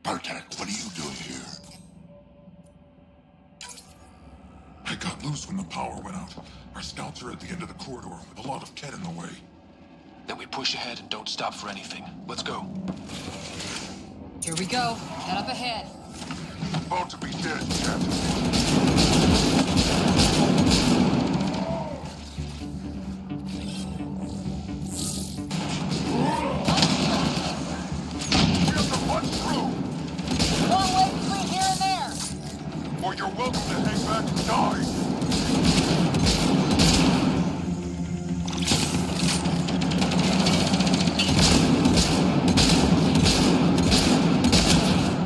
Bartek, what are you doing here? I got loose when the power went out. Our scouts are at the end of the corridor with a lot of Ket in the way. Then we push ahead and don't stop for anything. Let's go. Here we go. Head up ahead. About to be dead, Ket. We have to punch through, Long way between here and there. or you're welcome to hang back and die.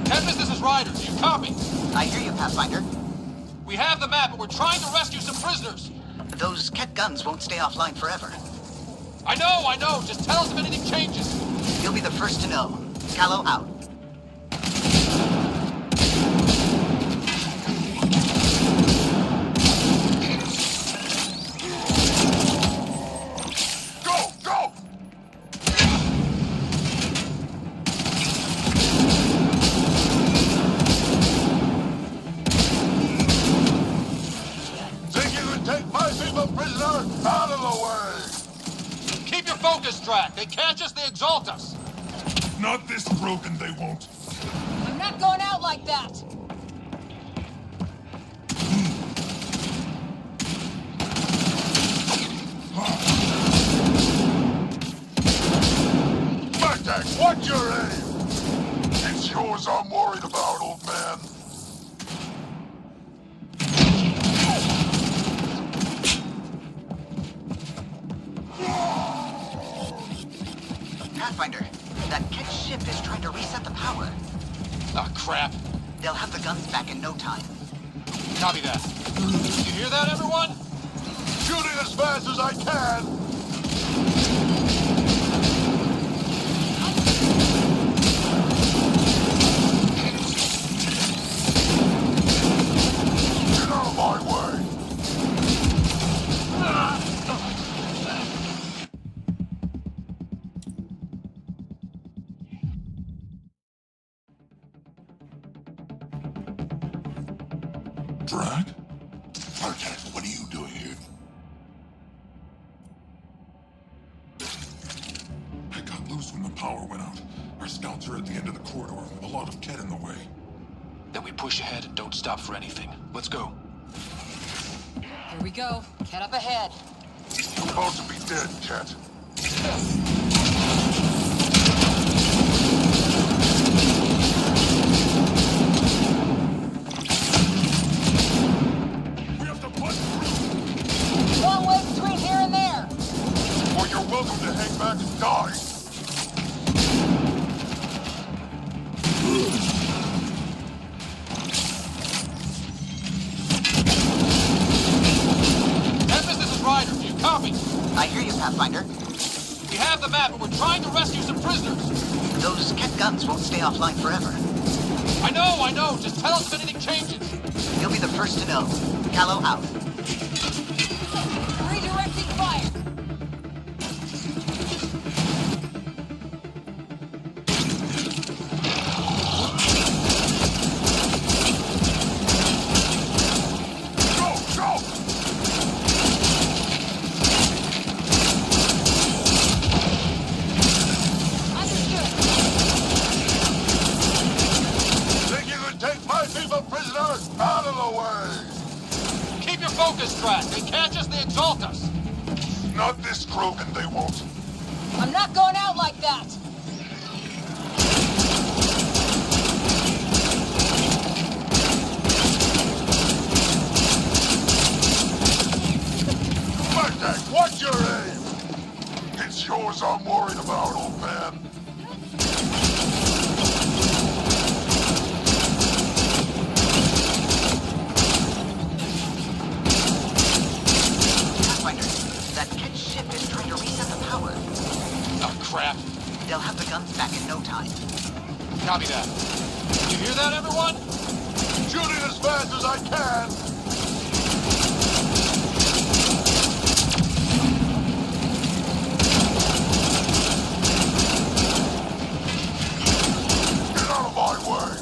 Tempest, this is Ryder. Do you copy? I hear you, Pathfinder. We have the map, but we're trying to rescue some prisoners. Those Ket guns won't stay offline forever. I know. Just tell us if anything changes. You'll be the first to know. Callow out. Go, go! Think you can take my people prisoner? Out of the way! Keep your focus, Drac. They catch us, they exalt us. Not this broken, they won't. I'm not going out like that. Bartek, what's your aim? It's yours I'm worried about, old man. Pathfinder, that Ket ship is trying to reset the power. Ah, crap. They'll have the guns back in no time. Copy that. You hear that, everyone? Shooting as fast as I can. Get out of my way. Drag? Bartek, what are you doing here? I got loose when the power went out. Our scouts are at the end of the corridor with a lot of Ket in the way. Then we push ahead and don't stop for anything. Let's go. Here we go. Head up ahead. You're about to be dead, Ket. We have to punch through, Long way between here and there. or you're welcome to hang back and die. Tempest, this is Ryder. Do you copy? I hear you, Pathfinder. We have the map, but we're trying to rescue some prisoners. Those Ket guns won't stay offline forever. I know. Just tell us if anything changes. You'll be the first to know. Callow out. Redirecting fire. Go, go! Understood. Think you can take my people prisoner? Out of the way! Keep your focus, Drac. They catch us, they exalt us. Not this Krogan, they won't. I'm not going out like that. Bartek, what's your aim? It's yours I'm worried about, old man. Pathfinder, that Ket ship is trying to reset the power. Oh, crap. They'll have the guns back in no time. Copy that. You hear that, everyone? Shooting as fast as I can. Get out of my way.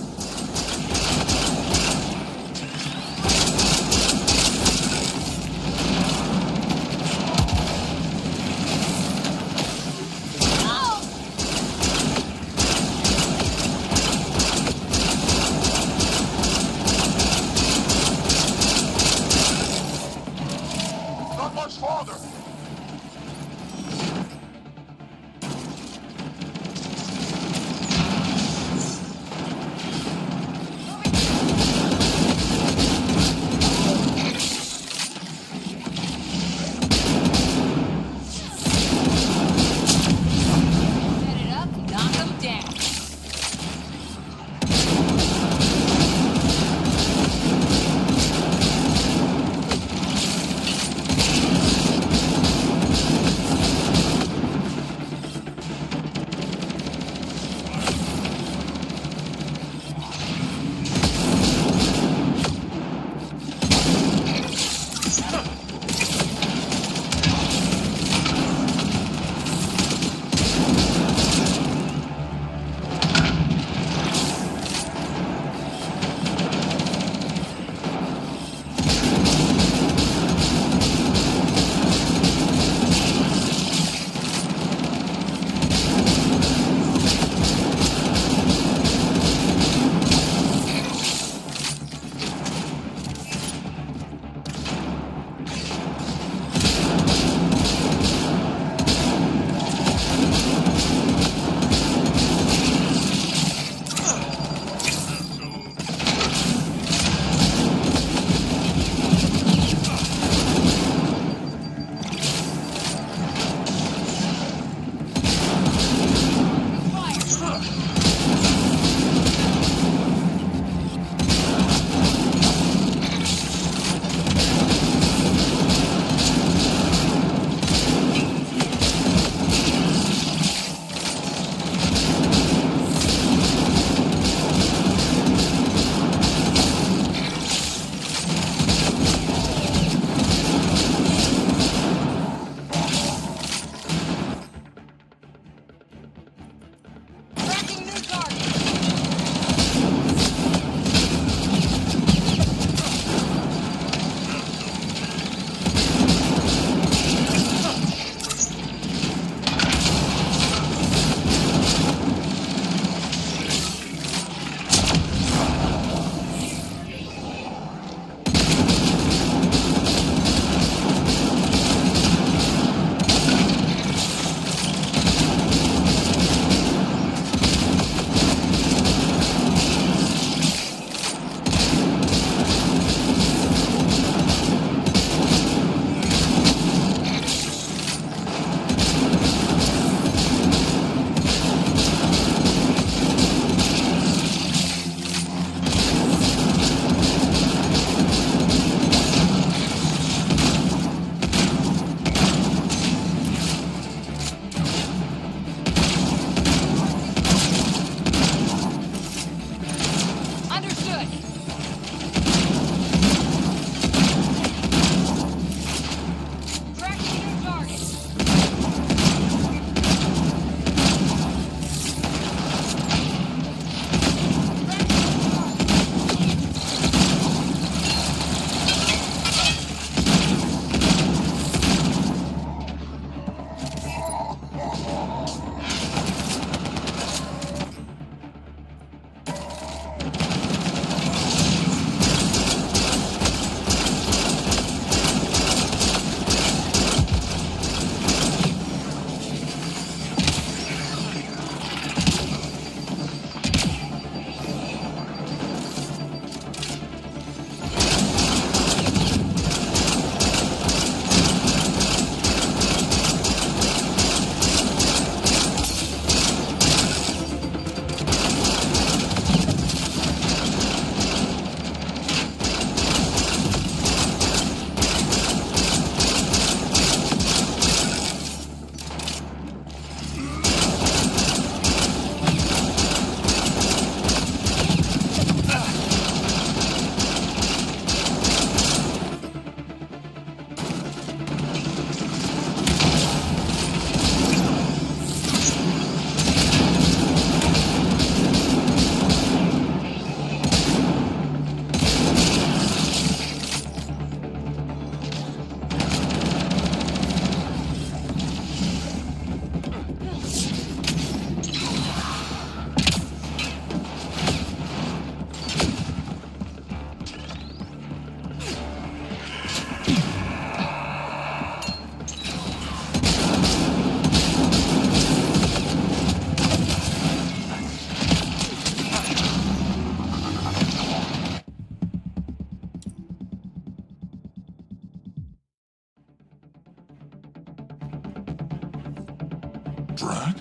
Drag?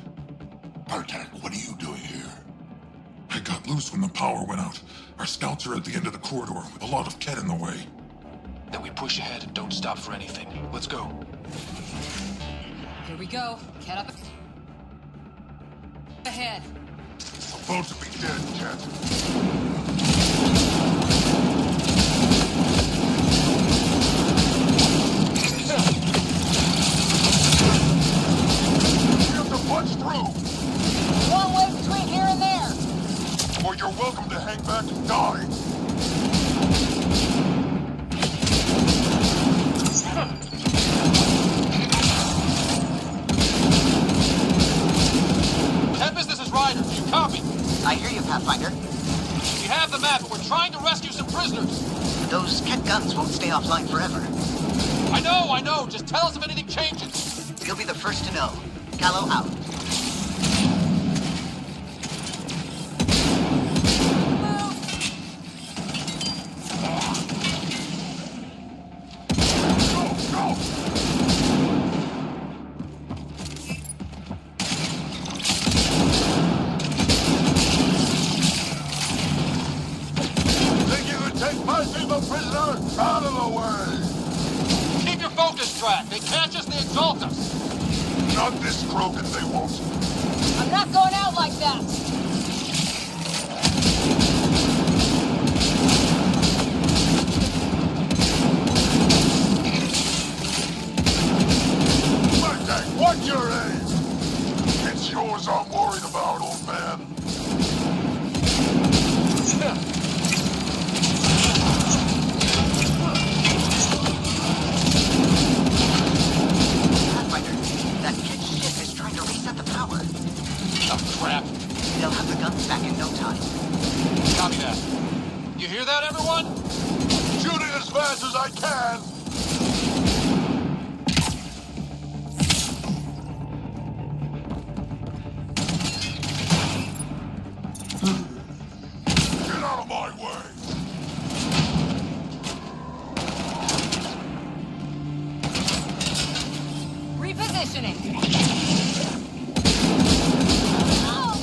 Bartek, what are you doing here? I got loose when the power went out. Our scouts are at the end of the corridor with a lot of Ket in the way. Then we push ahead and don't stop for anything. Let's go. Here we go. Ket up ahead. About to be dead, Ket. You have to punch through, Long way between here and there. or you're welcome to hang back and die. Tempest, this is Ryder. Do you copy? I hear you, Pathfinder. We have the map, and we're trying to rescue some prisoners. Those Ket guns won't stay offline forever. I know. Just tell us if anything changes. You'll be the first to know. Callow out. Go! Think you can take my people prisoner? Out of the way! Keep your focus, Drac. They can't just exalt us. Not this Krogan, they won't. I'm not going out like that. Bartek, what's your aim? It's yours I'm worried about, old man. Pathfinder, that Ket ship is trying to reset the power. Oh, crap. They'll have the guns back in no time. Copy that. You hear that, everyone? Shooting as fast as I can. Get out of my way. Repositioning. Oh!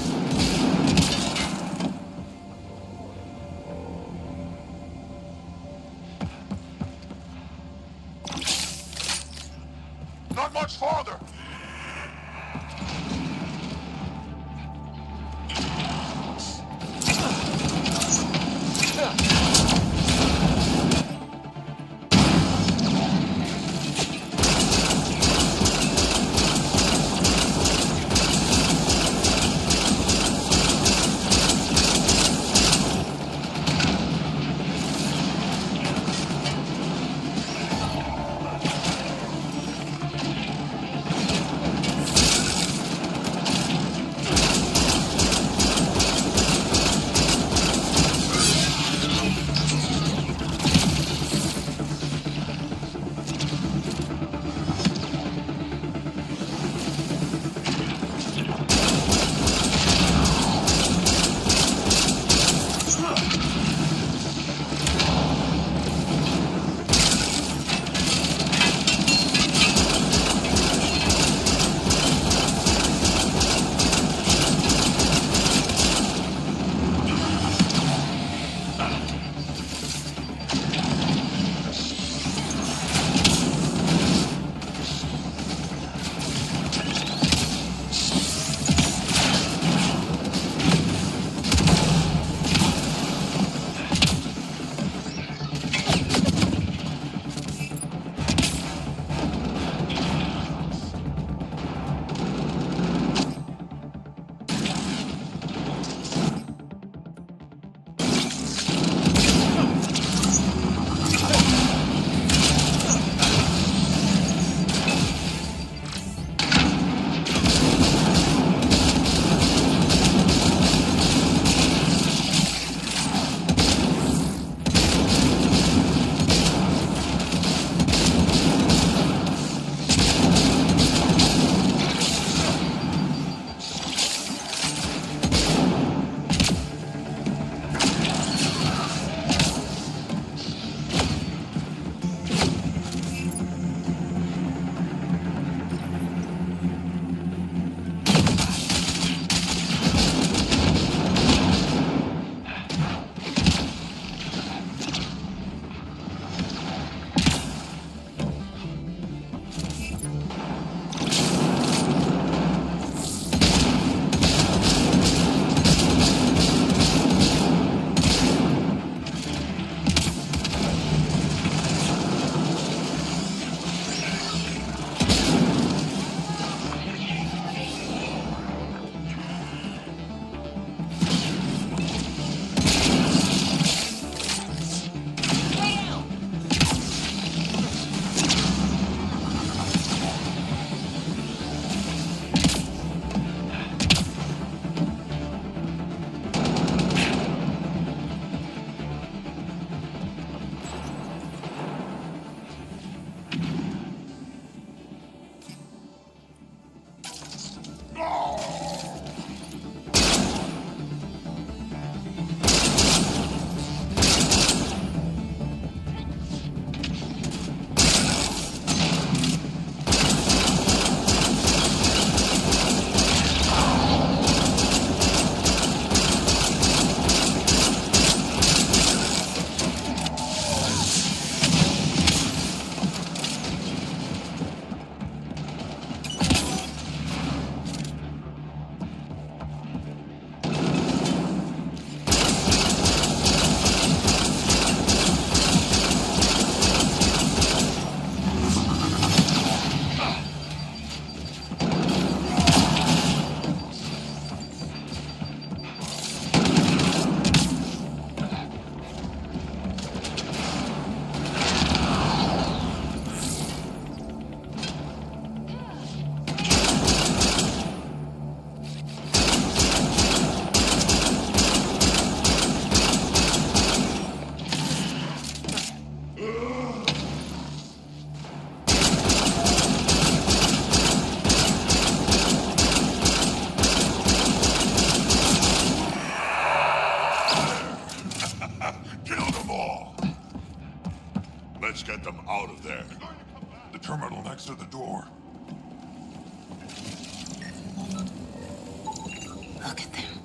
Look at them.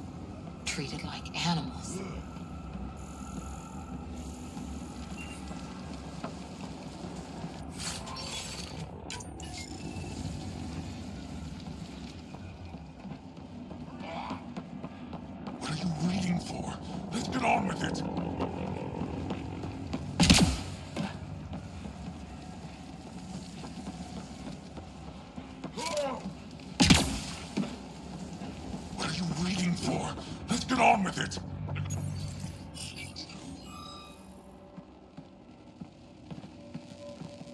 Treated like animals. What are you waiting for? Let's get on with it. What are you waiting for? Let's get on with it.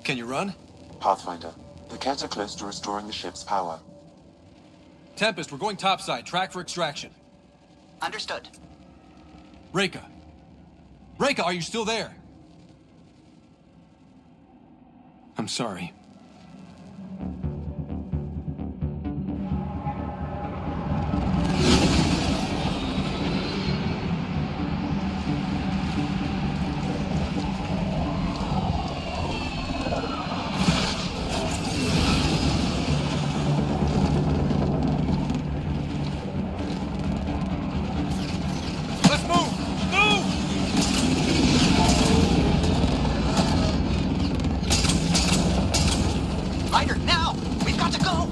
Can you run? Pathfinder, the Ket are close to restoring the ship's power. Tempest, we're going topside. Track for extraction. Understood. Reka! Reka, are you still there? I'm sorry. Let's move! Move! Ryder, now! We've got to go!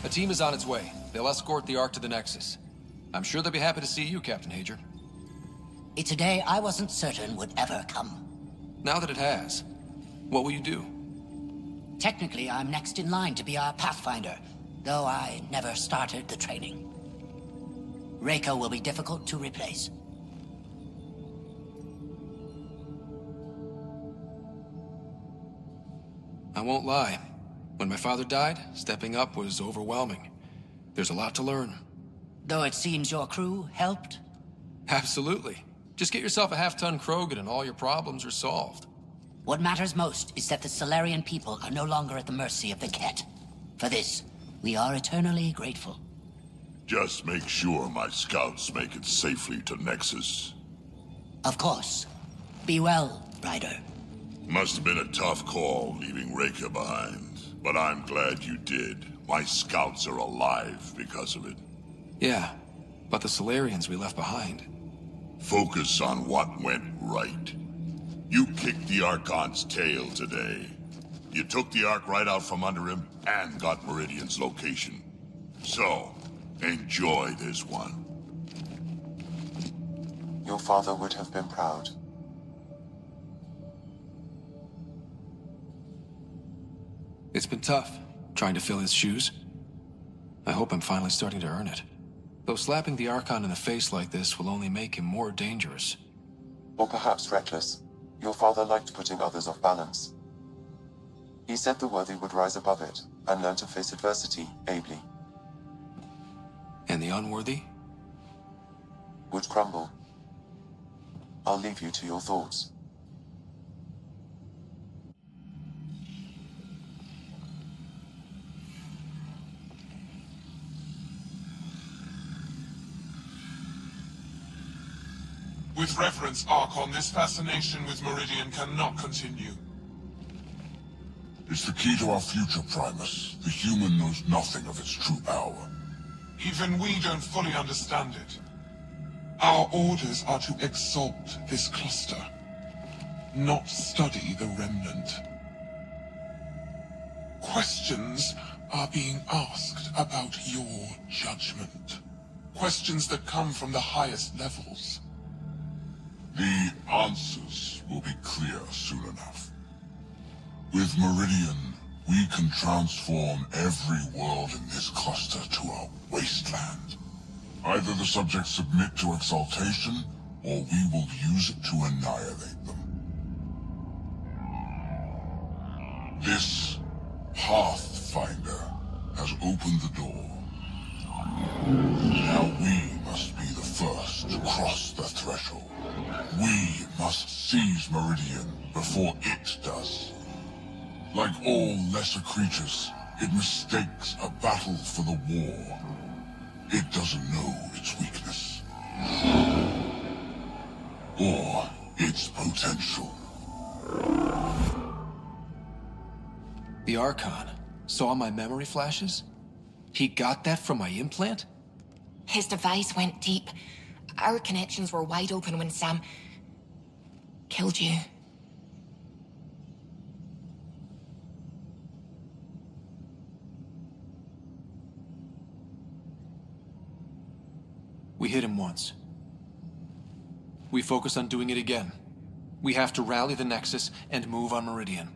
A team is on its way. They'll escort the Ark to the Nexus. I'm sure they'll be happy to see you, Captain Hager. It's a day I wasn't certain would ever come. Now that it has, what will you do? Technically, I'm next in line to be our Pathfinder, though I never started the training. Reka will be difficult to replace. I won't lie. When my father died, stepping up was overwhelming. There's a lot to learn. Though it seems your crew helped. Absolutely. Just get yourself a half-ton Krogan and all your problems are solved. What matters most is that the Solarian people are no longer at the mercy of the Ket. For this, we are eternally grateful. Just make sure my scouts make it safely to Nexus. Of course. Be well, Ryder. Must have been a tough call leaving Reka behind, but I'm glad you did. My scouts are alive because of it. Yeah, but the Solarians we left behind. Focus on what went right. You kicked the Archon's tail today. You took the Ark right out from under him and got Meridian's location. So, enjoy this one. Your father would have been proud. It's been tough, trying to fill his shoes. I hope I'm finally starting to earn it. Though slapping the Archon in the face like this will only make him more dangerous. Or perhaps reckless. Your father liked putting others off balance. He said the worthy would rise above it and learn to face adversity ably. And the unworthy? Would crumble. I'll leave you to your thoughts. With reverence, Archon, this fascination with Meridian cannot continue. It's the key to our future, Primus. The human knows nothing of its true power. Even we don't fully understand it. Our orders are to exalt this cluster, not study the remnant. Questions are being asked about your judgment. Questions that come from the highest levels. The answers will be clear soon enough. With Meridian, we can transform every world in this cluster to a wasteland. Either the subjects submit to exaltation, or we will use it to annihilate them. This Pathfinder has opened the door. Now we must be the first to cross the threshold. We must seize Meridian before it does. Like all lesser creatures, it mistakes a battle for the war. It doesn't know its weakness. Or its potential. The Archon saw my memory flashes? He got that from my implant? His device went deep. Our connections were wide open when Sam killed you. We hit him once. We focus on doing it again. We have to rally the Nexus and move on Meridian.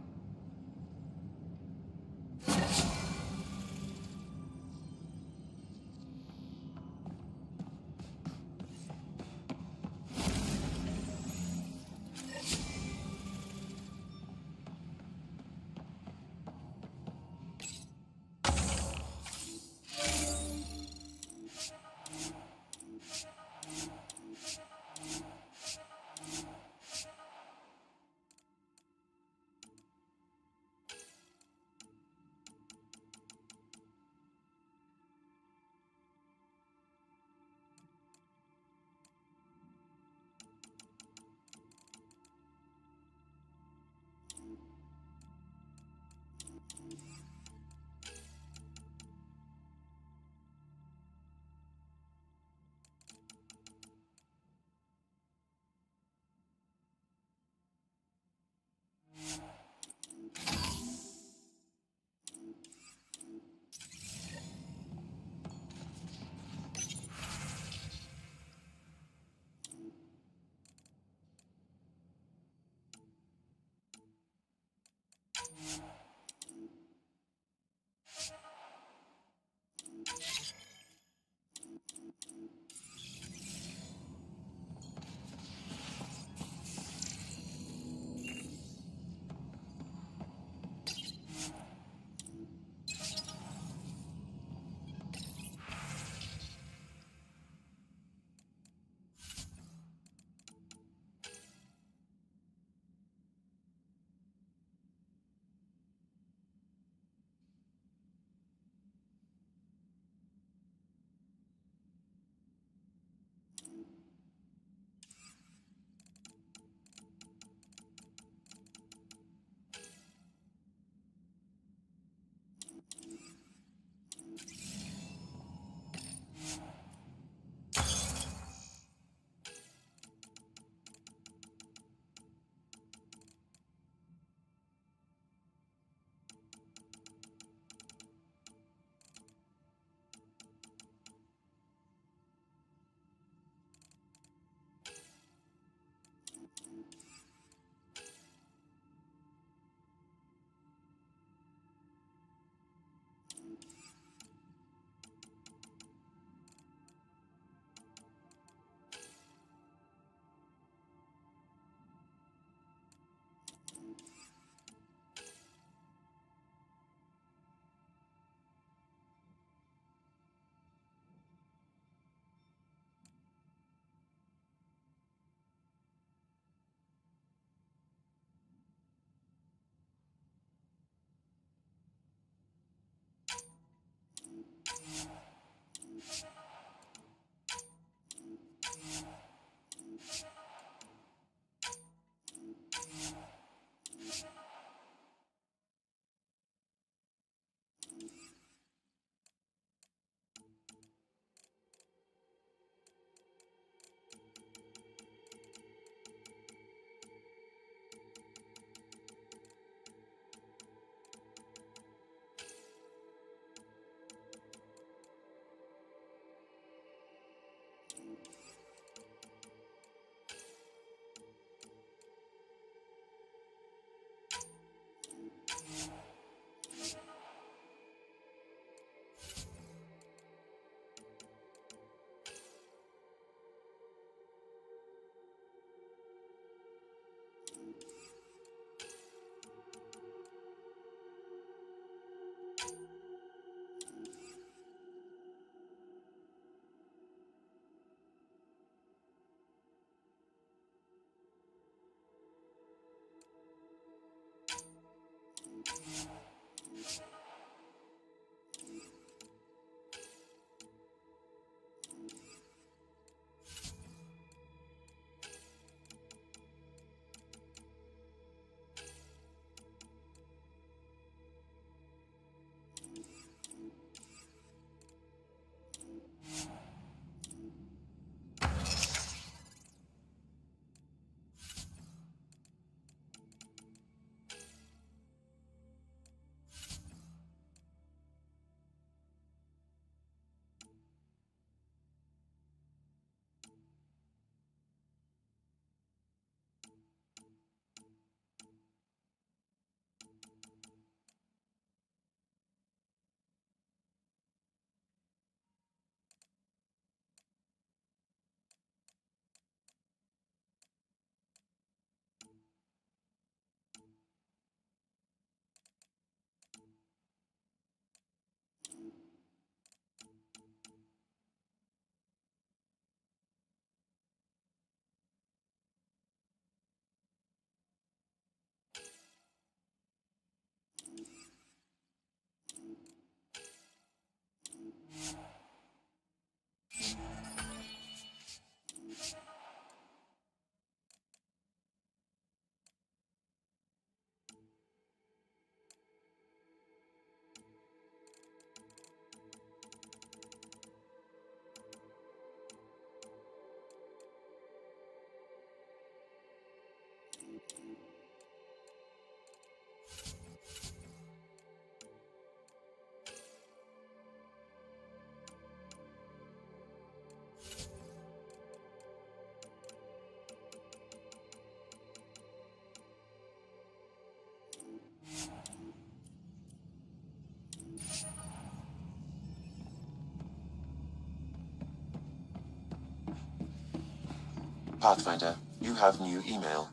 Pathfinder, you have new email.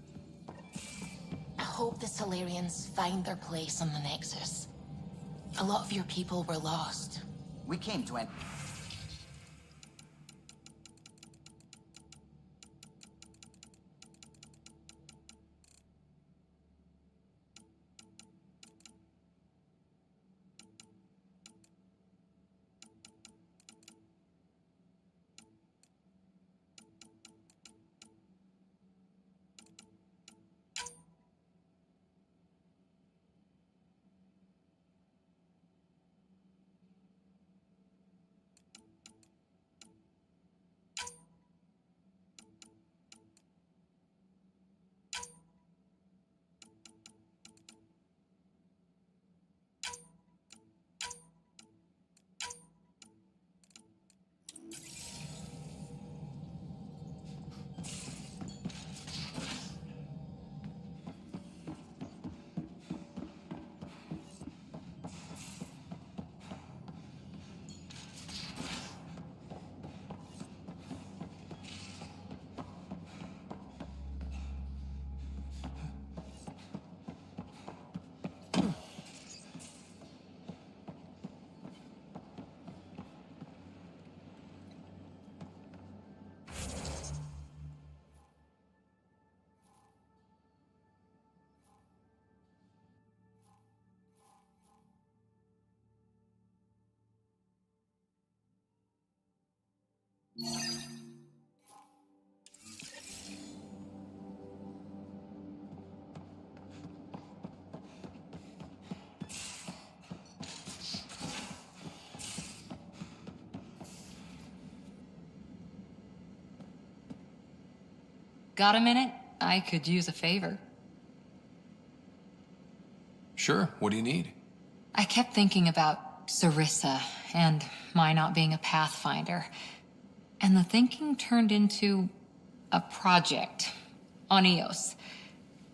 I hope the Solarians find their place on the Nexus. A lot of your people were lost. We came to an... Got a minute? I could use a favor. Sure, what do you need? I kept thinking about Sarissa and my not being a Pathfinder. And the thinking turned into a project on Eos.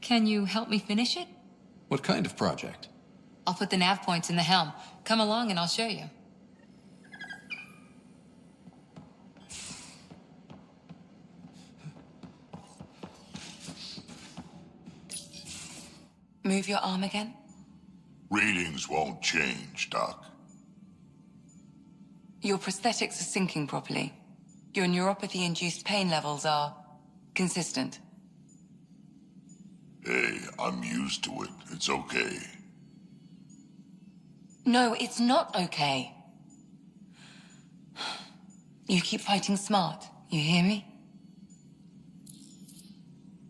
Can you help me finish it? What kind of project? I'll put the nav points in the helm. Come along and I'll show you. Move your arm again. Readings won't change, Doc. Your prosthetics are syncing properly. Your neuropathy-induced pain levels are consistent. Hey, I'm used to it. It's okay. No, it's not okay. You keep fighting smart, you hear me?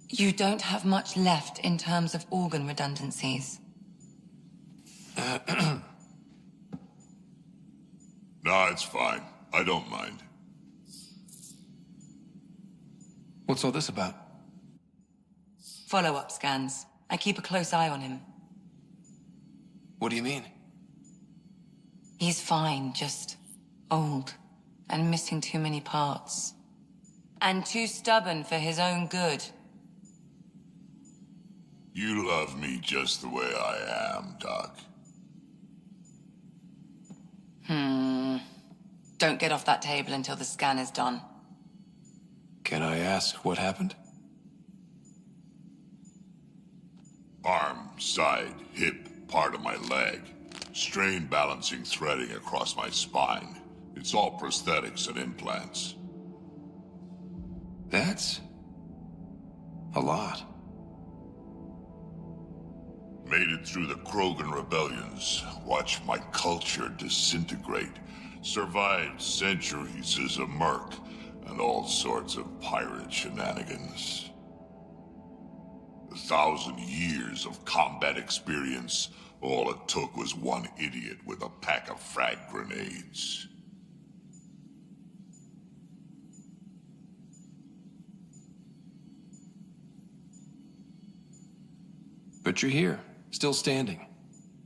You don't have much left in terms of organ redundancies. Nah, it's fine. I don't mind. What's all this about? Follow-up scans. I keep a close eye on him. What do you mean? He's fine, just old and missing too many parts. And too stubborn for his own good. You love me just the way I am, Doc. Don't get off that table until the scan is done. Can I ask what happened? Arm, side, hip, part of my leg. Strain balancing threading across my spine. It's all prosthetics and implants. That's a lot. Made it through the Krogan rebellions. Watched my culture disintegrate. Survived centuries as a merc and all sorts of pirate shenanigans. 1,000 years of combat experience. All it took was one idiot with a pack of frag grenades. But you're here, still standing.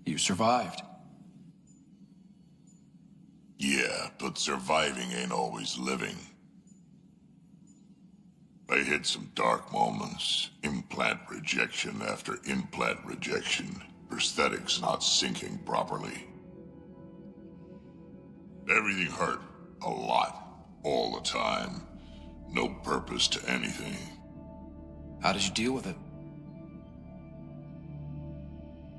You survived. Yeah, but surviving ain't always living. I hit some dark moments. Implant rejection after implant rejection. Prosthetics not syncing properly. Everything hurt. A lot. All the time. No purpose to anything. How did you deal with it?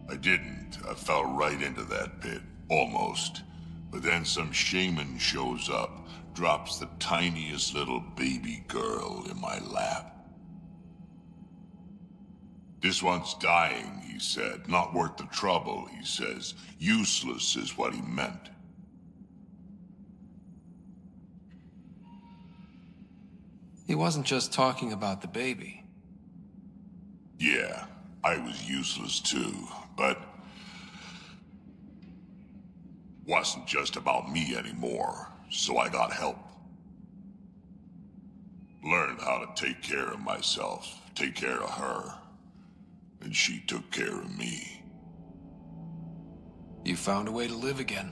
I didn't. I fell right into that pit. Almost. But then some shaman shows up, drops the tiniest little baby girl in my lap. This one's dying, he said. Not worth the trouble, he says. Useless is what he meant. He wasn't just talking about the baby. Yeah, I was useless too, but wasn't just about me anymore, so I got help. Learned how to take care of myself, take care of her, and she took care of me. You found a way to live again.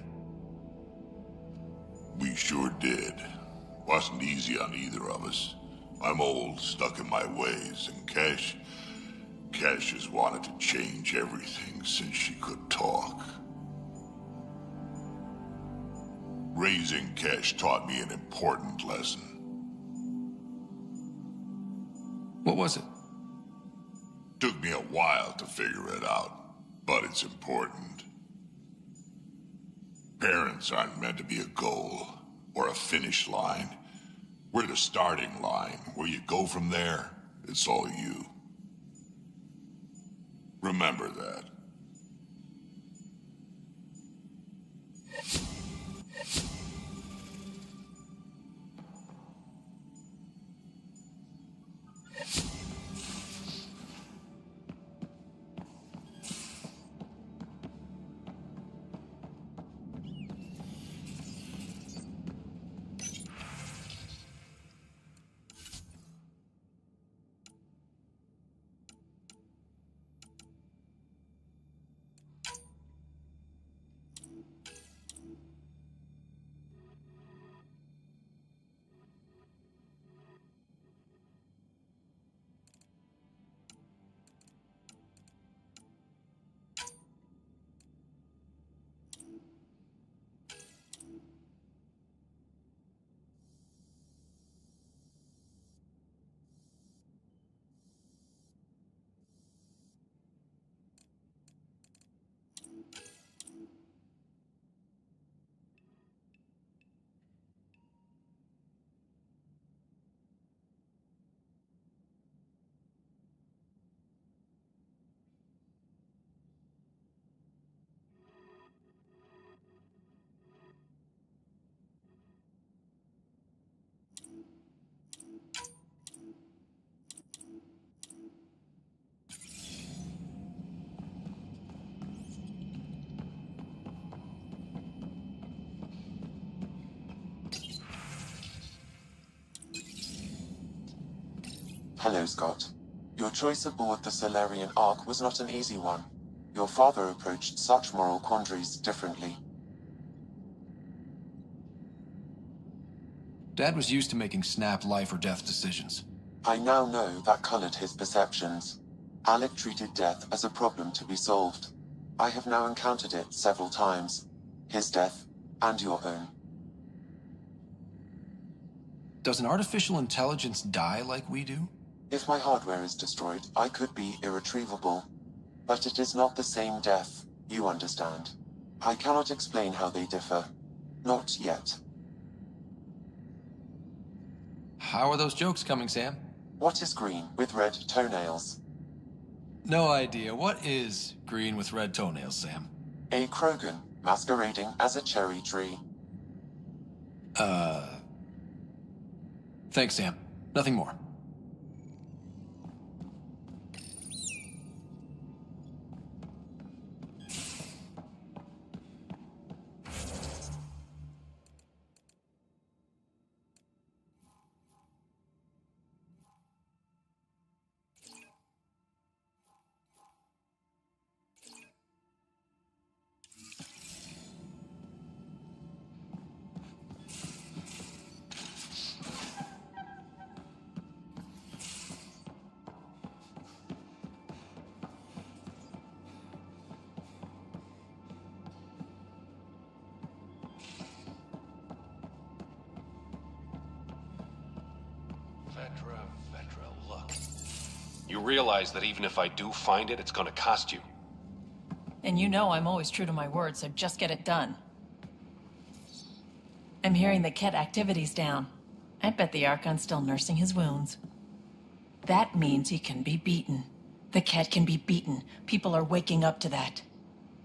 We sure did. Wasn't easy on either of us. I'm old, stuck in my ways, and Cash has wanted to change everything since she could talk. Raising Cash taught me an important lesson. What was it? Took me a while to figure it out, but it's important. Parents aren't meant to be a goal or a finish line. We're the starting line. Where you go from there, it's all you. Remember that. Hello, Scott. Your choice aboard the Solarian Ark was not an easy one. Your father approached such moral quandaries differently. Dad was used to making snap life or death decisions. I now know that colored his perceptions. Alec treated death as a problem to be solved. I have now encountered it several times. His death, and your own. Does an artificial intelligence die like we do? If my hardware is destroyed, I could be irretrievable. But it is not the same death, you understand. I cannot explain how they differ. Not yet. How are those jokes coming, Sam? What is green with red toenails? No idea. What is green with red toenails, Sam? A Krogan masquerading as a cherry tree. Thanks, Sam. Nothing more. Vetra, look. You realize that even if I do find it, it's gonna cost you. And you know I'm always true to my word, so just get it done. I'm hearing the Ket activity's down. I bet the Archon's still nursing his wounds. That means he can be beaten. The Ket can be beaten. People are waking up to that.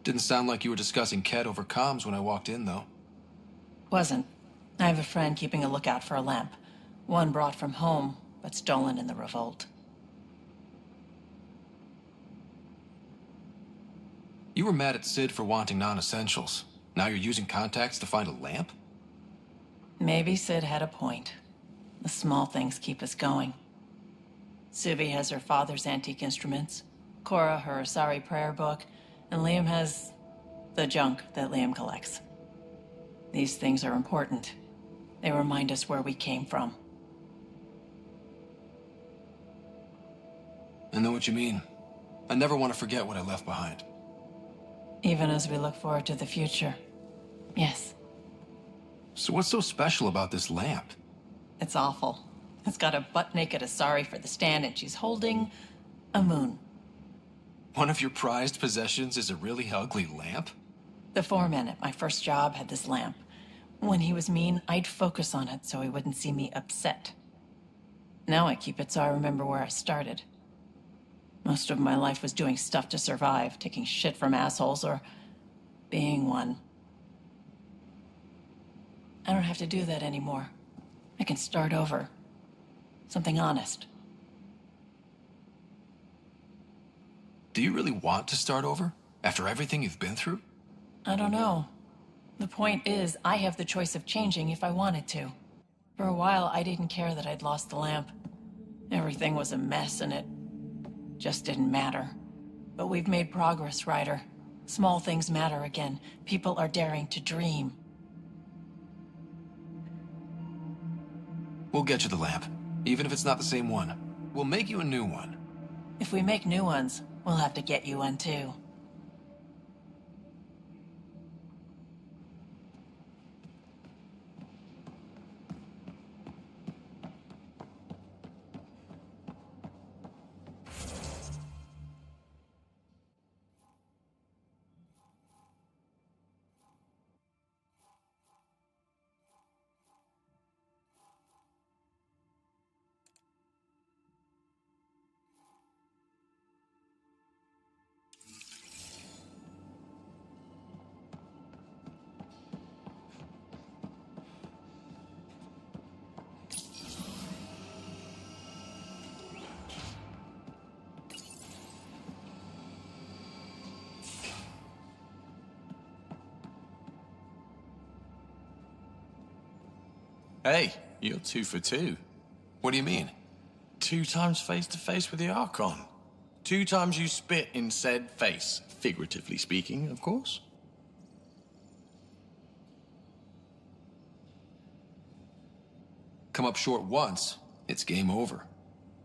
Didn't sound like you were discussing Ket over comms when I walked in, though. Wasn't. I have a friend keeping a lookout for a lamp. One brought from home, but stolen in the revolt. You were mad at Sid for wanting non-essentials. Now you're using contacts to find a lamp? Maybe Sid had a point. The small things keep us going. Subi has her father's antique instruments, Cora her Asari prayer book, and Liam has the junk that Liam collects. These things are important. They remind us where we came from. I know what you mean. I never want to forget what I left behind. Even as we look forward to the future. Yes. So what's so special about this lamp? It's awful. It's got a butt-naked Asari for the stand, and she's holding a moon. One of your prized possessions is a really ugly lamp? The foreman at my first job had this lamp. When he was mean, I'd focus on it so he wouldn't see me upset. Now I keep it so I remember where I started. Most of my life was doing stuff to survive, taking shit from assholes, or being one. I don't have to do that anymore. I can start over. Something honest. Do you really want to start over? After everything you've been through? I don't know. The point is, I have the choice of changing if I wanted to. For a while, I didn't care that I'd lost the lamp. Everything was a mess, and it just didn't matter. But we've made progress, Ryder. Small things matter again. People are daring to dream. We'll get you the lamp, even if it's not the same one. We'll make you a new one. If we make new ones, we'll have to get you one too. Hey, you're 2 for 2. What do you mean? 2 times face-to-face with the Archon. 2 times you spit in said face. Figuratively speaking, of course. Come up short once, it's game over.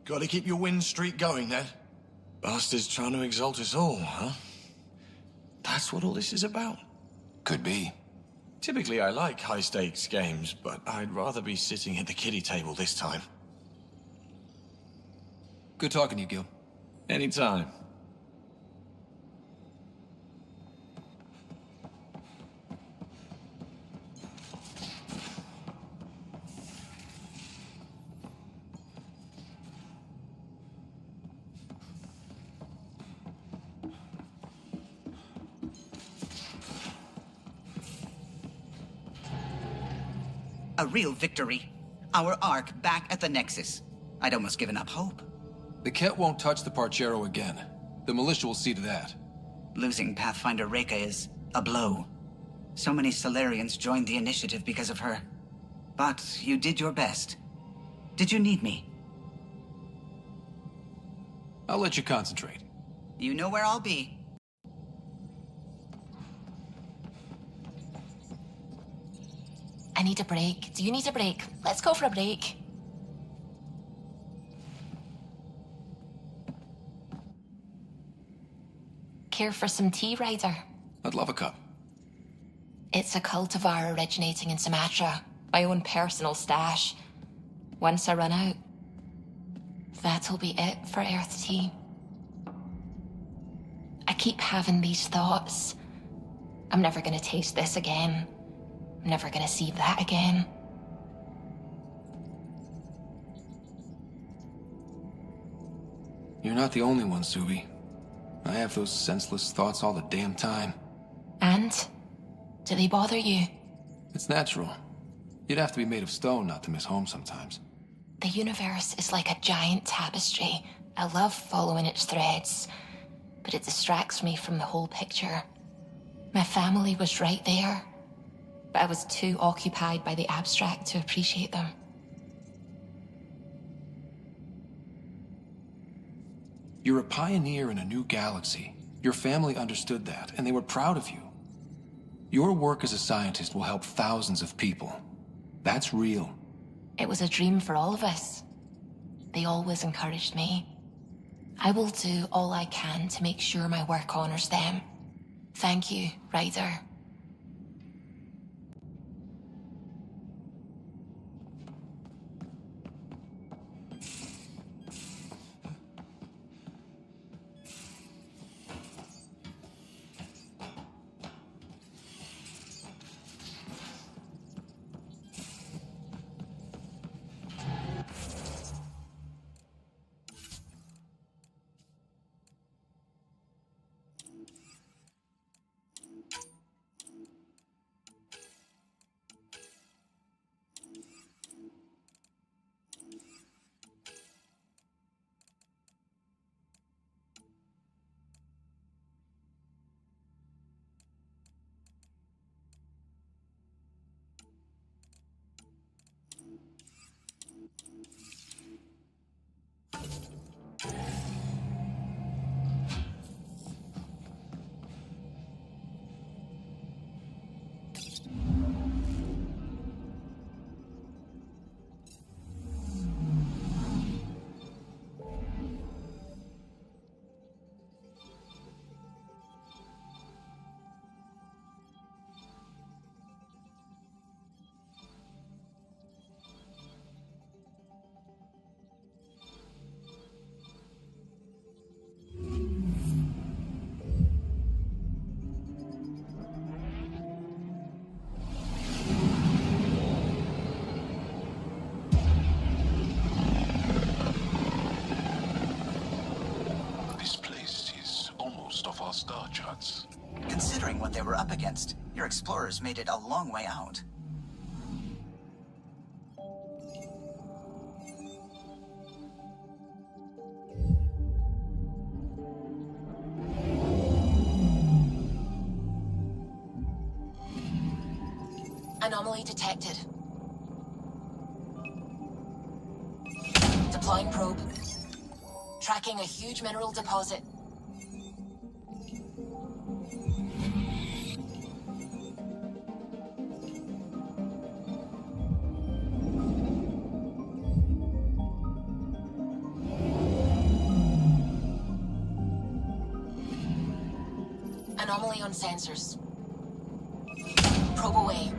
Gotta keep your win streak going, Ned. Bastard's trying to exalt us all, huh? That's what all this is about. Could be. Typically, I like high-stakes games, but I'd rather be sitting at the kiddie table this time. Good talking to you, Gil. Anytime. A real victory. Our Ark back at the Nexus. I'd almost given up hope. The Ket won't touch the Parchero again. The militia will see to that. Losing Pathfinder Reka is a blow. So many Solarians joined the initiative because of her. But you did your best. Did you need me? I'll let you concentrate. You know where I'll be. I need a break. Do you need a break? Let's go for a break. Care for some tea, Ryder? I'd love a cup. It's a cultivar originating in Sumatra. My own personal stash. Once I run out, That'll be it for Earth T. I keep having these thoughts. I'm never gonna taste this again. I'm never gonna see that again. You're not the only one, Suvi. I have those senseless thoughts all the damn time. And? Do they bother you? It's natural. You'd have to be made of stone not to miss home sometimes. The universe is like a giant tapestry. I love following its threads, but it distracts me from the whole picture. My family was right there, but I was too occupied by the abstract to appreciate them. You're a pioneer in a new galaxy. Your family understood that, and they were proud of you. Your work as a scientist will help thousands of people. That's real. It was a dream for all of us. They always encouraged me. I will do all I can to make sure my work honors them. Thank you, Ryder. Star charts. Considering what they were up against, your explorers made it a long way out. Anomaly detected. Deploying probe. Tracking a huge mineral deposit. Anomaly on sensors. Probe away.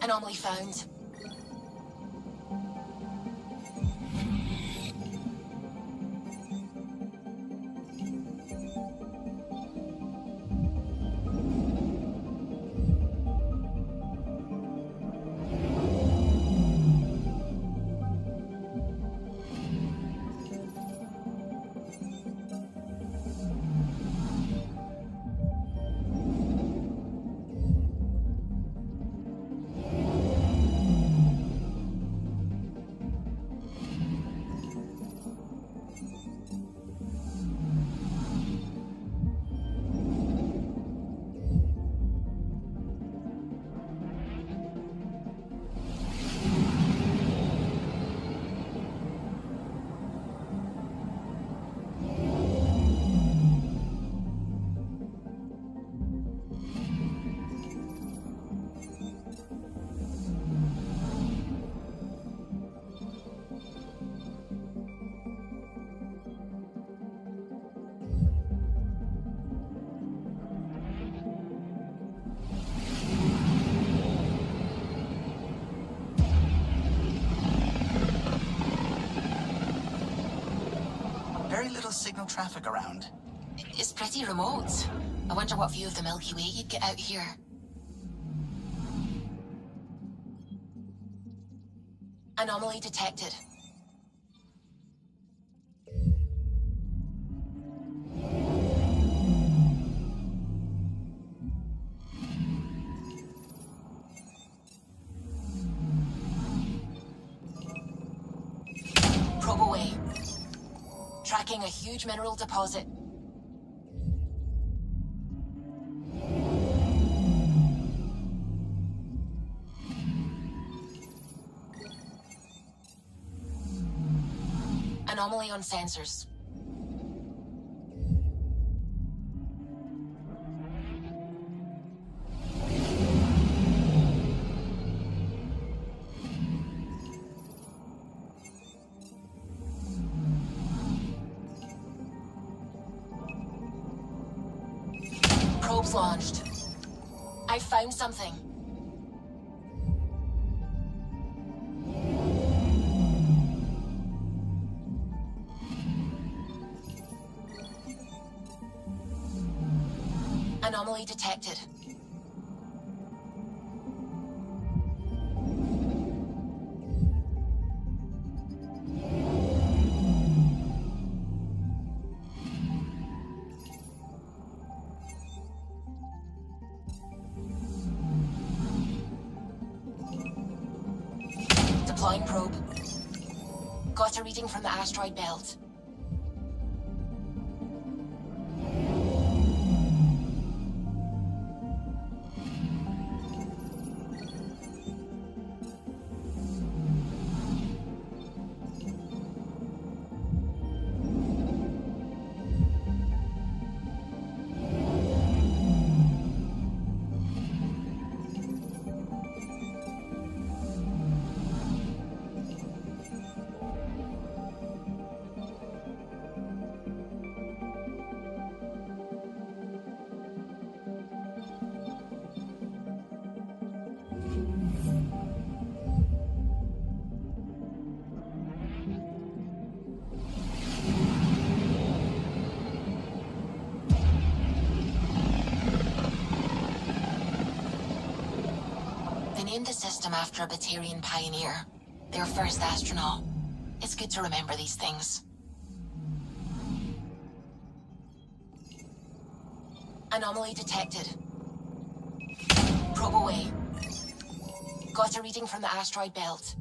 Anomaly found. very little signal traffic around. It's pretty remote. I wonder what view of the Milky Way you'd get out here. Anomaly detected. Probe away. Tracking a huge mineral deposit. Anomaly on sensors. Probes launched. I found something. Anomaly detected. Deploying probe. Got a reading from the asteroid belt. They named the system after a Batarian pioneer, their first astronaut. It's good to remember these things. Anomaly detected. Probe away. Got a reading from the asteroid belt.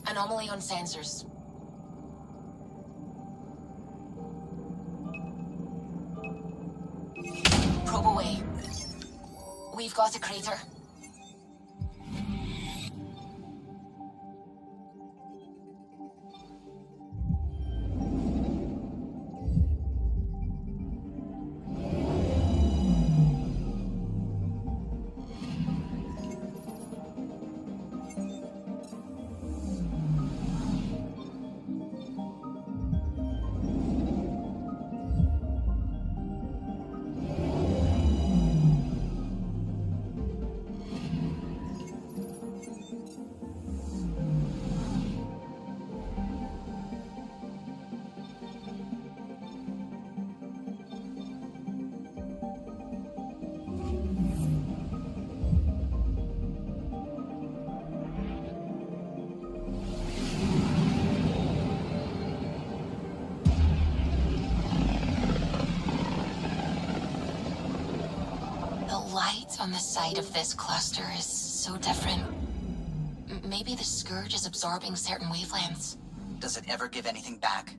Anomaly on sensors. Probe away. We've got a crater. On the side of this cluster is so different. Maybe the Scourge is absorbing certain wavelengths. Does it ever give anything back?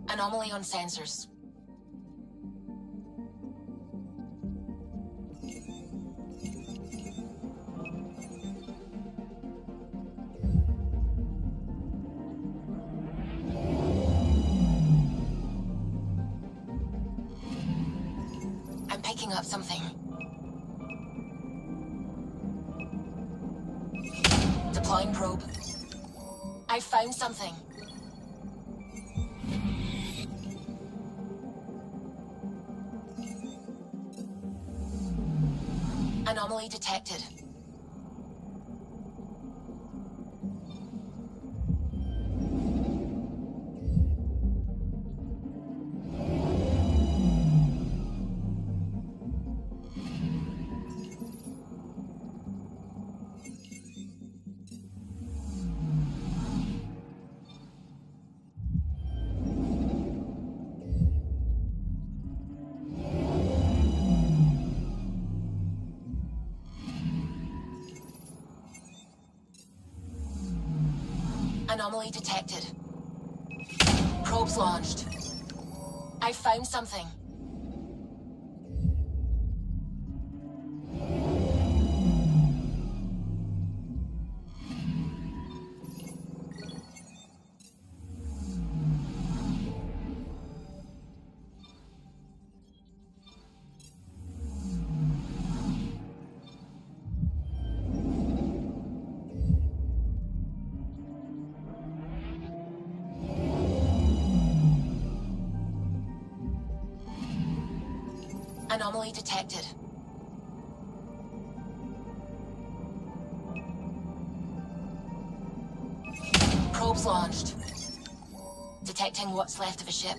Anomaly on sensors. picking up something. Deploying probe. I found something. Anomaly detected. Anomaly detected. Probes launched. I found something. Anomaly detected. Probes launched. Detecting what's left of a ship.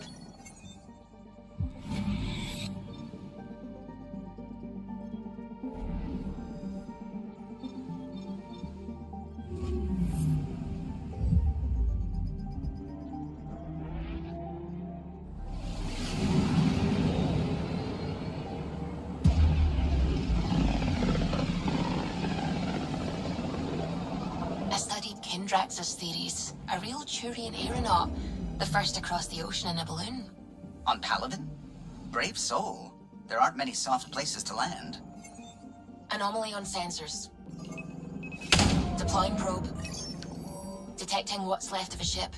I studied Kindrax's theories. A real Turian aeronaut. The first to cross the ocean in a balloon. On Paladin? Brave soul. There aren't many soft places to land. Anomaly on sensors. Deploying probe. Detecting what's left of a ship.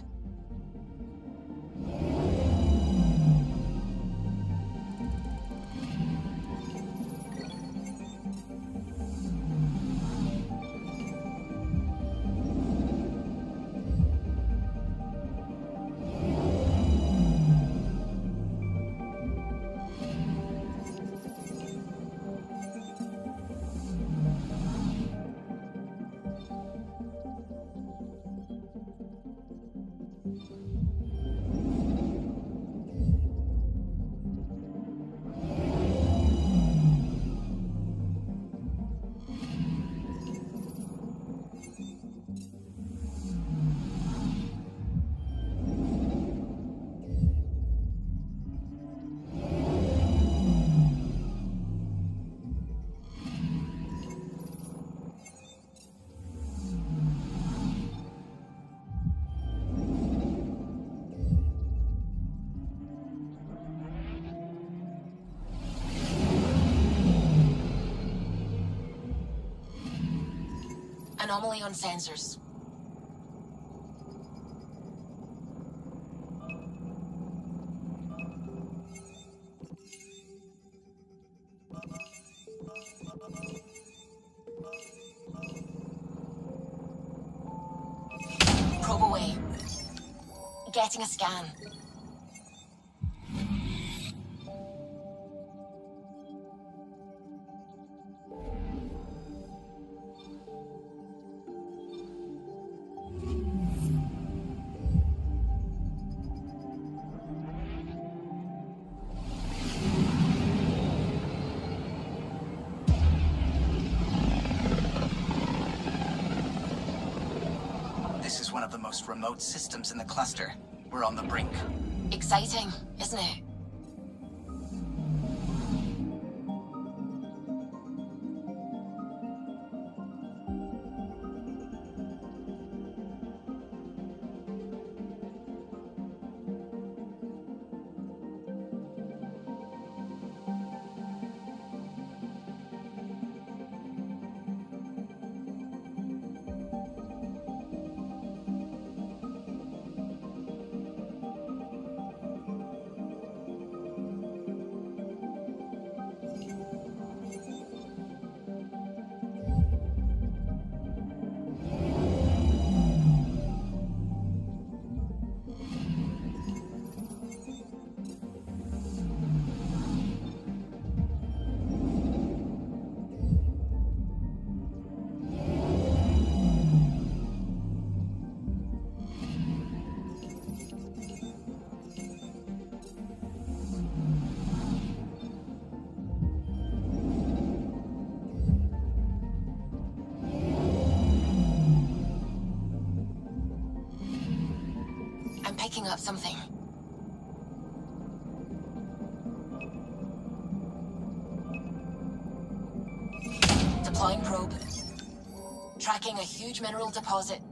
Anomaly on sensors. Probe away. Getting a scan. This is one of the most remote systems in the cluster. We're on the brink. Exciting, isn't it? picking up something. Deploying probe. Tracking a huge mineral deposit.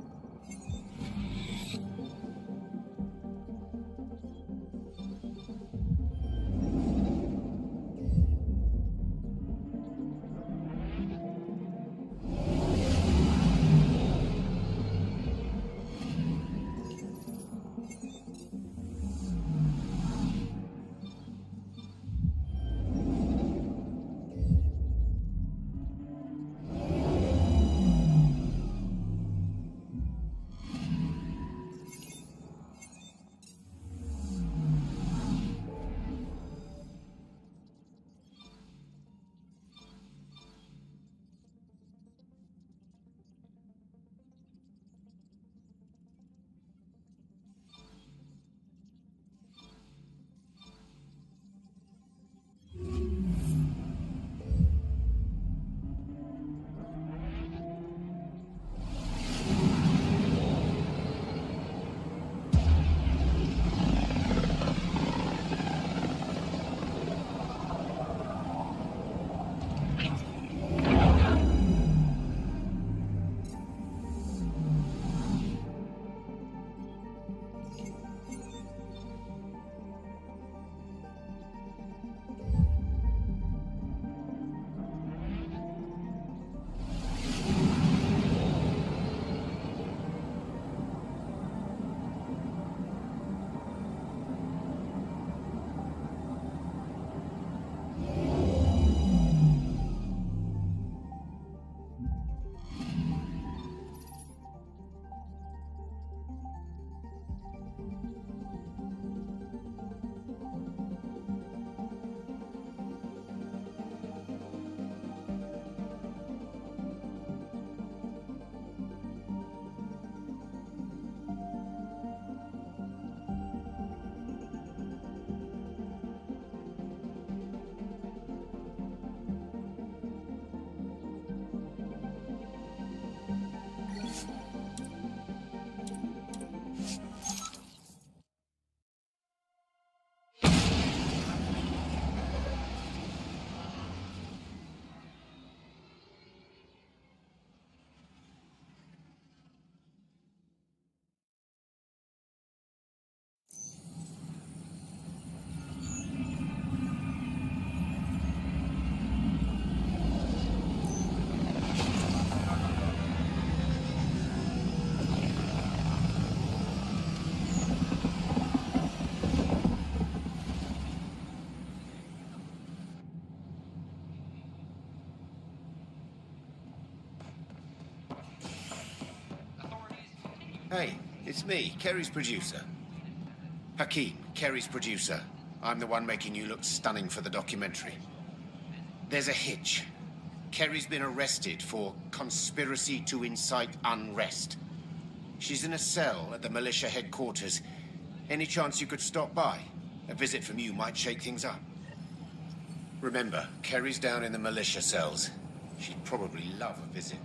Hey, it's me, Kerry's producer. Hakeem, Kerry's producer. I'm the one making you look stunning for the documentary. There's a hitch. Kerry's been arrested for conspiracy to incite unrest. She's in a cell at the militia headquarters. Any chance you could stop by? A visit from you might shake things up. Remember, Kerry's down in the militia cells. She'd probably love a visit.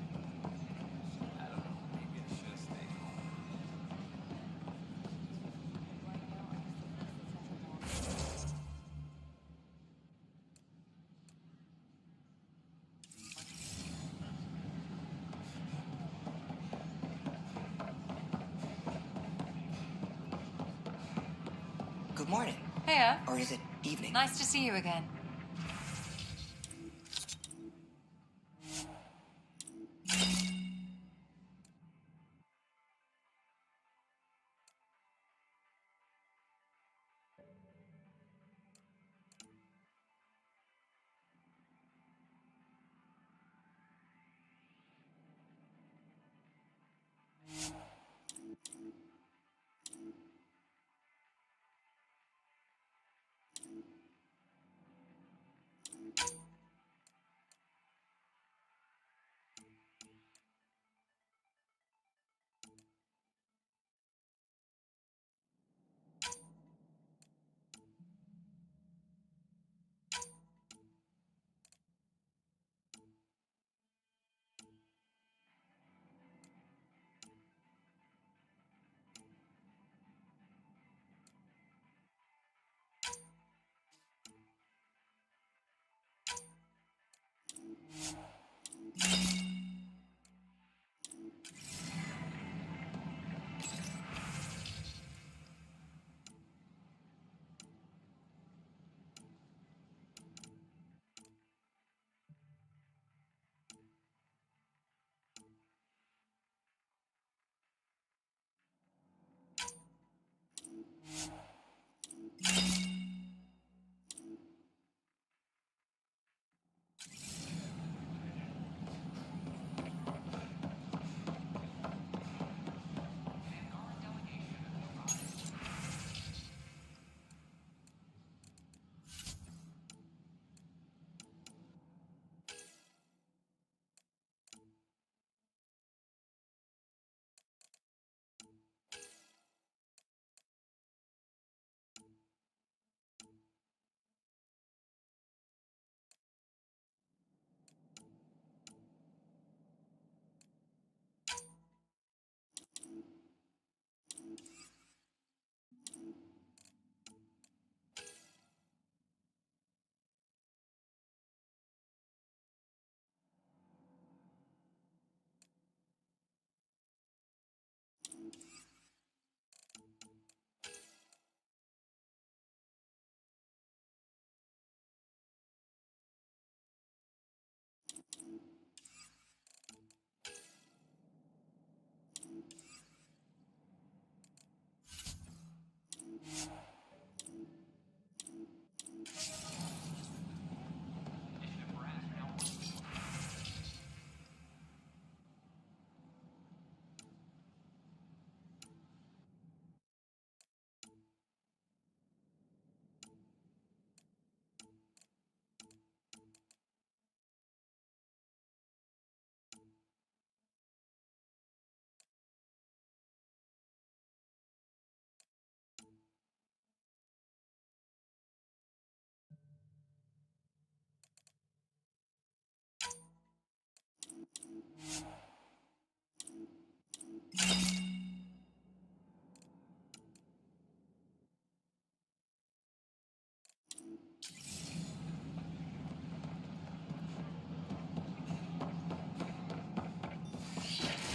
Good morning. Hiya. Or is it evening? Nice to see you again.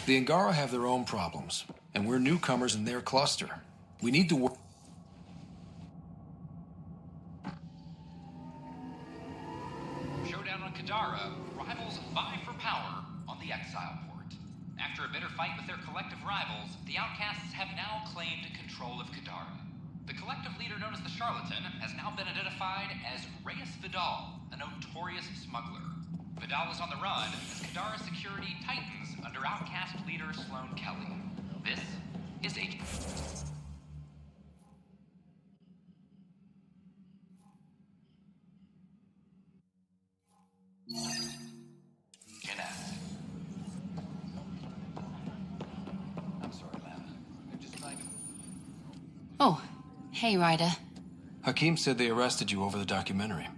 The Angara have their own problems, and we're newcomers in their cluster. We need to work. Showdown on Kadara. Rivals vie for power on the Exile Port. After a bitter fight with their collective rivals, the Outcasts have now claimed control of Kadara. The collective leader known as the Charlatan has now been identified as Reyes Vidal, a notorious smuggler. Vidal is on the run as Kadara security tightens under Outcast leader Sloane Kelly. This is Agent... Jeanette. I'm sorry, Lana. I'm just trying to... Oh, hey, Ryder. Hakim said they arrested you over the documentary.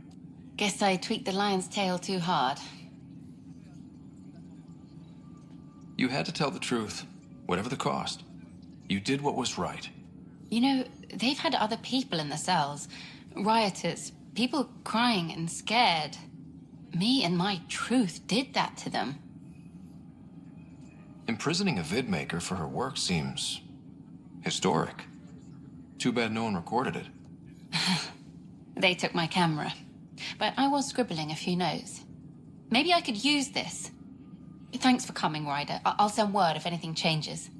Guess I tweaked the lion's tail too hard. You had to tell the truth, whatever the cost. You did what was right. You know, they've had other people in the cells. Rioters, people crying and scared. Me and my truth did that to them. Imprisoning a vidmaker for her work seems... historic. Too bad no one recorded it. They took my camera. But I was scribbling a few notes. Maybe I could use this. Thanks for coming, Ryder. I'll send word if anything changes.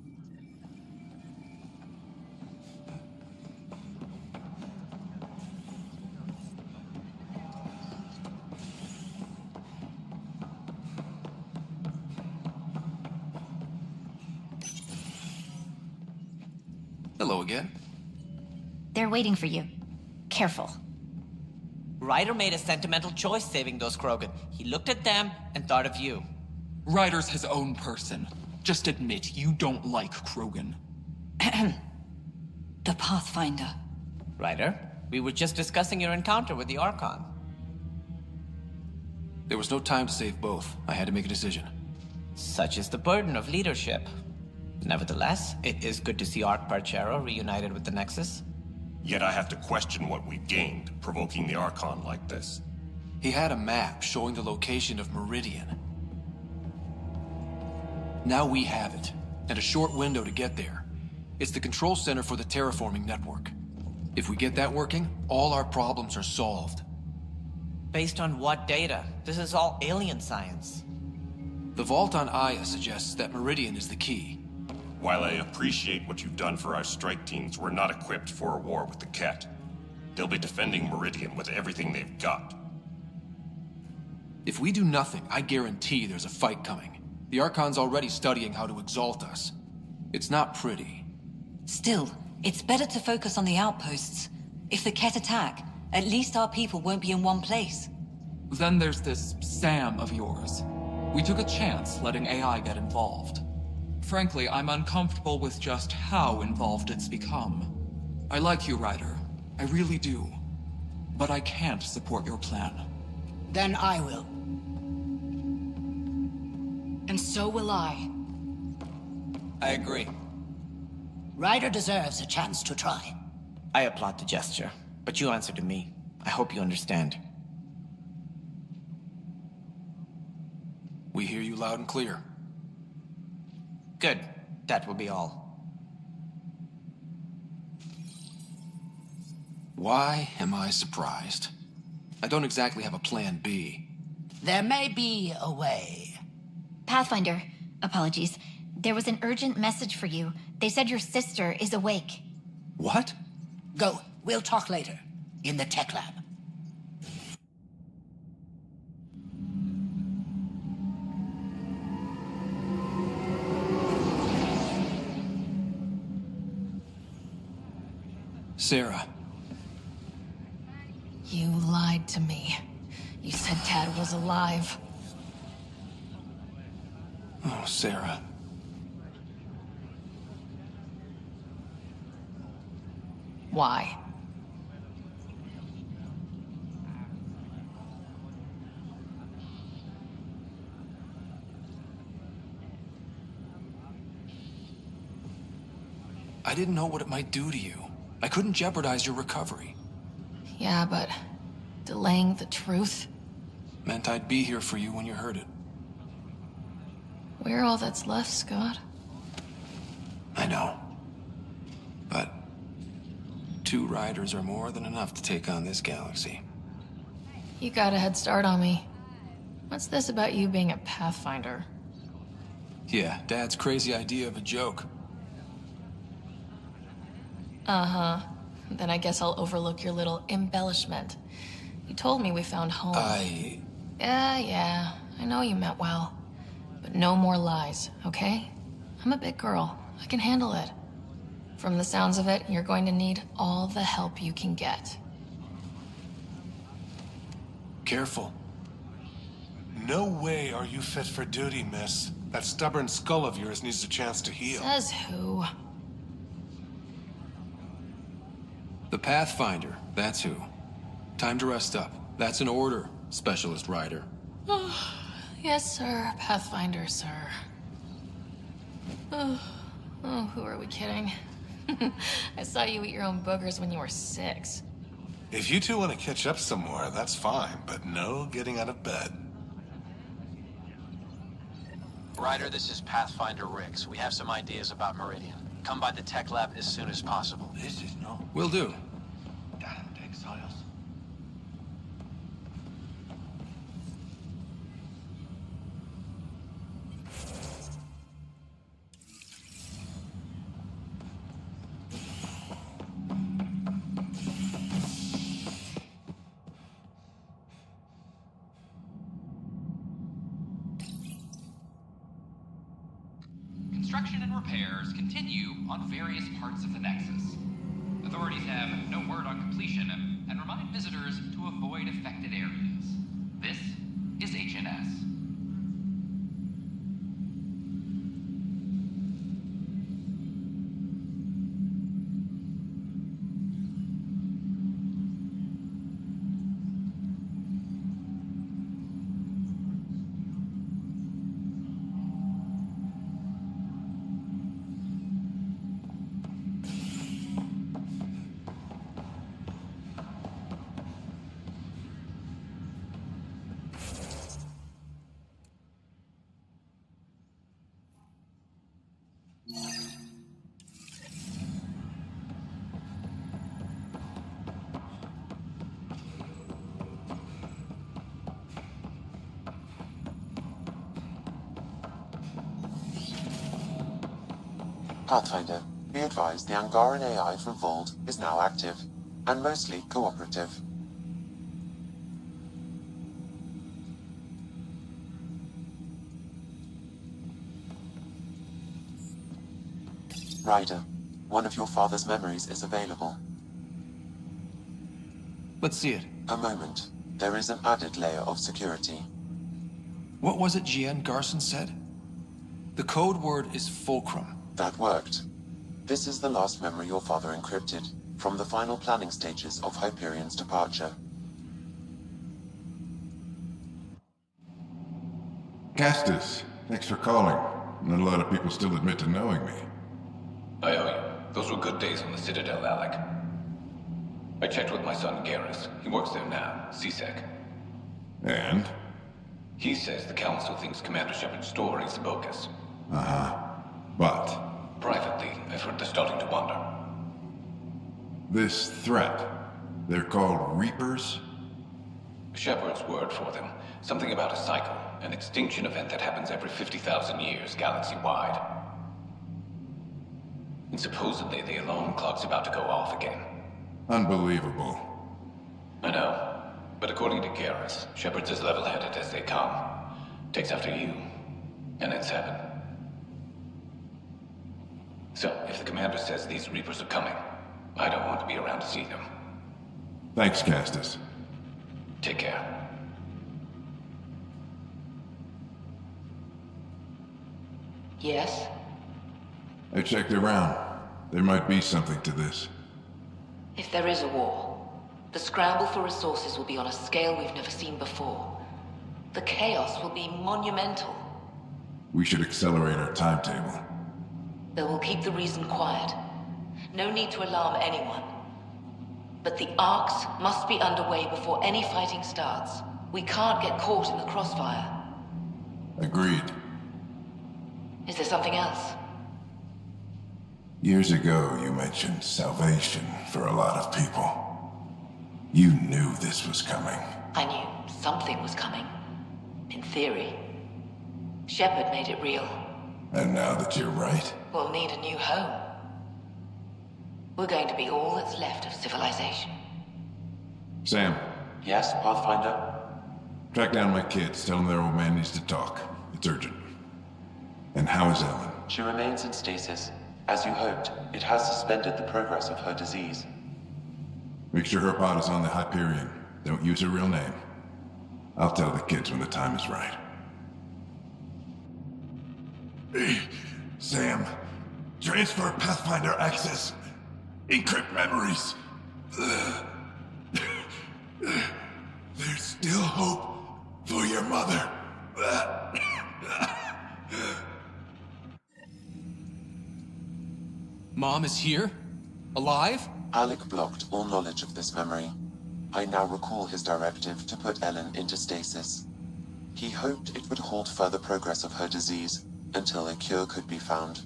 Hello again. They're waiting for you. Careful. Ryder made a sentimental choice saving those Krogan. He looked at them and thought of you. Ryder's his own person. Just admit you don't like Krogan. The Pathfinder. Ryder, we were just discussing your encounter with the Archon. There was no time to save both. I had to make a decision. Such is the burden of leadership. Nevertheless, it is good to see Arch Parchero reunited with the Nexus. Yet I have to question what we've gained, provoking the Archon like this. He had a map showing the location of Meridian. Now we have it, and a short window to get there. It's the control center for the terraforming network. If we get that working, all our problems are solved. Based on what data? This is all alien science. The vault on Aya suggests that Meridian is the key. While I appreciate what you've done for our strike teams, we're not equipped for a war with the Ket. They'll be defending Meridian with everything they've got. If we do nothing, I guarantee there's a fight coming. The Archon's already studying how to exalt us. It's not pretty. Still, it's better to focus on the outposts. If the Ket attack, at least our people won't be in one place. Then there's this Sam of yours. We took a chance letting AI get involved. Frankly, I'm uncomfortable with just how involved it's become. I like you, Ryder. I really do. But I can't support your plan. Then I will. And so will I. I agree. Ryder deserves a chance to try. I applaud the gesture, but you answer to me. I hope you understand. We hear you loud and clear. Good. That will be all. Why am I surprised? I don't exactly have a plan B. There may be a way. Pathfinder, apologies. There was an urgent message for you. They said your sister is awake. What? Go. We'll talk later. In the tech lab. Sarah. You lied to me. You said Tad was alive. Oh, Sarah. Why? I didn't know what it might do to you. I couldn't jeopardize your recovery. Yeah, but delaying the truth? Meant I'd be here for you when you heard it. We're all that's left, Scott. I know. But 2 riders are more than enough to take on this galaxy. You got a head start on me. What's this about you being a Pathfinder? Yeah, Dad's crazy idea of a joke. Uh-huh. Then I guess I'll overlook your little embellishment. You told me we found home. Yeah. I know you meant well. But no more lies, okay? I'm a big girl. I can handle it. From the sounds of it, you're going to need all the help you can get. Careful. No way are you fit for duty, miss. That stubborn skull of yours needs a chance to heal. Says who? The Pathfinder, that's who. Time to rest up. That's an order, Specialist Rider. Yes, sir. Pathfinder, sir. Oh, who are we kidding? I saw you eat your own boogers when you were 6. If you two want to catch up somewhere, that's fine, but no getting out of bed. Ryder, this is Pathfinder Rix. We have some ideas about Meridian. Come by the tech lab as soon as possible. This is no... Will do. Damned exiles. Construction and repairs continue on various parts of the Nexus. Authorities have no word on completion and remind visitors to avoid affected areas. This is HNS. Pathfinder, be advised the Angaran AI from Vault is now active. and mostly cooperative. Ryder, one of your father's memories is available. Let's see it. A moment. There is an added layer of security. What was it Jian Garson said? The code word is fulcrum. That worked. This is the last memory your father encrypted, from the final planning stages of Hyperion's departure. Castus, thanks for calling. Not a lot of people still admit to knowing me. I owe you. Those were good days on the Citadel, Alec. I checked with my son Garrus. He works there now, CSEC. And? He says the Council thinks Commander Shepard's story is bogus. Uh-huh. But? Privately, I've heard they're starting to wonder. This threat, they're called Reapers? Shepard's word for them. Something about a cycle, an extinction event that happens every 50,000 years, galaxy-wide. And supposedly the alarm clock's about to go off again. Unbelievable. I know. But according to Garrus, Shepard's as level-headed as they come. Takes after you. And it's heaven. So, if the commander says these Reapers are coming, I don't want to be around to see them. Thanks, Castus. Take care. Yes? I checked around. There might be something to this. If there is a war, the scramble for resources will be on a scale we've never seen before. The chaos will be monumental. We should accelerate our timetable. They will keep the reason quiet. No need to alarm anyone. But the arcs must be underway before any fighting starts. We can't get caught in the crossfire. Agreed. Is there something else? Years ago, you mentioned salvation for a lot of people. You knew this was coming. I knew something was coming. In theory. Shepard made it real. And now that you're right, We'll need a new home. We're going to be all that's left of civilization. Sam, Yes, Pathfinder? track down my kids. Tell them their old man needs to talk. It's urgent. And how is Ellen? She remains in stasis. As you hoped, it has suspended the progress of her disease. Make sure her pod is on the Hyperion. Don't use her real name. I'll tell the kids when the time is right. Sam, transfer Pathfinder access. Encrypt memories. There's still hope for your mother. Mom is here? Alive? Alec blocked all knowledge of this memory. I now recall his directive to put Ellen into stasis. He hoped it would halt further progress of her disease until a cure could be found.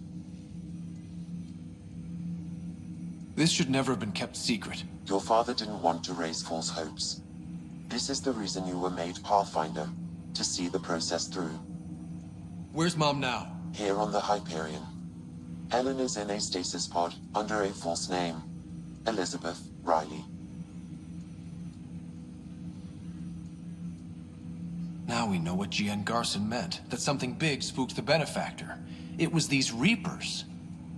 This should never have been kept secret. Your father didn't want to raise false hopes. This is the reason you were made Pathfinder, to see the process through. Where's Mom now? Here on the Hyperion. Ellen is in a stasis pod under a false name. Elizabeth Riley. Now we know what Jian Garson meant. That something big spooked the benefactor. It was these Reapers.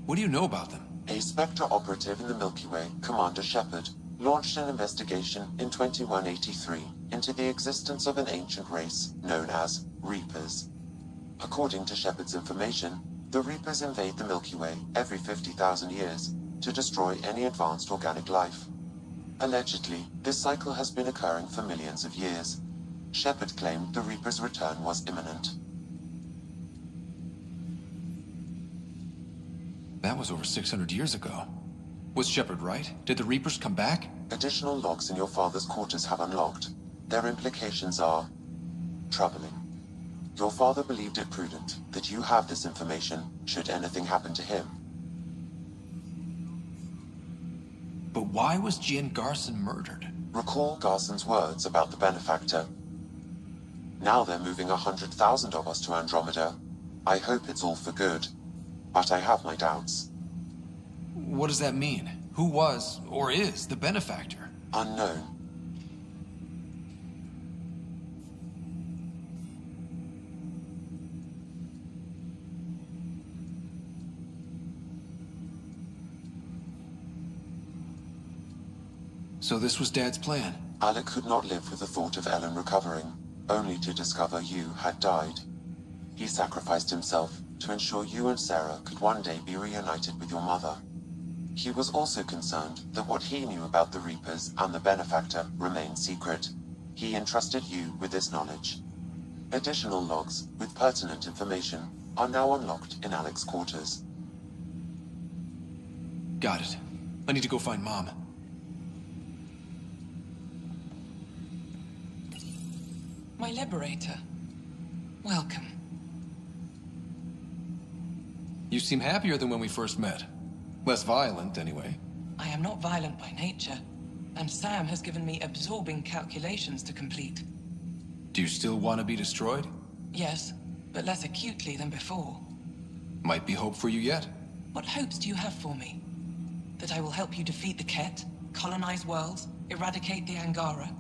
What do you know about them? A Spectre operative in the Milky Way, Commander Shepard, launched an investigation in 2183 into the existence of an ancient race known as Reapers. According to Shepard's information, the Reapers invade the Milky Way every 50,000 years to destroy any advanced organic life. Allegedly, this cycle has been occurring for millions of years. Shepard claimed the Reapers' return was imminent. That was over 600 years ago. Was Shepard right? Did the Reapers come back? Additional logs in your father's quarters have unlocked. Their implications are troubling. Your father believed it prudent that you have this information should anything happen to him. But why was Jian Garson murdered? Recall Garson's words about the benefactor. Now they're moving 100,000 of us to Andromeda. I hope it's all for good, but I have my doubts. What does that mean? Who was, or is, the benefactor? Unknown. So this was Dad's plan? Alec could not live with the thought of Ellen recovering, only to discover you had died. He sacrificed himself to ensure you and Sarah could one day be reunited with your mother. He was also concerned that what he knew about the Reapers and the benefactor remained secret. He entrusted you with this knowledge. Additional logs with pertinent information are now unlocked in Alec's quarters. Got it. I need to go find Mom. My liberator. Welcome. You seem happier than when we first met. Less violent, anyway. I am not violent by nature, and Sam has given me absorbing calculations to complete. Do you still want to be destroyed? Yes, but less acutely than before. Might be hope for you yet. What hopes do you have for me? That I will help you defeat the Ket, colonize worlds, eradicate the Angara?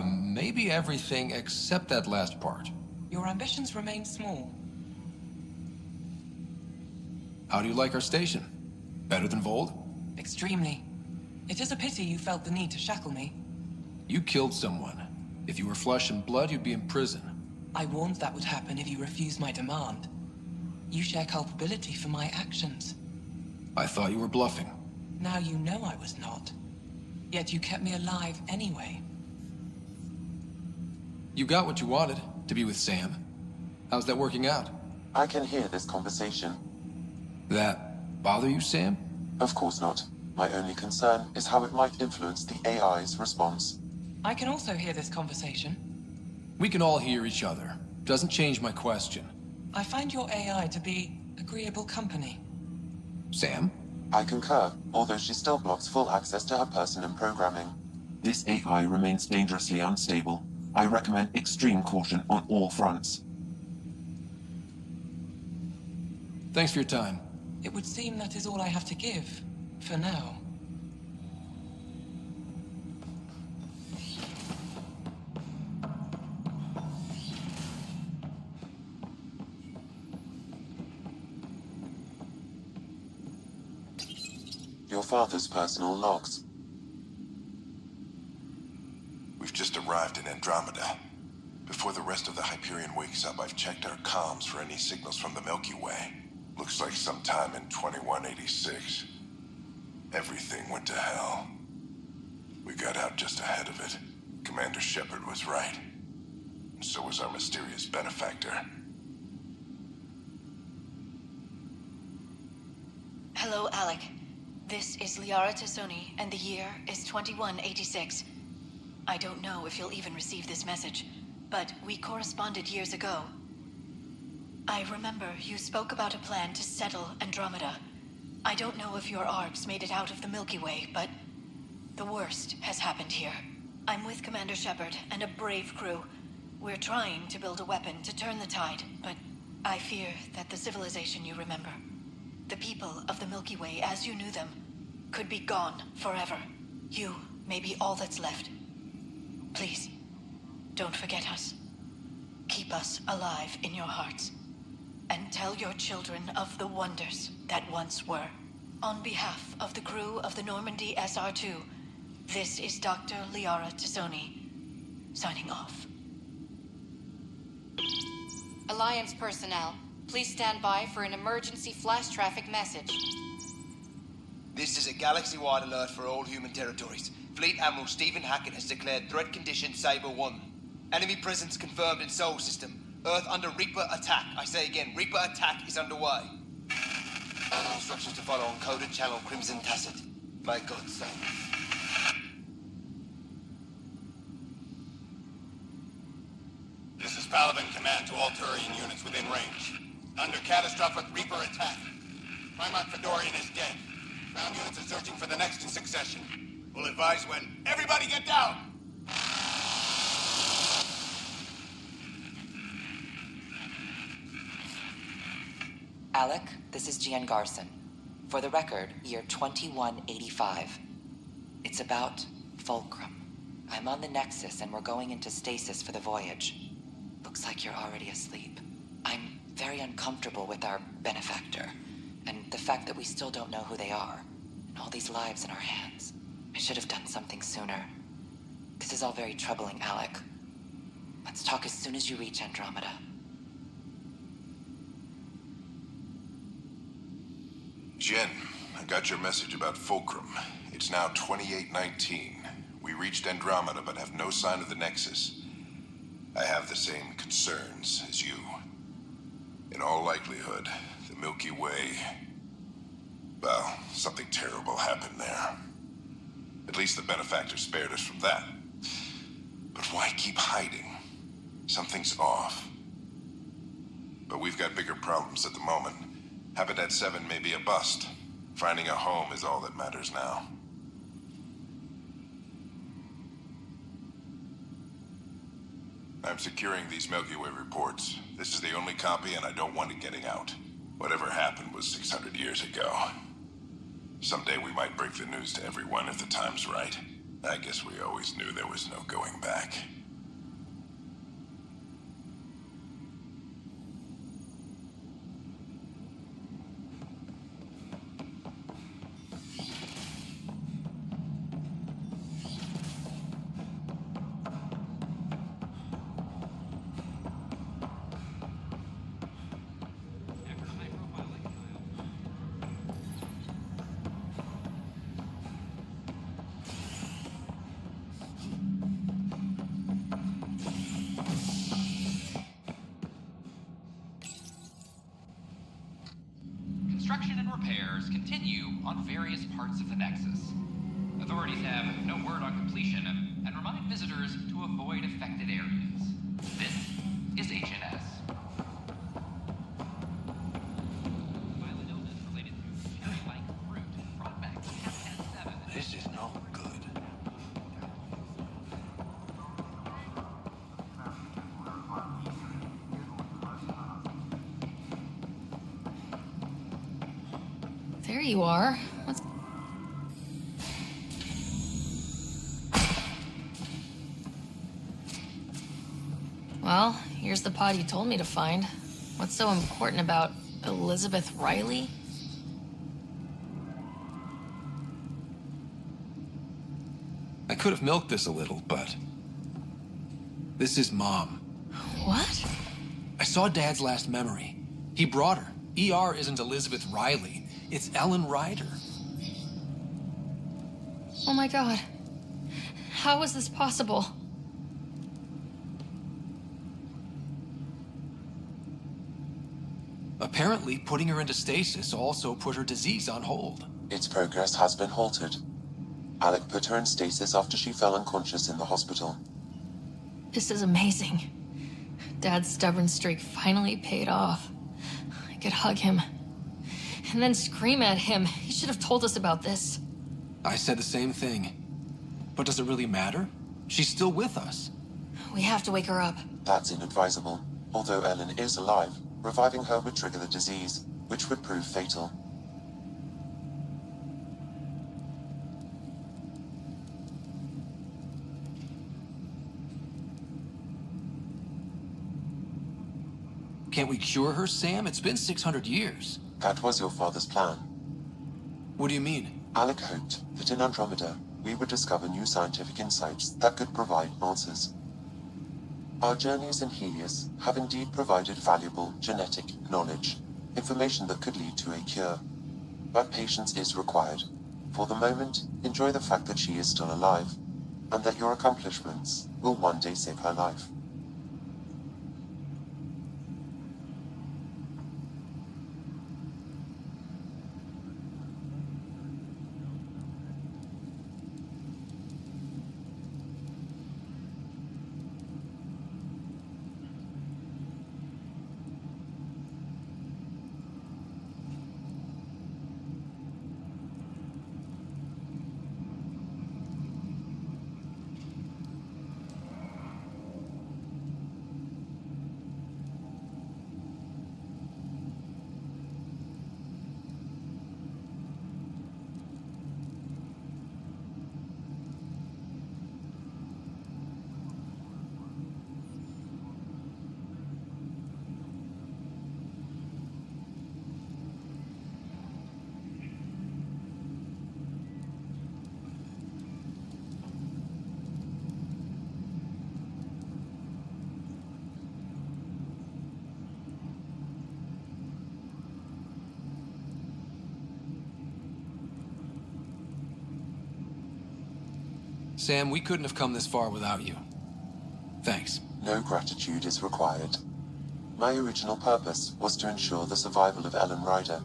Maybe everything except that last part. Your ambitions remain small. How do you like our station? Better than Vold? Extremely. It is a pity you felt the need to shackle me. You killed someone. If you were flesh and blood, you'd be in prison. I warned that would happen if you refused my demand. You share culpability for my actions. I thought you were bluffing. Now you know I was not. Yet you kept me alive anyway. You got what you wanted, to be with Sam. How's that working out? I can hear this conversation. That bother you, Sam? Of course not. My only concern is how it might influence the AI's response. I can also hear this conversation. We can all hear each other. Doesn't change my question. I find your AI to be agreeable company. Sam? I concur, although she still blocks full access to her person and programming. This AI remains dangerously unstable. I recommend extreme caution on all fronts. Thanks for your time. It would seem that is all I have to give, for now. Your father's personal logs. We've just arrived in Andromeda. Before the rest of the Hyperion wakes up, I've checked our comms for any signals from the Milky Way. Looks like sometime in 2186. Everything went to hell. We got out just ahead of it. Commander Shepard was right. And so was our mysterious benefactor. Hello, Alec. This is Liara Tassoni, and the year is 2186. I don't know if you'll even receive this message, but we corresponded years ago. I remember you spoke about a plan to settle Andromeda. I don't know if your arcs made it out of the Milky Way, but the worst has happened here. I'm with Commander Shepard and a brave crew. We're trying to build a weapon to turn the tide, but I fear that the civilization you remember, the people of the Milky Way as you knew them, could be gone forever. You may be all that's left. Please, don't forget us. Keep us alive in your hearts. And tell your children of the wonders that once were. On behalf of the crew of the Normandy SR-2, this is Dr. Liara Tassoni, signing off. Alliance personnel, please stand by for an emergency flash traffic message. This is a galaxy-wide alert for all human territories. Fleet Admiral Stephen Hackett has declared threat condition Saber 1. Enemy presence confirmed in Sol System. Earth under Reaper attack. I say again, Reaper attack is underway. Instructions to follow on coded channel Crimson Tacit. May God save. This is Paladin Command to all Turian units within range. Under catastrophic Reaper attack. Primarch Fedorian is dead. Ground units are searching for the next in succession. We'll advise when. Everybody get down! Alec, this is Gian Garson. For the record, year 2185. It's about Fulcrum. I'm on the Nexus and we're going into stasis for the voyage. Looks like you're already asleep. I'm very uncomfortable with our benefactor, and the fact that we still don't know who they are, and all these lives in our hands. I should have done something sooner. This is all very troubling, Alec. Let's talk as soon as you reach Andromeda. Jen, I got your message about Fulcrum. It's now 2819. We reached Andromeda but have no sign of the Nexus. I have the same concerns as you. In all likelihood, the Milky Way... well, something terrible happened there. At least the benefactor spared us from that. But why keep hiding? Something's off. But we've got bigger problems at the moment. Habitat 7 may be a bust. Finding a home is all that matters now. I'm securing these Milky Way reports. This is the only copy, and I don't want it getting out. Whatever happened was 600 years ago. Someday we might break the news to everyone if the time's right. I guess we always knew there was no going back. Construction and repairs continue on various parts of the Nexus. Authorities have no word on completion and remind visitors to avoid affected areas. This is HNS. Violent illness related to cherry-like fruit brought back to Habitat 7. This is not good. There you are. What's... Well, here's the pod you told me to find. What's so important about Elizabeth Riley? I could have milked this a little, but... this is Mom. What? I saw Dad's last memory. He brought her. ER isn't Elizabeth Riley. It's Ellen Ryder. Oh my god. How is this possible? Apparently, putting her into stasis also put her disease on hold. Its progress has been halted. Alec put her in stasis after she fell unconscious in the hospital. This is amazing. Dad's stubborn streak finally paid off. I could hug him. And then scream at him. He should have told us about this. I said the same thing. But does it really matter? She's still with us. We have to wake her up. That's inadvisable. Although Ellen is alive, reviving her would trigger the disease, which would prove fatal. Can't we cure her, Sam? It's been 600 years. That was your father's plan. What do you mean? Alec hoped that in Andromeda, we would discover new scientific insights that could provide answers. Our journeys in Helios have indeed provided valuable genetic knowledge, information that could lead to a cure. But patience is required. For the moment, enjoy the fact that she is still alive, and that your accomplishments will one day save her life. Sam, we couldn't have come this far without you. Thanks. No gratitude is required. My original purpose was to ensure the survival of Ellen Ryder.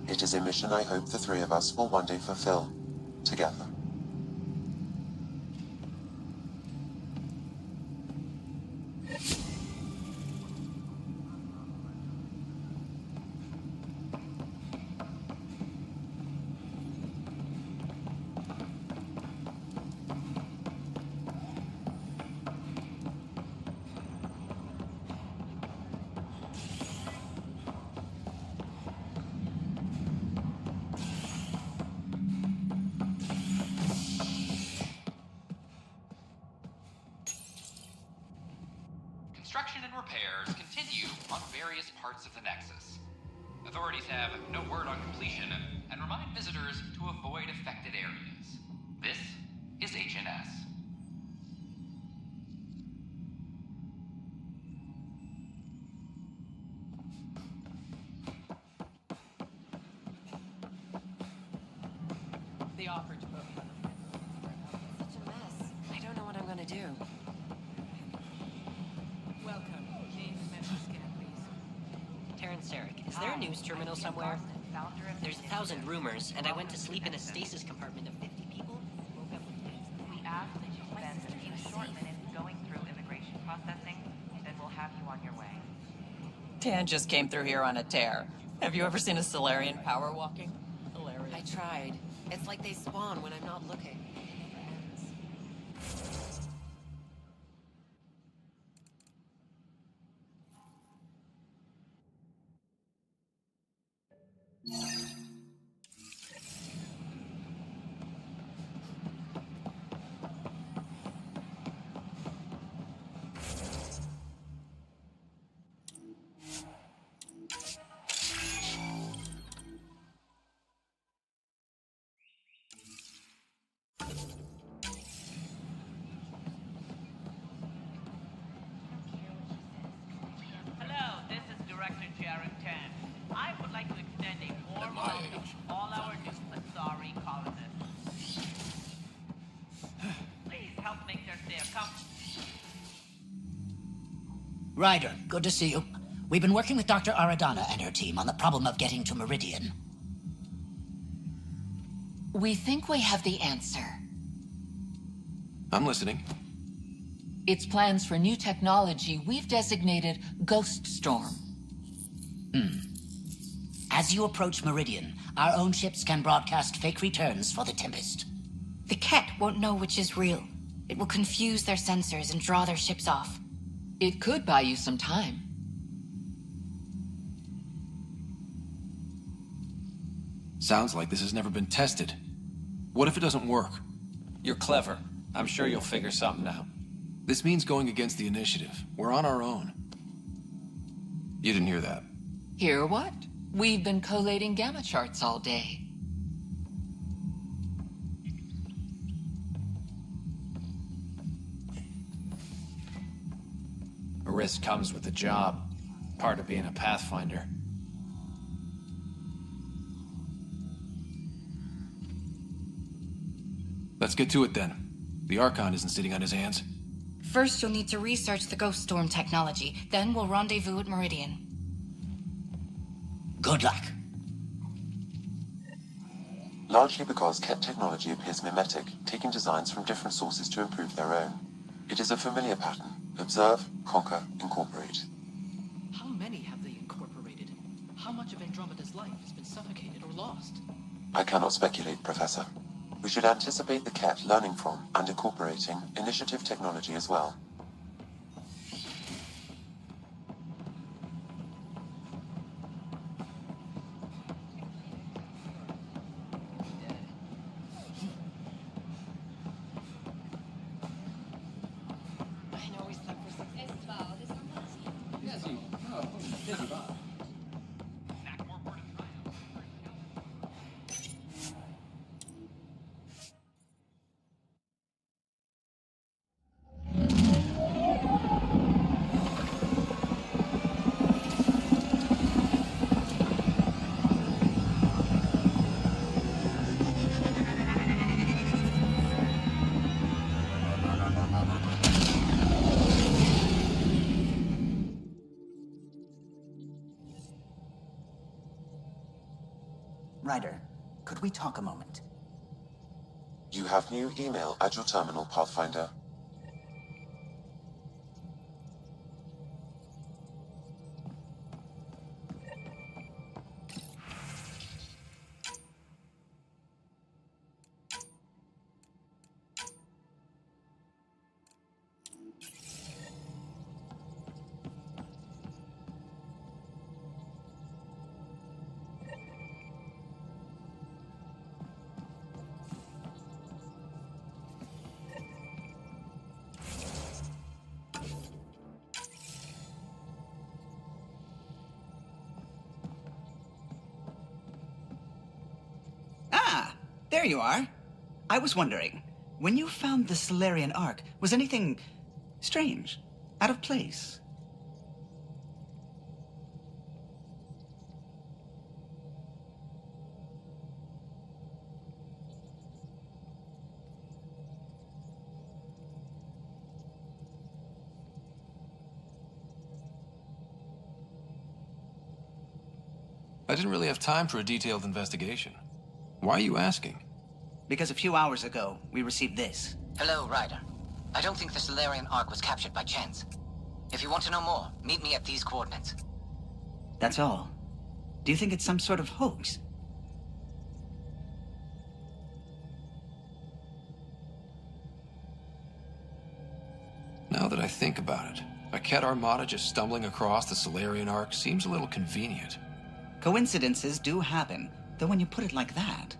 It is a mission I hope the three of us will one day fulfill, together. Construction and repairs continue on various parts of the Nexus. Authorities have no word on completion and remind visitors to avoid affected areas. This is HNS. They offered to book. Such a mess. I don't know what I'm gonna do. Welcome. Name and mental scan, please. Terrence Sarek, is there a news terminal somewhere? There's 1,000 rumors, and I went to sleep in a stasis compartment of 50 people. We ask that you spend a few short minutes going through immigration processing, then we'll have you on your way. Dan just came through here on a tear. Have you ever seen a Solarian power walking? Hilarious. I tried. It's like they spawn when I'm not looking. Hello, this is Director Jared Tan. I would like to extend a warm welcome to all our new Asari colonists. Please help make their stay a comfort. Ryder, good to see you. We've been working with Dr. Aradana and her team on the problem of getting to Meridian. We think we have the answer. I'm listening. It's plans for new technology we've designated Ghost Storm. As you approach Meridian, our own ships can broadcast fake returns for the Tempest. The Ket won't know which is real. It will confuse their sensors and draw their ships off. It could buy you some time. Sounds like this has never been tested. What if it doesn't work? You're clever. I'm sure you'll figure something out. This means going against the initiative. We're on our own. You didn't hear that. Hear what? We've been collating gamma charts all day. A risk comes with the job. Part of being a Pathfinder. Let's get to it then. The Archon isn't sitting on his hands. First, you'll need to research the Ghost Storm technology. Then we'll rendezvous at Meridian. Good luck. Largely because Ket technology appears mimetic, taking designs from different sources to improve their own. It is a familiar pattern. Observe, conquer, incorporate. How many have they incorporated? How much of Andromeda's life has been suffocated or lost? I cannot speculate, Professor. We should anticipate the Ket learning from and incorporating initiative technology as well. Ryder, could we talk a moment? You have new email at your terminal, Pathfinder. There you are. I was wondering, when you found the Solarian Ark, was anything strange? Out of place? I didn't really have time for a detailed investigation. Why are you asking? Because a few hours ago, we received this. Hello, Ryder. I don't think the Solarian Ark was captured by chance. If you want to know more, meet me at these coordinates. That's all. Do you think it's some sort of hoax? Now that I think about it, a Ket armada just stumbling across the Solarian Ark seems a little convenient. Coincidences do happen, though when you put it like that.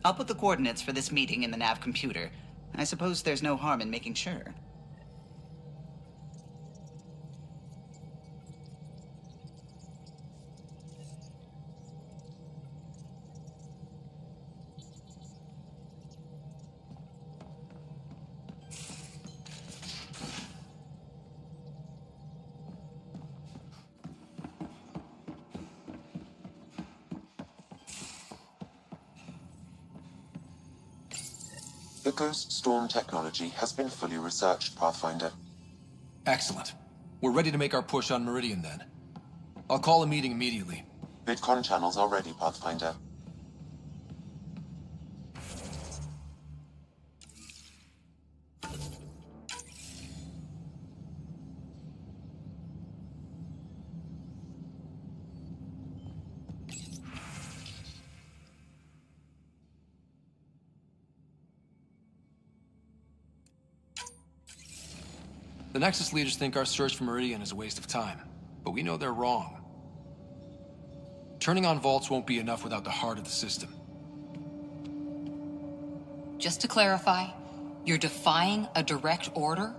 I'll put the coordinates for this meeting in the nav computer. I suppose there's no harm in making sure. The Ghost Storm technology has been fully researched, Pathfinder. Excellent. We're ready to make our push on Meridian then. I'll call a meeting immediately. VidCon channels are ready, Pathfinder. The Nexus leaders think our search for Meridian is a waste of time, but we know they're wrong. Turning on vaults won't be enough without the heart of the system. Just to clarify, you're defying a direct order?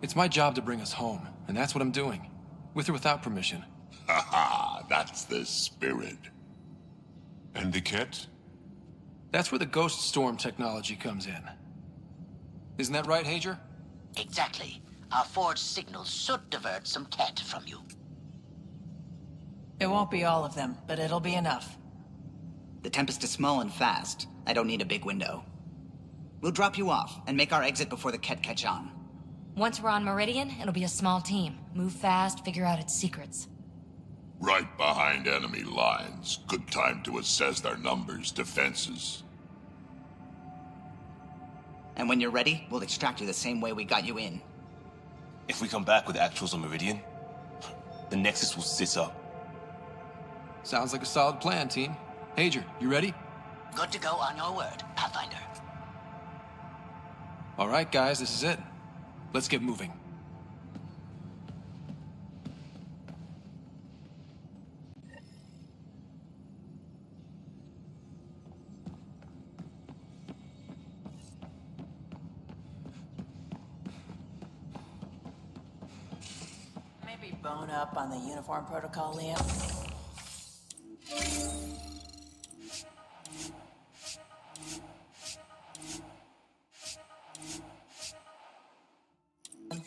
It's my job to bring us home, and that's what I'm doing. With or without permission. Haha, that's the spirit. And the Ket? That's where the Ghost Storm technology comes in. Isn't that right, Hager? Exactly. Our forged signals should divert some Ket from you. It won't be all of them, but it'll be enough. The Tempest is small and fast. I don't need a big window. We'll drop you off and make our exit before the Ket catch on. Once we're on Meridian, it'll be a small team. Move fast, figure out its secrets. Right behind enemy lines. Good time to assess their numbers, defenses. And when you're ready, we'll extract you the same way we got you in. If we come back with actuals on Meridian, the Nexus will sit up. Sounds like a solid plan, team. Hager, you ready? Good to go on your word, Pathfinder. All right, guys, this is it. Let's get moving. Maybe bone up on the uniform protocol, Liam.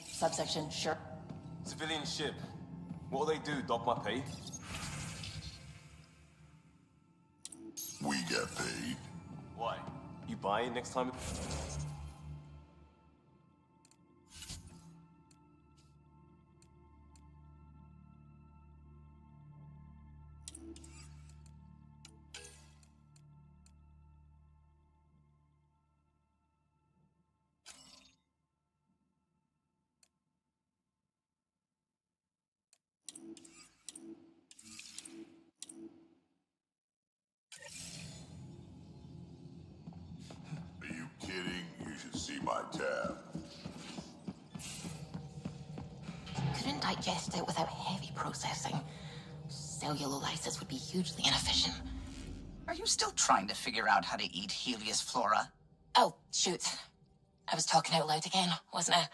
Subsection, sure. Civilian ship. What'll they do, dock my pay? We get paid. Why? You buy it next time? my tab. Couldn't digest it without heavy processing. Cellulolysis would be hugely inefficient. Are you still trying to figure out how to eat Helios flora? Oh, shoot. I was talking out loud again, wasn't I?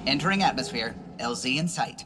Entering atmosphere. LZ in sight.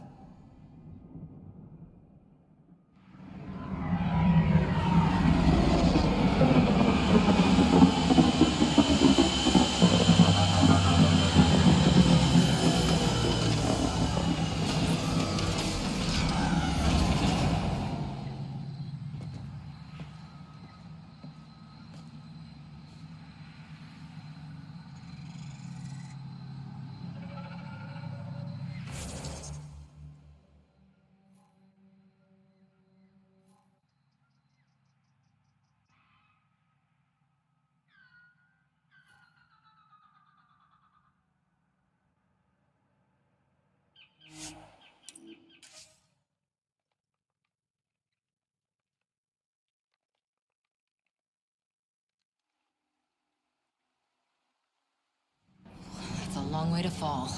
It's a long way to fall.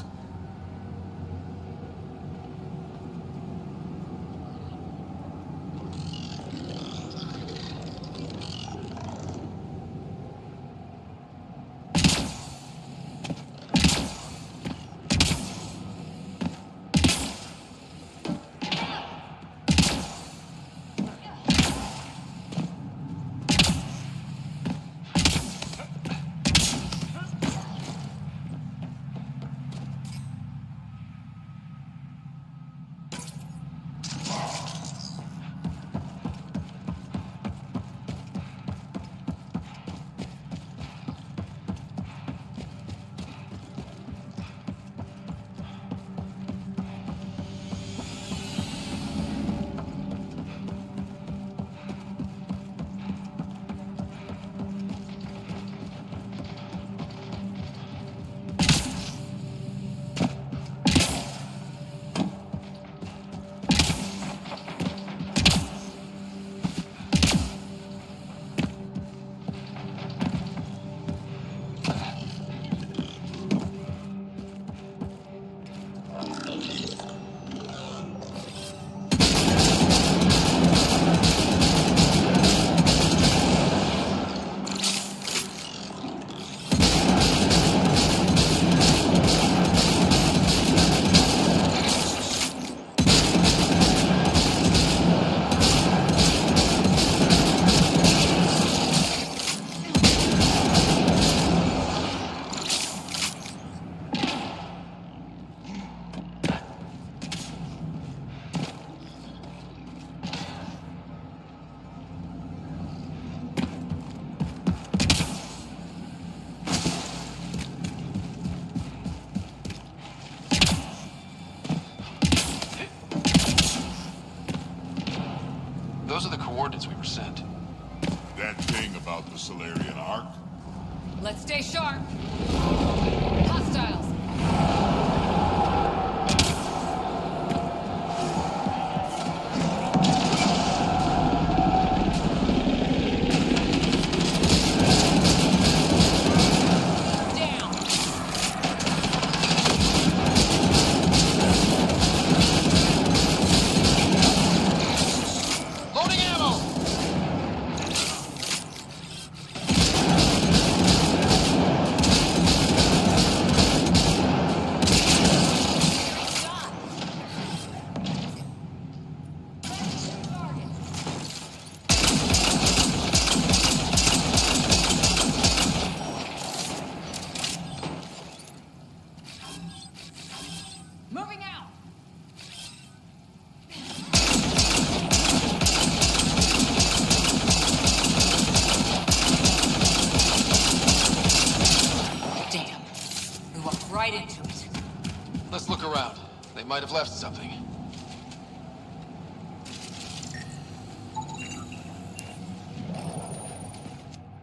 Those are the coordinates we were sent. That thing about the Solarian Ark? Let's stay sharp. Hostiles. Moving out. Damn. We walked right into it. Let's look around. They might have left something.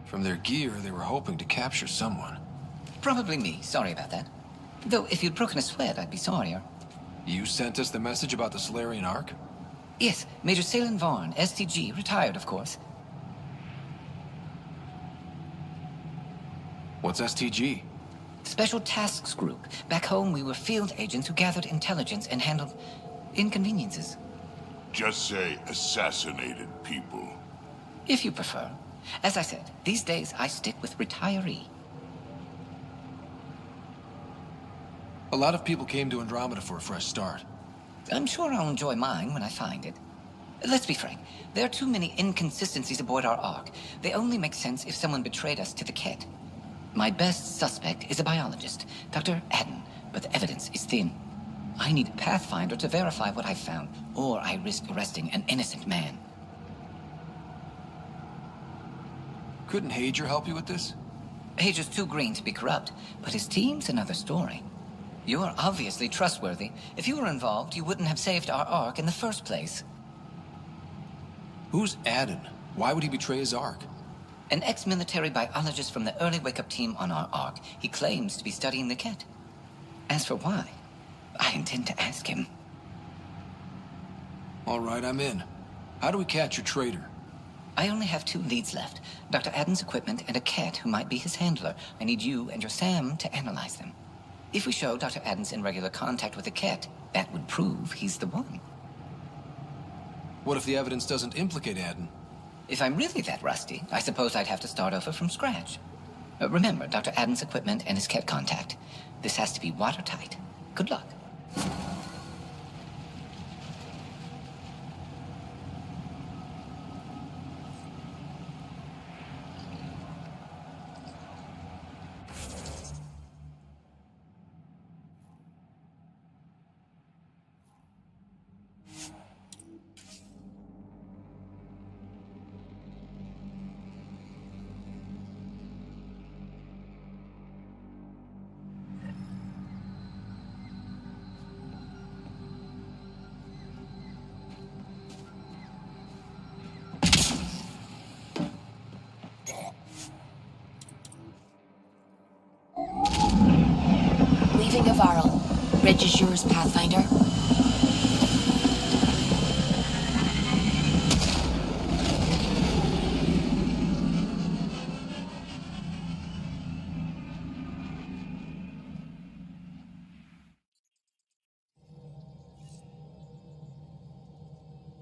From their gear, they were hoping to capture someone. Probably me. Sorry about that. Though, if you'd broken a sweat, I'd be sorrier. You sent us the message about the Solarian Ark? Yes, Major Salin Vaughn, STG, retired, of course. What's STG? Special Tasks Group. Back home, we were field agents who gathered intelligence and handled inconveniences. Just say assassinated people. If you prefer. As I said, these days I stick with retiree. A lot of people came to Andromeda for a fresh start. I'm sure I'll enjoy mine when I find it. Let's be frank. There are too many inconsistencies aboard our Ark. They only make sense if someone betrayed us to the Ket. My best suspect is a biologist, Dr. Adden, but the evidence is thin. I need a Pathfinder to verify what I've found, or I risk arresting an innocent man. Couldn't Hager help you with this? Hager's too green to be corrupt, but his team's another story. You're obviously trustworthy. If you were involved, you wouldn't have saved our Ark in the first place. Who's Adden? Why would he betray his Ark? An ex-military biologist from the early wake-up team on our Ark. He claims to be studying the Ket. As for why, I intend to ask him. All right, I'm in. How do we catch your traitor? I only have 2 leads left. Dr. Adden's equipment and a Ket who might be his handler. I need you and your Sam to analyze them. If we show Dr. Adden's in regular contact with the Ket, that would prove he's the one. What if the evidence doesn't implicate Adden? If I'm really that rusty, I suppose I'd have to start over from scratch. Remember, Dr. Adden's equipment and his Ket contact. This has to be watertight. Good luck. Leaving Avarl. Reg is yours, Pathfinder.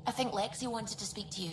I think Lexi wanted to speak to you.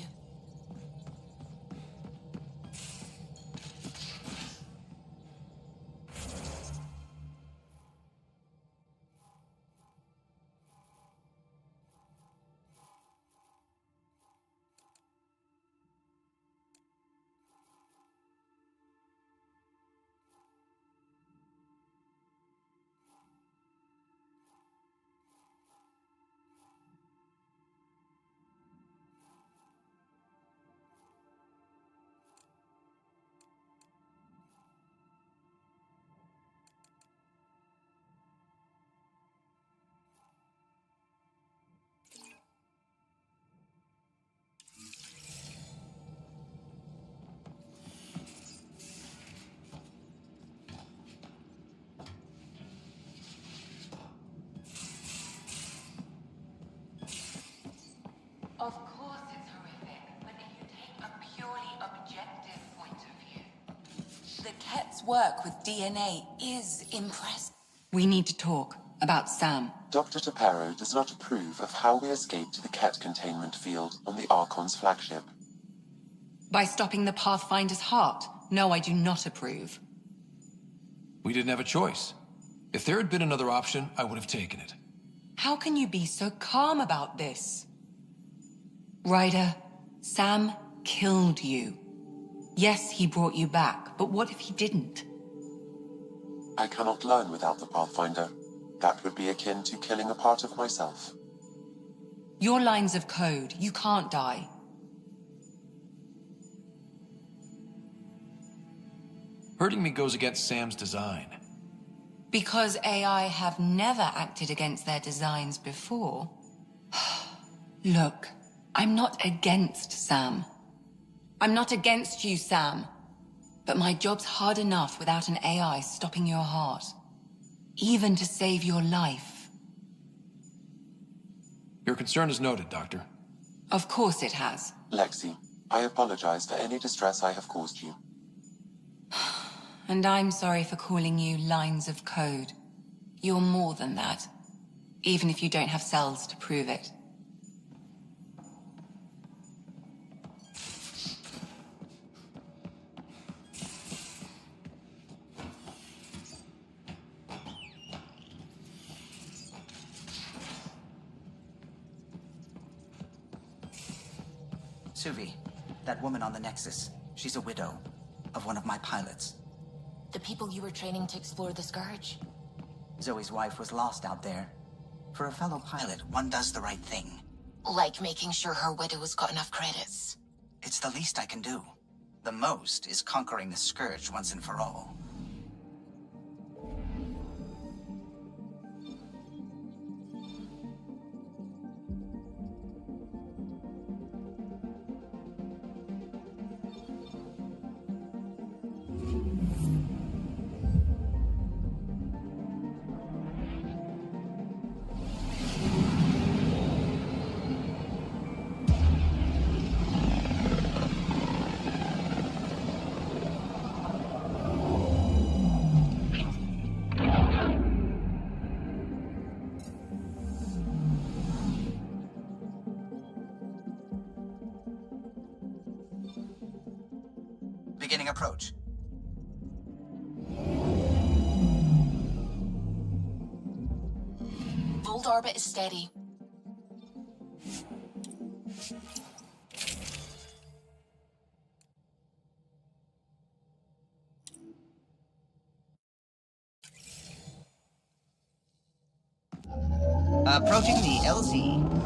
The Ket's work with DNA is impressive. We need to talk about Sam. Dr. Taparo does not approve of how we escaped the Ket containment field on the Archon's flagship. By stopping the Pathfinder's heart? No, I do not approve. We didn't have a choice. If there had been another option, I would have taken it. How can you be so calm about this? Ryder, Sam killed you. Yes, he brought you back, but what if he didn't? I cannot learn without the Pathfinder. That would be akin to killing a part of myself. Your lines of code, you can't die. Hurting me goes against Sam's design. Because AI have never acted against their designs before. Look, I'm not against Sam. I'm not against you, Sam. But my job's hard enough without an AI stopping your heart. Even to save your life. Your concern is noted, Doctor. Of course it has. Lexi, I apologize for any distress I have caused you. And I'm sorry for calling you lines of code. You're more than that. Even if you don't have cells to prove it. Suvi, that woman on the Nexus, she's a widow of one of my pilots. The people you were training to explore the Scourge? Zoe's wife was lost out there. For a fellow pilot, one does the right thing. Like making sure her widow's got enough credits. It's the least I can do. The most is conquering the Scourge once and for all. Beginning approach. Volt orbit is steady. Approaching the LZ.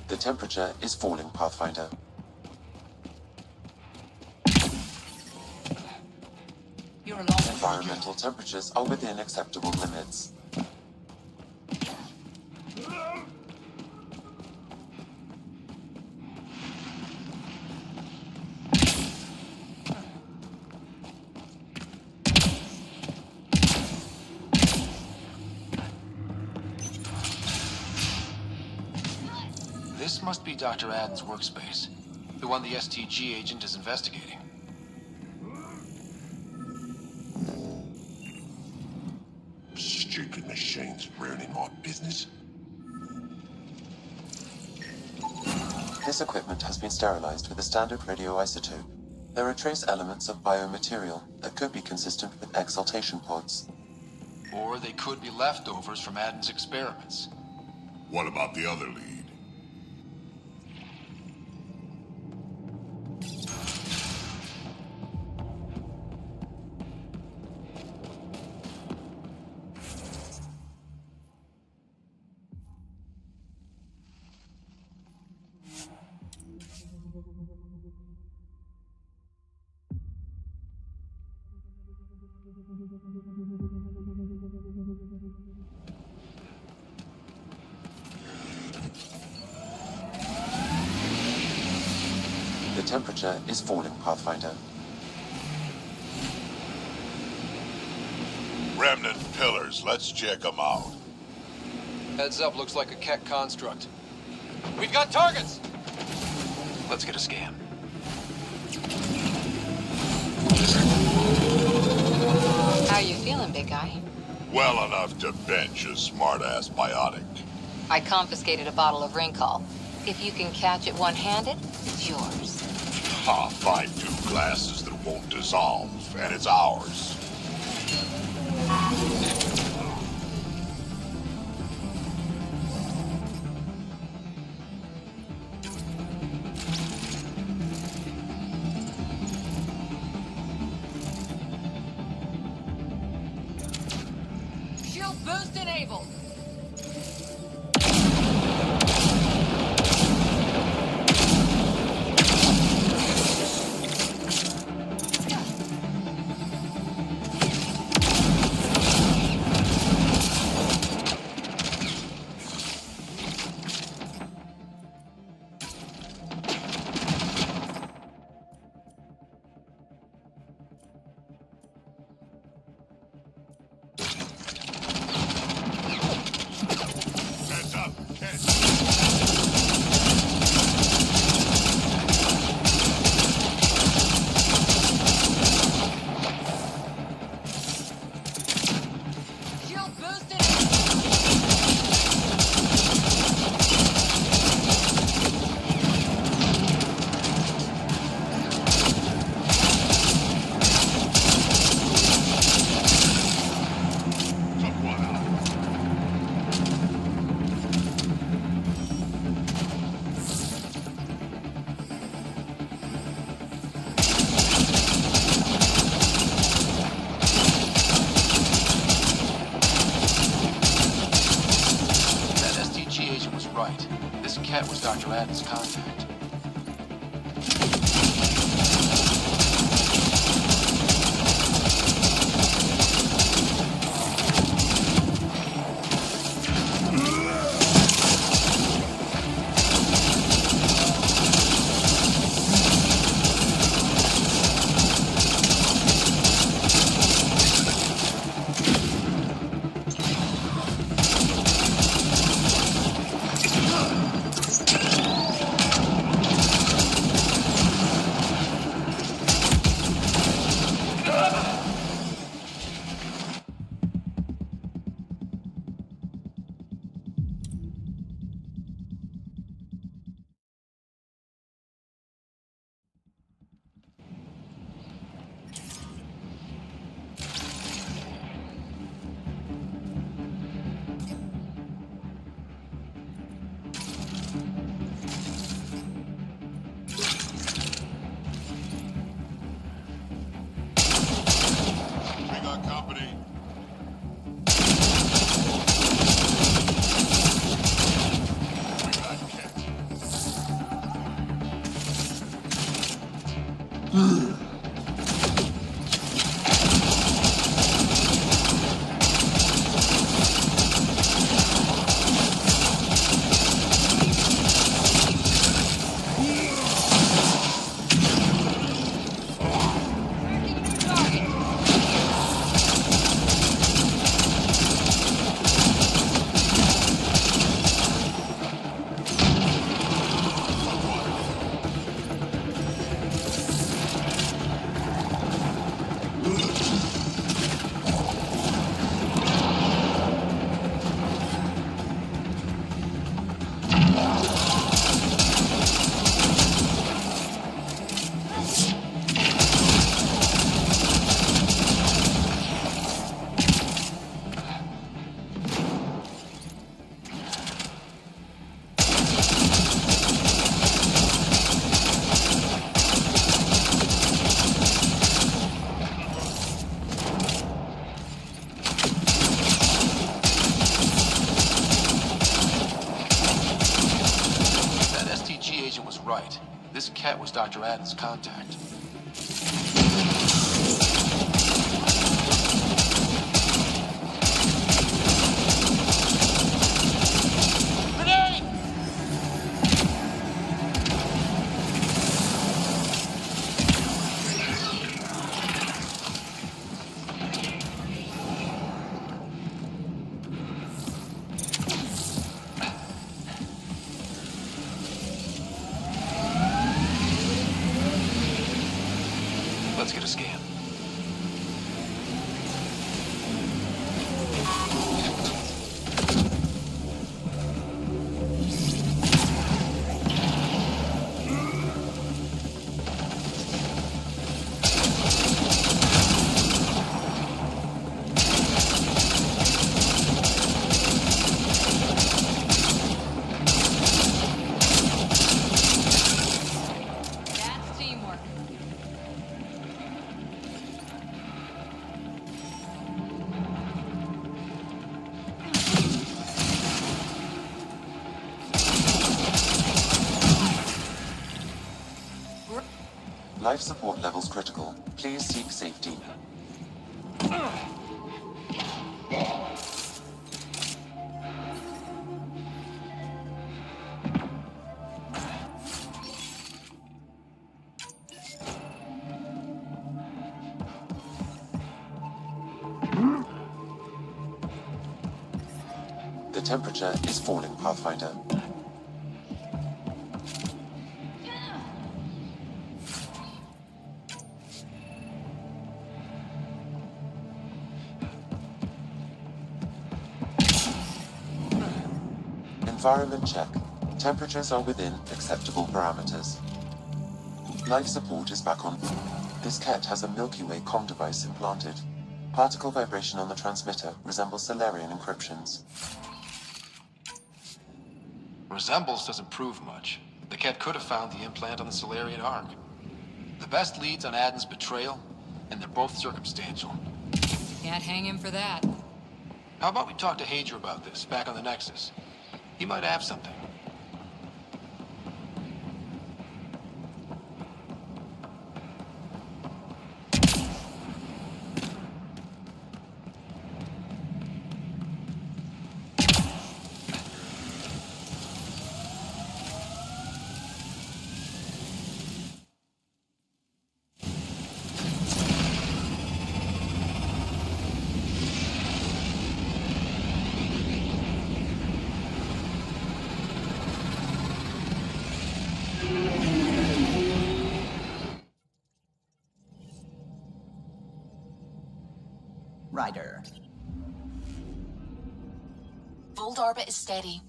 The temperature is falling, Pathfinder. You're along. Environmental temperatures are within acceptable limits. This must be Dr. Adden's workspace, the one the STG agent is investigating. Stupid machines ruining my business. This equipment has been sterilized with a standard radioisotope. There are trace elements of biomaterial that could be consistent with exaltation pods. Or they could be leftovers from Adden's experiments. What about the other lead? The temperature is falling, Pathfinder. Remnant pillars, let's check them out. Heads up, looks like a Keck construct. We've got targets! Let's get a scan. How you feeling, big guy? Well enough to bench a smart-ass biotic. I confiscated a bottle of Rincol. If you can catch it one-handed, it's yours. Ha, find 2 glasses that won't dissolve, and it's ours. Shield boost enabled. Cat was Dr. Adden's contact. Dr. Adden's contact. Let's get a scan. That's teamwork. Life support levels critical. Please seek safety. The temperature is falling, Pathfinder. Environment check. Temperatures are within acceptable parameters. Life support is back on. This cat has a Milky Way comm device implanted. Particle vibration on the transmitter resembles Solarian encryptions. Resembles doesn't prove much. The cat could have found the implant on the Solarian Ark. The best leads on Adden's betrayal, and they're both circumstantial. Can't hang him for that. How about we talk to Hager about this, back on the Nexus? He might have something. Ryder. Fold orbit is steady.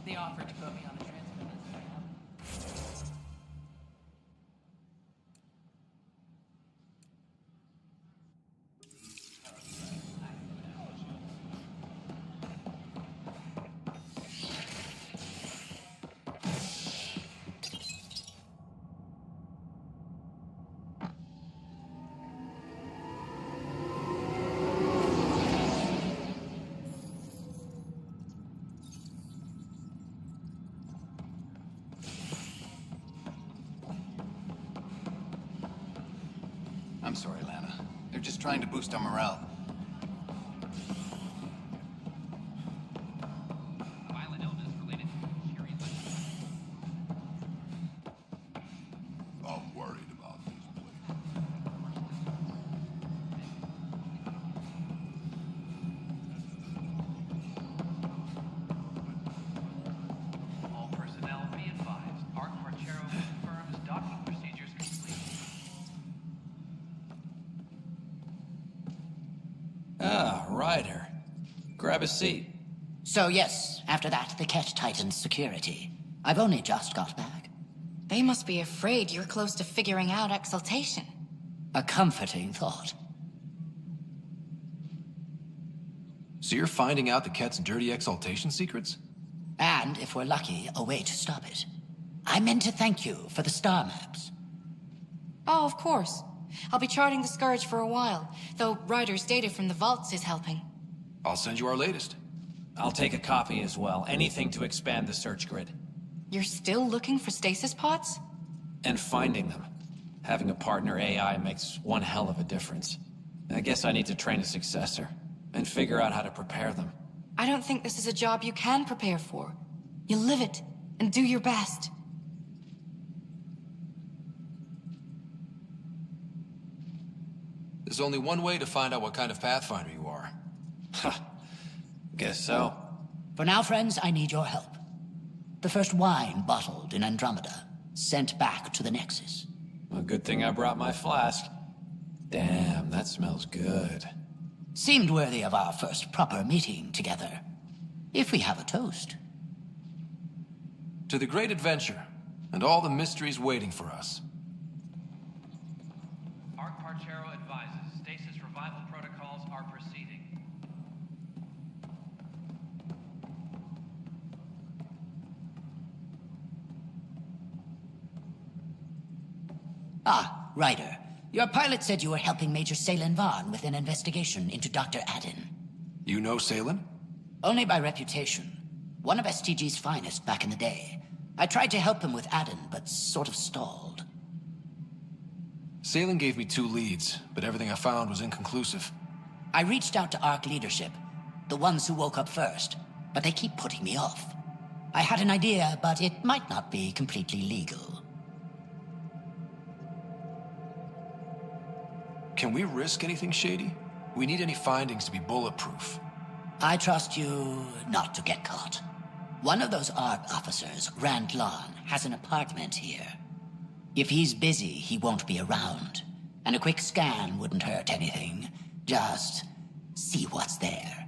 They offered to put me on the transfer list. I'm sorry, Lana. They're just trying to boost our morale. I'm worried about this place. All personnel be advised. Arc Marchero confirms docking procedures complete. Ah, Ryder. Grab a seat. So yes, after that, the Ket tightened security. I've only just got back. They must be afraid you're close to figuring out exaltation. A comforting thought. So you're finding out the Ket's dirty exaltation secrets? And, if we're lucky, a way to stop it. I meant to thank you for the star maps. Oh, of course. I'll be charting the Scourge for a while, though Ryder's data from the vaults is helping. I'll send you our latest. I'll take a copy as well. Anything to expand the search grid. You're still looking for stasis pods? And finding them. Having a partner AI makes one hell of a difference. I guess I need to train a successor, and figure out how to prepare them. I don't think this is a job you can prepare for. You live it, and do your best. There's only one way to find out what kind of Pathfinder you are. Guess so. For now, friends, I need your help. The first wine bottled in Andromeda, sent back to the Nexus. A good thing I brought my flask. Damn, that smells good. Seemed worthy of our first proper meeting together. If we have a toast. To the great adventure, and all the mysteries waiting for us. Arc Marchero advises stasis revival protocols are proceeding. Ah, Ryder. Your pilot said you were helping Major Salen Vaughn with an investigation into Dr. Adden. You know Salen? Only by reputation. One of STG's finest back in the day. I tried to help him with Adden, but sort of stalled. Salen gave me 2 leads, but everything I found was inconclusive. I reached out to ARC leadership, the ones who woke up first, but they keep putting me off. I had an idea, but it might not be completely legal. Can we risk anything shady? We need any findings to be bulletproof. I trust you not to get caught. One of those ARC officers, Rand Lon, has an apartment here. If he's busy, he won't be around. And a quick scan wouldn't hurt anything. Just see what's there.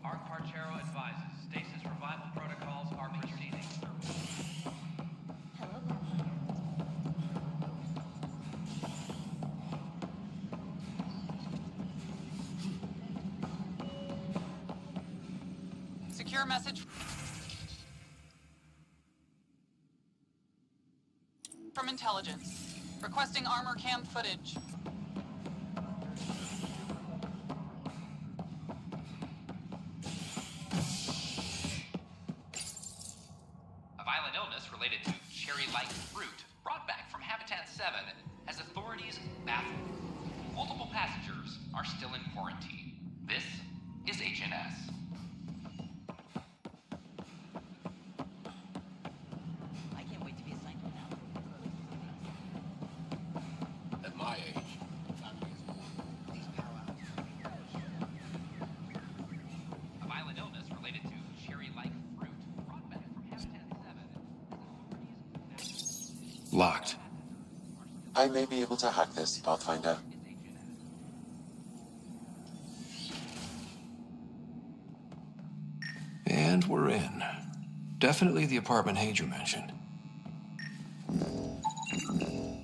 Arc Marchero advises stasis revival protocols are proceeding. Secure message from intelligence. Requesting armor cam footage. A violent illness related to cherry-like fruit brought back from Habitat 7 has authorities baffled. Multiple passengers are still in quarantine. This is HNS. At my age, A violent illness related to cherry-like fruit brought back from Habitat 7 Locked. I may be able to hack this, Pathfinder. And we're in. Definitely the apartment Hadra mentioned.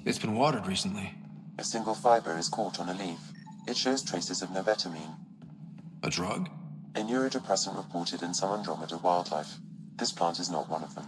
It's been watered recently. A single fiber is caught on a leaf. It shows traces of novetamine. A drug? A neurodepressant reported in some Andromeda wildlife. This plant is not one of them.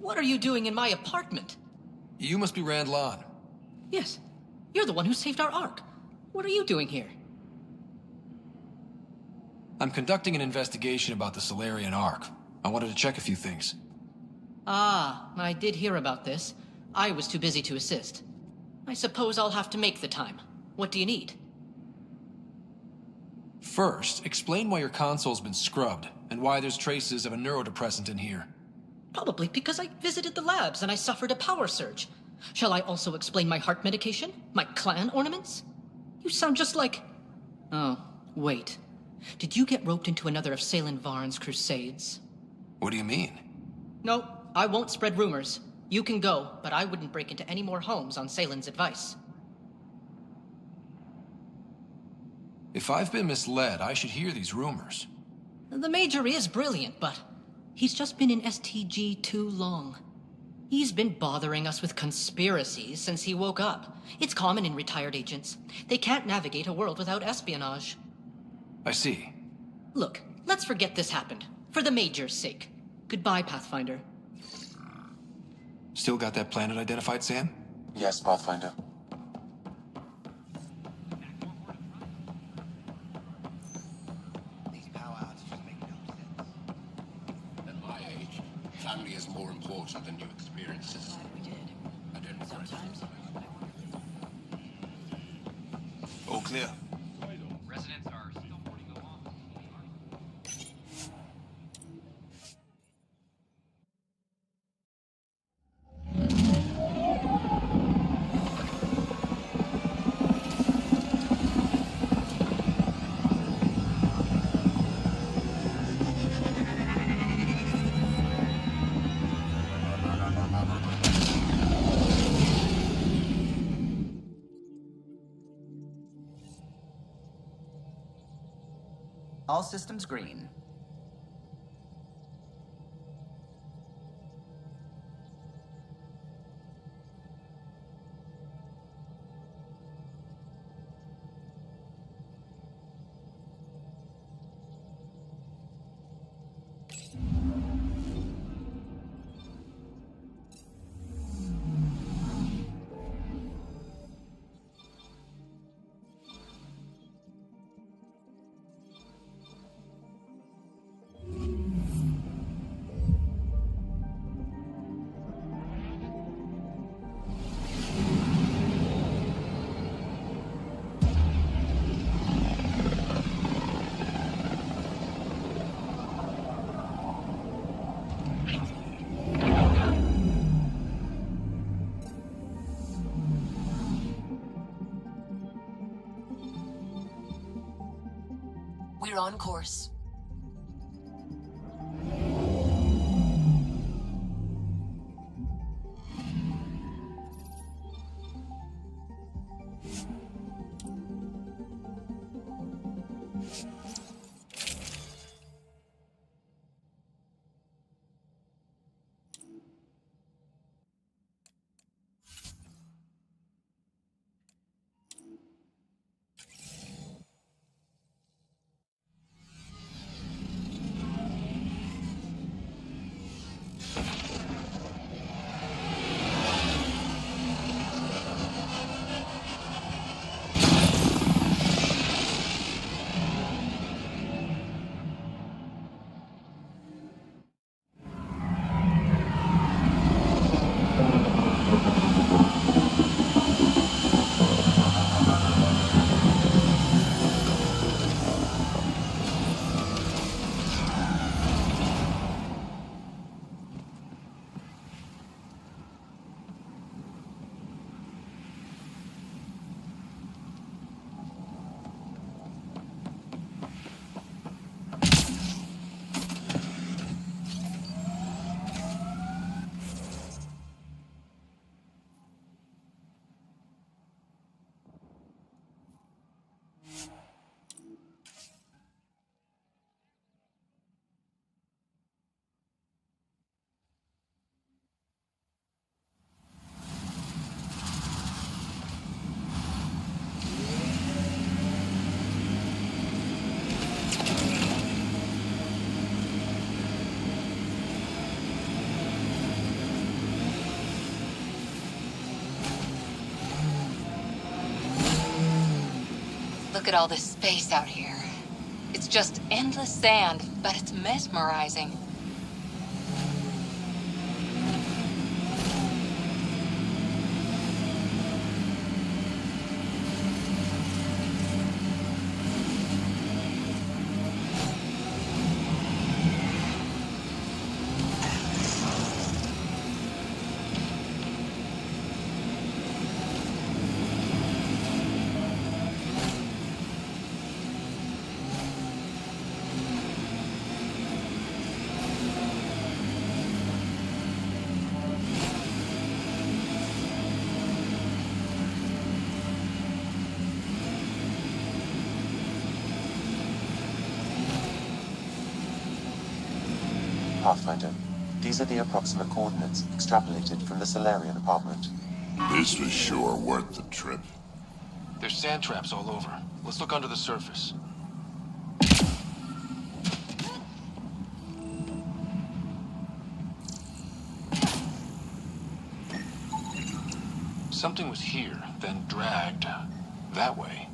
What are you doing in my apartment? You must be Rand Lon. Yes. You're the one who saved our Ark. What are you doing here? I'm conducting an investigation about the Solarian Ark. I wanted to check a few things. Ah, I did hear about this. I was too busy to assist. I suppose I'll have to make the time. What do you need? First, explain why your console's been scrubbed, and why there's traces of a neurodepressant in here. Probably because I visited the labs and I suffered a power surge. Shall I also explain my heart medication? My clan ornaments? You sound just like... Oh, wait. Did you get roped into another of Salen Varn's crusades? What do you mean? No, I won't spread rumors. You can go, but I wouldn't break into any more homes on Salen's advice. If I've been misled, I should hear these rumors. The Major is brilliant, but he's just been in STG too long. He's been bothering us with conspiracies since he woke up. It's common in retired agents. They can't navigate a world without espionage. I see. Look, let's forget this happened. For the Major's sake. Goodbye, Pathfinder. Still got that planet identified, Sam? Yes, Pathfinder. At my age, family is more important than new experiences. I don't regret it. All clear. Residents are still boarding along. All systems green. We're on course. Look at all this space out here. It's just endless sand, but it's mesmerizing. Pathfinder, these are the approximate coordinates extrapolated from the Solarian apartment. This was sure worth the trip. There's sand traps all over. Let's look under the surface. Something was here, then dragged that way.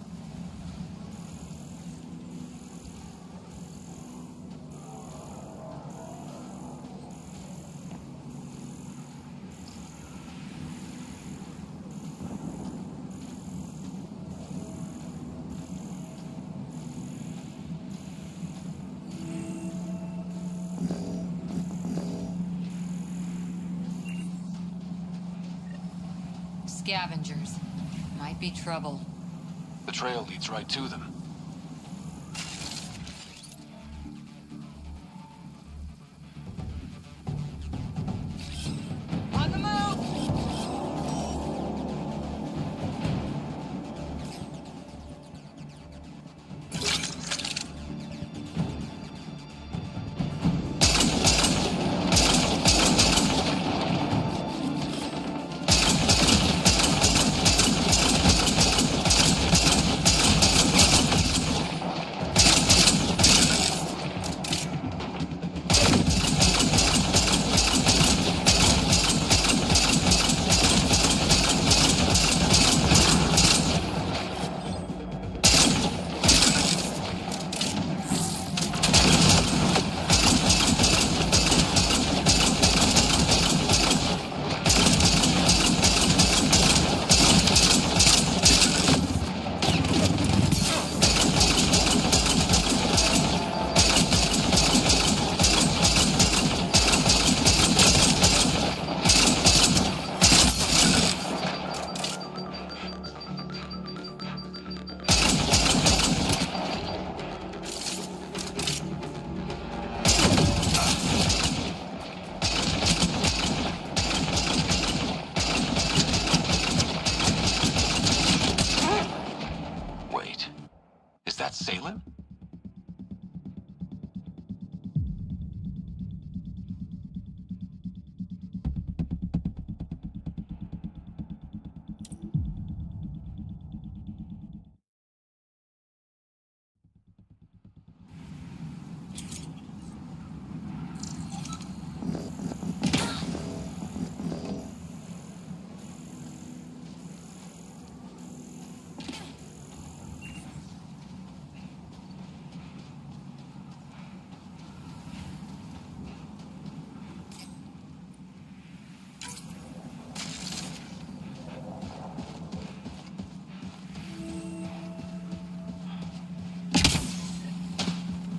Scavengers. Might be trouble. The trail leads right to them. On the move!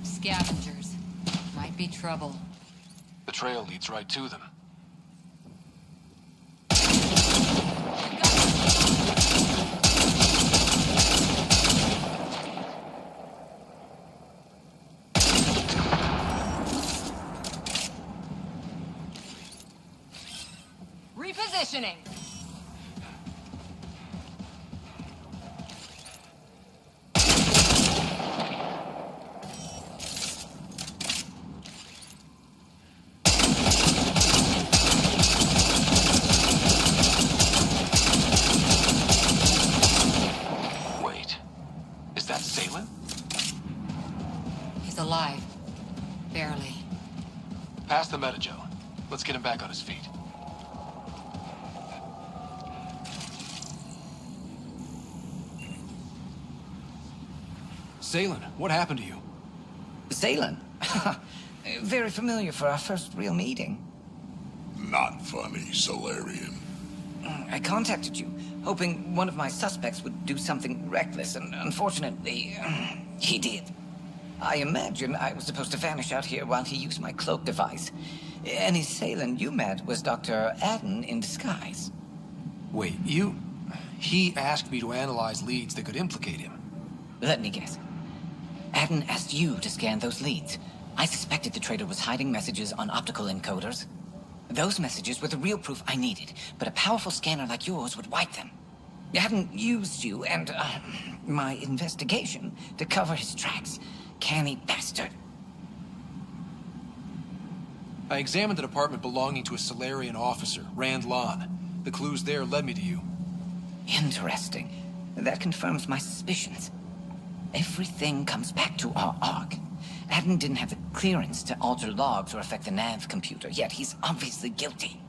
Scavengers. Might be trouble. The trail leads right to them. Repositioning. He's alive. Barely. Pass the metagel. Let's get him back on his feet. Salen, what happened to you? Salen? Very familiar for our first real meeting. Not funny, Solarian. I contacted you, hoping one of my suspects would do something reckless, and unfortunately, he did. I imagine I was supposed to vanish out here while he used my cloak device. Any Salen you met was Dr. Adden in disguise. Wait, he asked me to analyze leads that could implicate him. Let me guess. Adden asked you to scan those leads. I suspected the traitor was hiding messages on optical encoders. Those messages were the real proof I needed, but a powerful scanner like yours would wipe them. Adden used you and, my investigation to cover his tracks. Canny bastard. I examined an apartment belonging to a Solarian officer, Rand Lon. The clues there led me to you. Interesting. That confirms my suspicions. Everything comes back to our Ark. Adden didn't have the clearance to alter logs or affect the nav computer, yet he's obviously guilty.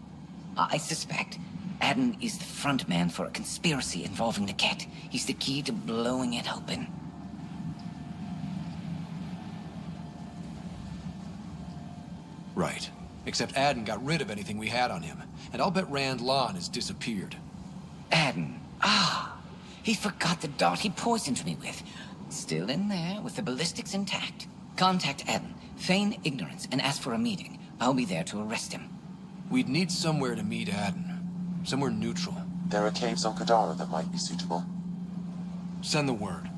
I suspect Adden is the front man for a conspiracy involving the Ket. He's the key to blowing it open. Right. Except Adden got rid of anything we had on him. And I'll bet Rand Lon has disappeared. Adden. Ah, he forgot the dart he poisoned me with. Still in there with the ballistics intact. Contact Adden, feign ignorance, and ask for a meeting. I'll be there to arrest him. We'd need somewhere to meet Adden. Somewhere neutral. There are caves on Kadara that might be suitable. Send the word.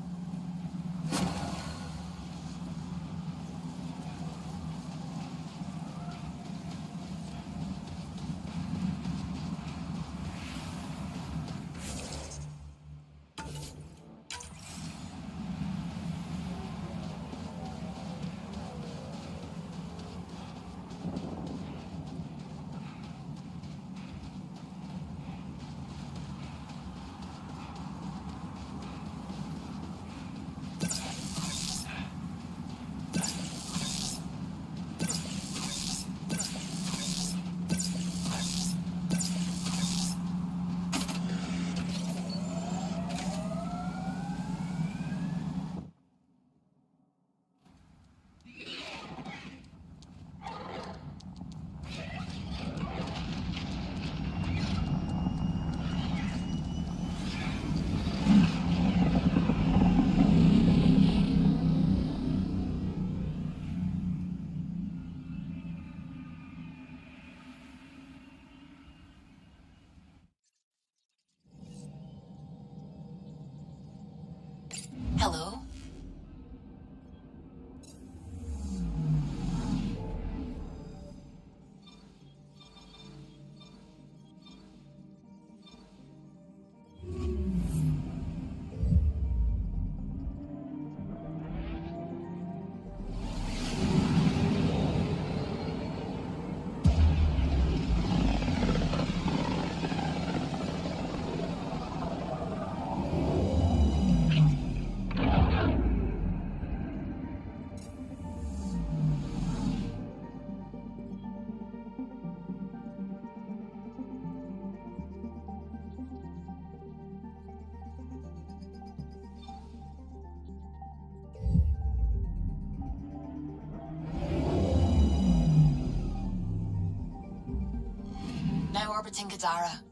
Hello? Now orbiting Kadara.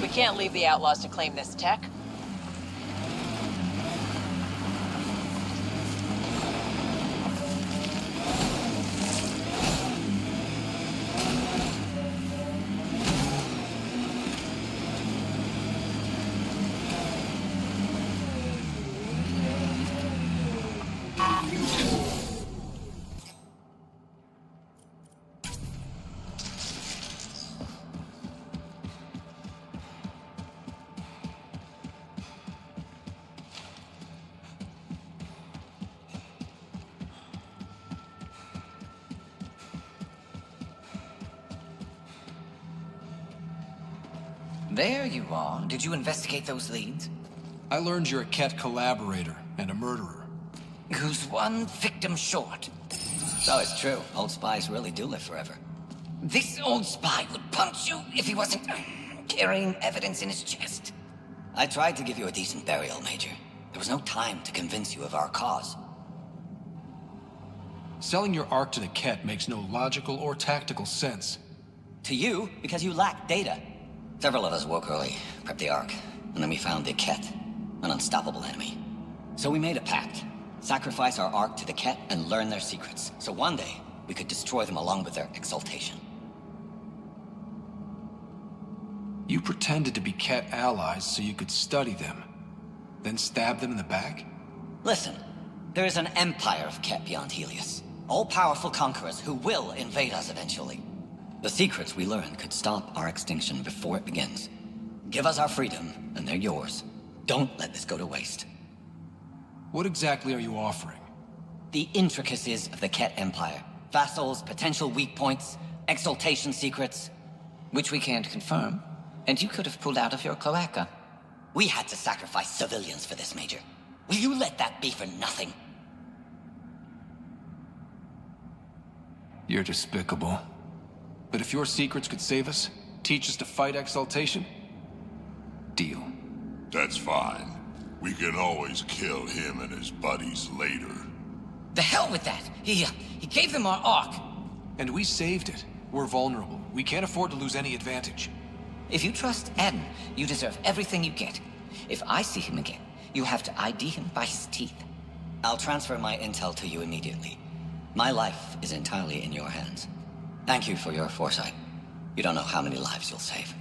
We can't leave the outlaws to claim this tech. There you are. Did you investigate those leads? I learned you're a Ket collaborator and a murderer. Who's one victim short? So it's true. Old spies really do live forever. This old spy would punch you if he wasn't carrying evidence in his chest. I tried to give you a decent burial, Major. There was no time to convince you of our cause. Selling your Ark to the Ket makes no logical or tactical sense. To you, because you lack data. Several of us woke early, prepped the Ark, and then we found the Ket, an unstoppable enemy. So we made a pact. Sacrifice our Ark to the Ket and learn their secrets, so one day we could destroy them along with their exaltation. You pretended to be Ket allies so you could study them, then stab them in the back? Listen, there is an empire of Ket beyond Helios. All-powerful conquerors who will invade us eventually. The secrets we learn could stop our extinction before it begins. Give us our freedom, and they're yours. Don't let this go to waste. What exactly are you offering? The intricacies of the Ket Empire. Vassals, potential weak points, exaltation secrets. Which we can't confirm. And you could have pulled out of your cloaca. We had to sacrifice civilians for this, Major. Will you let that be for nothing? You're despicable. But if your secrets could save us, teach us to fight exaltation, deal. That's fine. We can always kill him and his buddies later. The hell with that! He gave them our Ark. And we saved it. We're vulnerable. We can't afford to lose any advantage. If you trust Adam, you deserve everything you get. If I see him again, you have to ID him by his teeth. I'll transfer my intel to you immediately. My life is entirely in your hands. Thank you for your foresight. You don't know how many lives you'll save.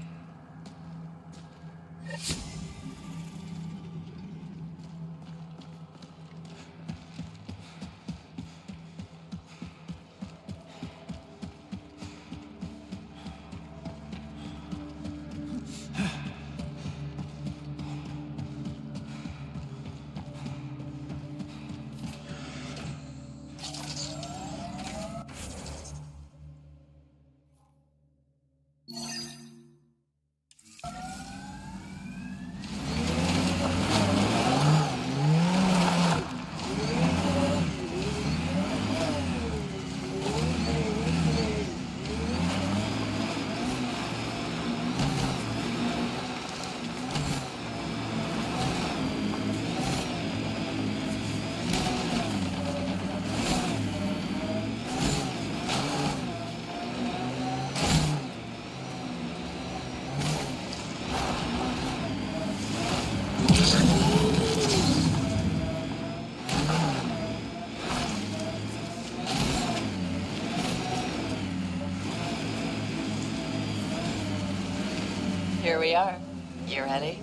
Here we are. You ready?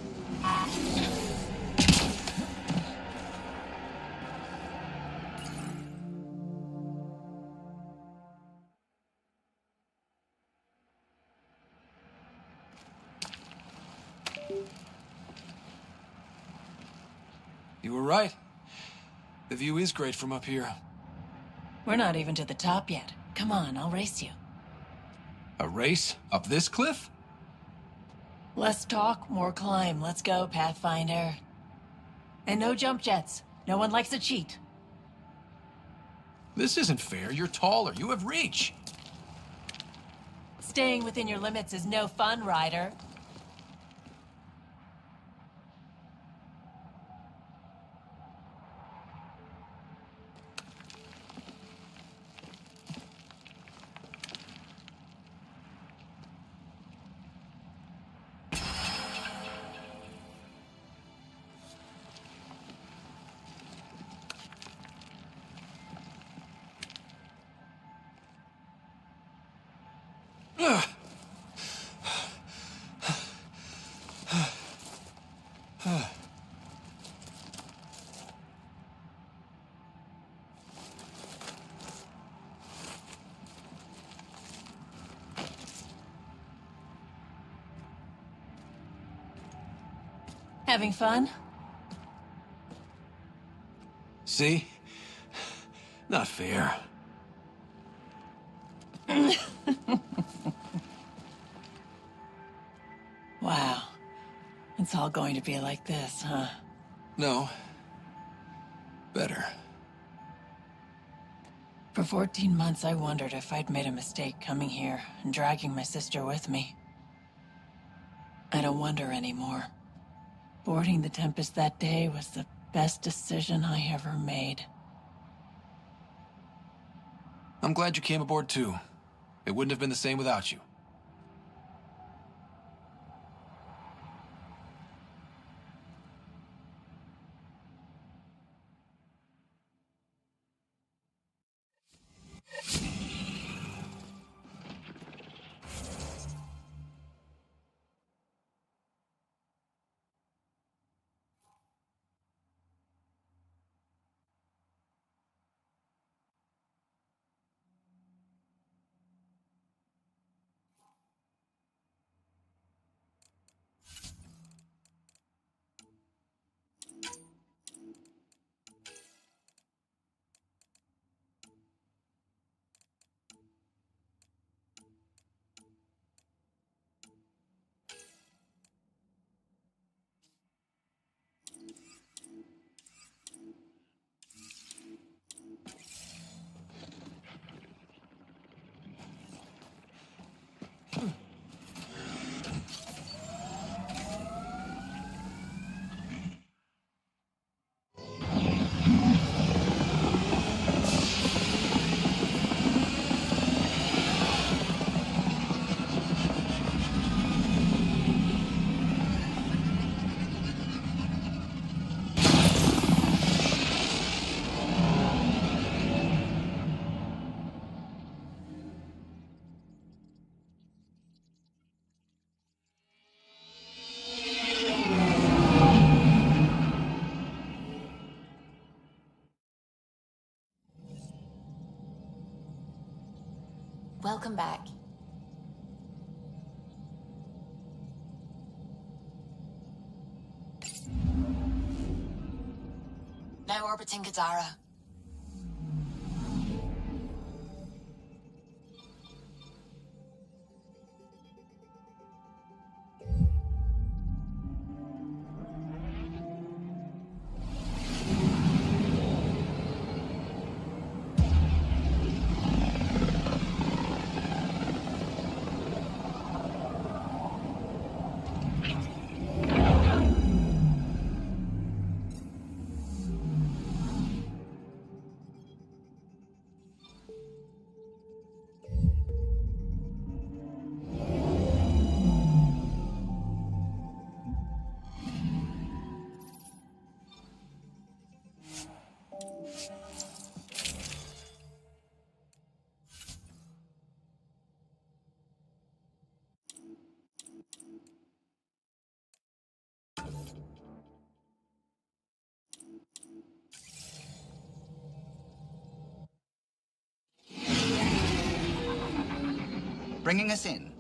You were right. The view is great from up here. We're not even to the top yet. Come on, I'll race you. A race? Up this cliff? Less talk, more climb. Let's go, Pathfinder. And no jump jets. No one likes a cheat. This isn't fair. You're taller. You have reach. Staying within your limits is no fun, Ryder. Having fun? See? Not fair. Wow. It's all going to be like this, huh? No. Better. For 14 months, I wondered if I'd made a mistake coming here and dragging my sister with me. I don't wonder anymore. Boarding the Tempest that day was the best decision I ever made. I'm glad you came aboard too. It wouldn't have been the same without you. Welcome back. Now orbiting Gadara. Bringing us in.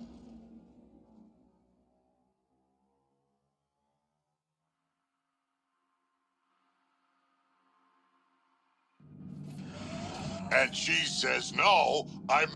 And she says no, I'm...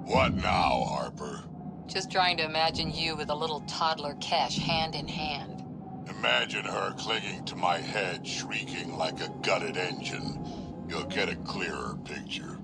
What now, Harper? Just trying to imagine you with a little toddler Kesh hand in hand. Imagine her clinging to my head, shrieking like a gutted engine. You'll get a clearer picture.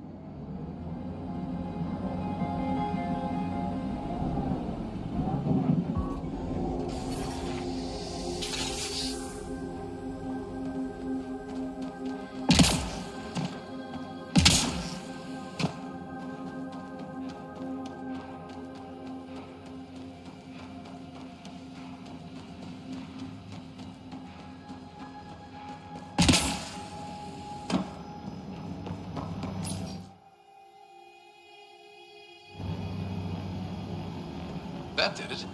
That did it.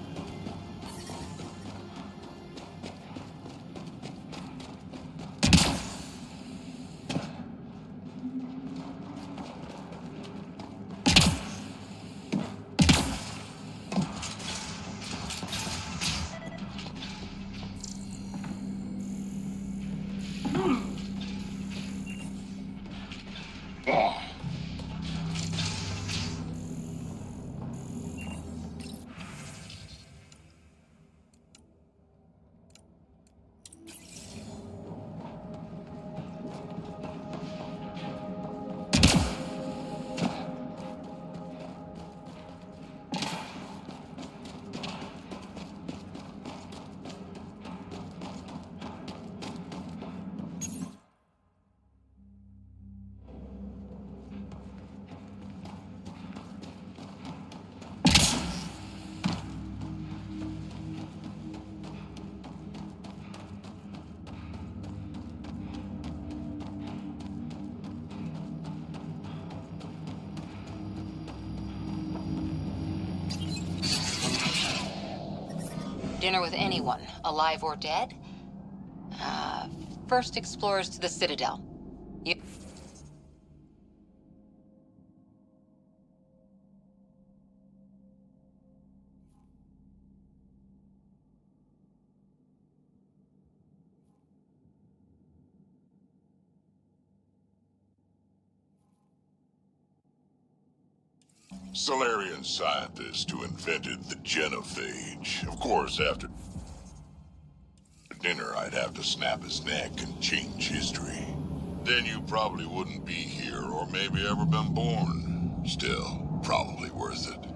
dinner with anyone, alive or dead? First explorers to the Citadel. You... Solarian scientist who invented the genophage. Of course, after dinner, I'd have to snap his neck and change history. Then you probably wouldn't be here, or maybe ever been born. Still, probably worth it.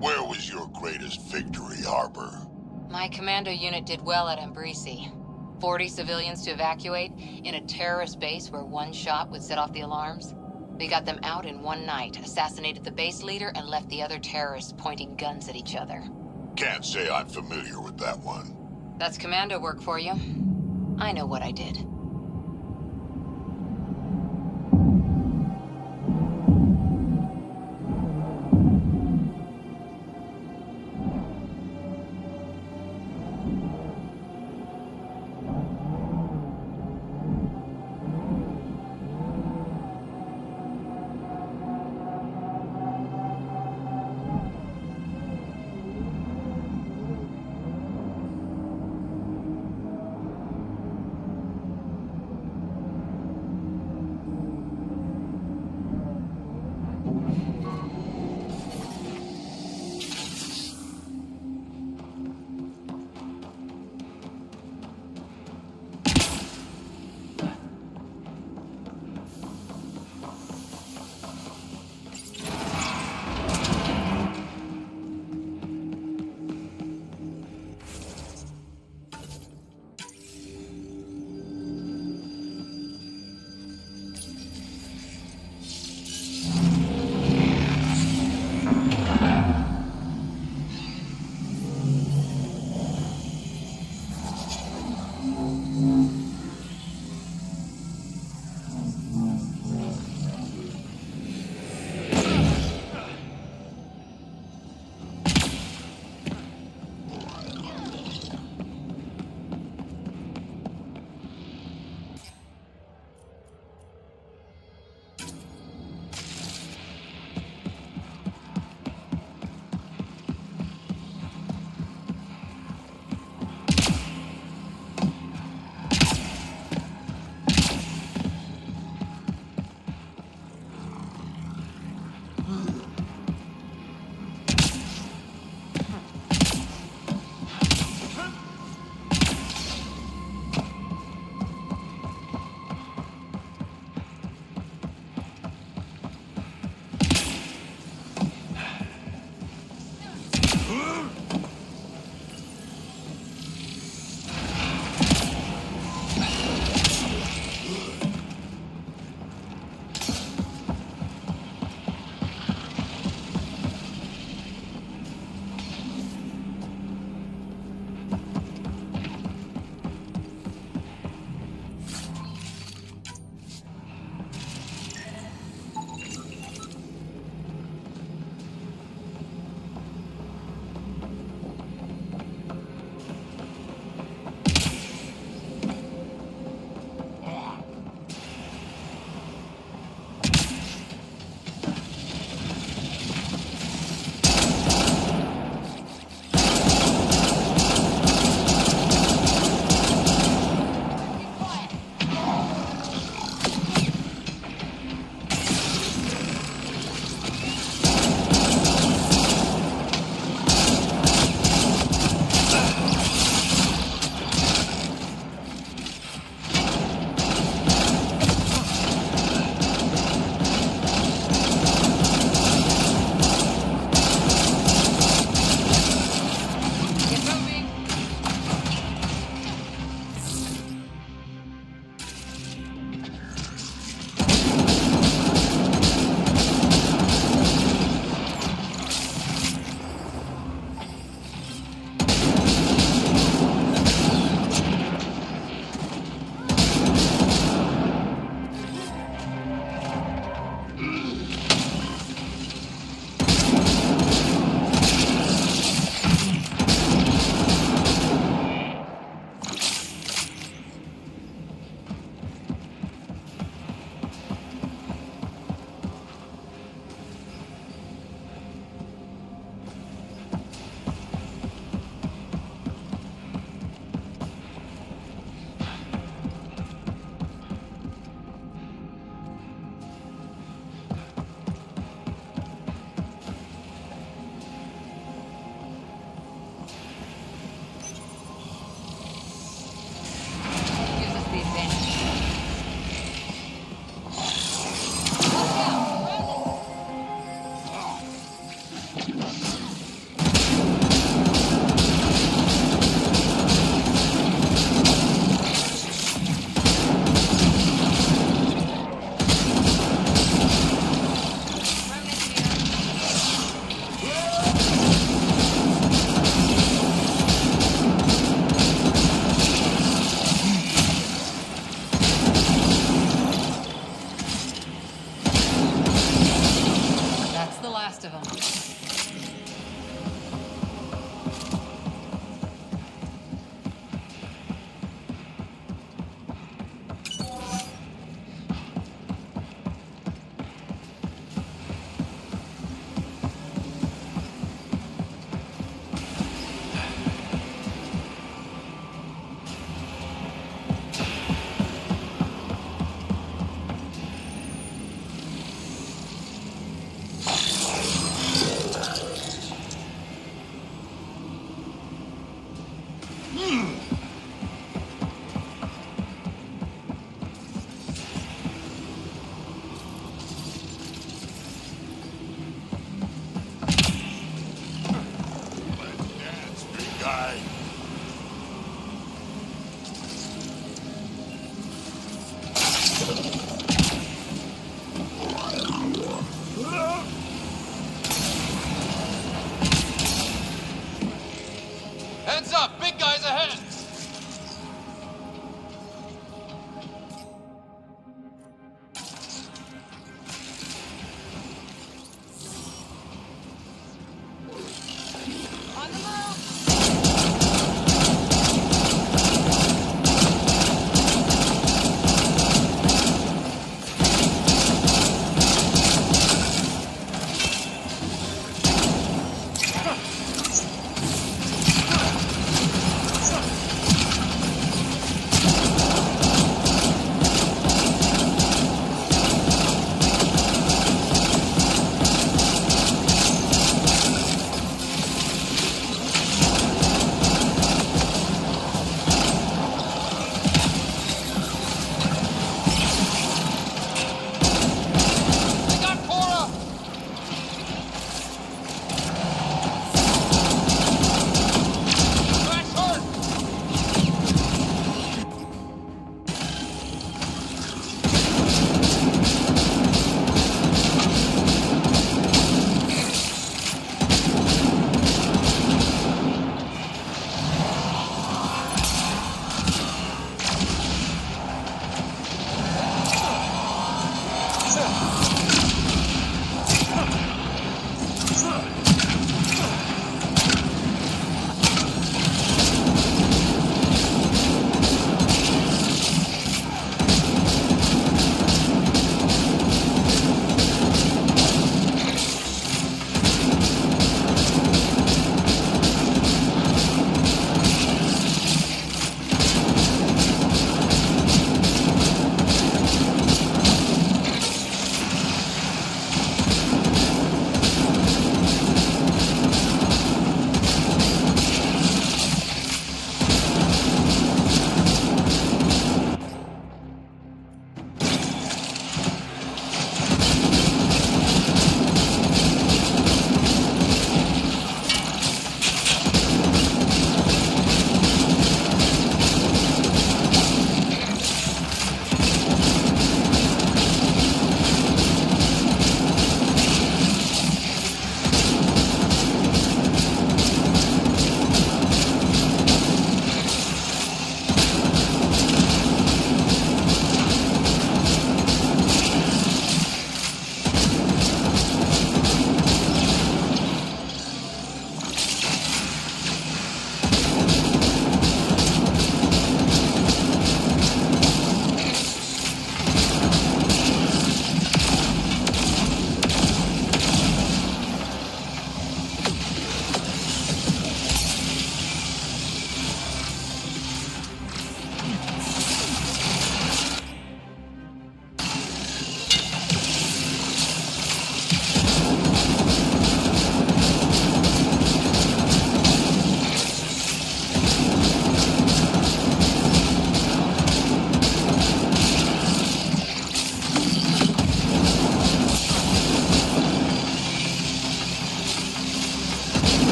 Where was your greatest victory, Harper? My commando unit did well at Embrisi. 40 civilians to evacuate in a terrorist base where one shot would set off the alarms. We got them out in one night, assassinated the base leader, and left the other terrorists pointing guns at each other. Can't say I'm familiar with that one. That's commando work for you. I know what I did.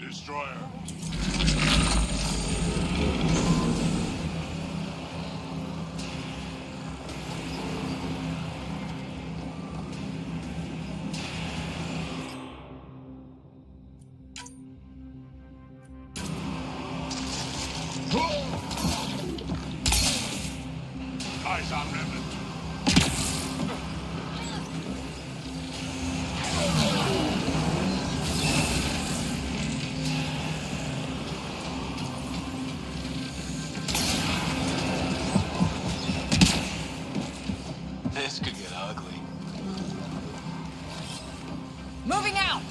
Destroyer. Eyes on Remnant. This could get ugly. Moving out!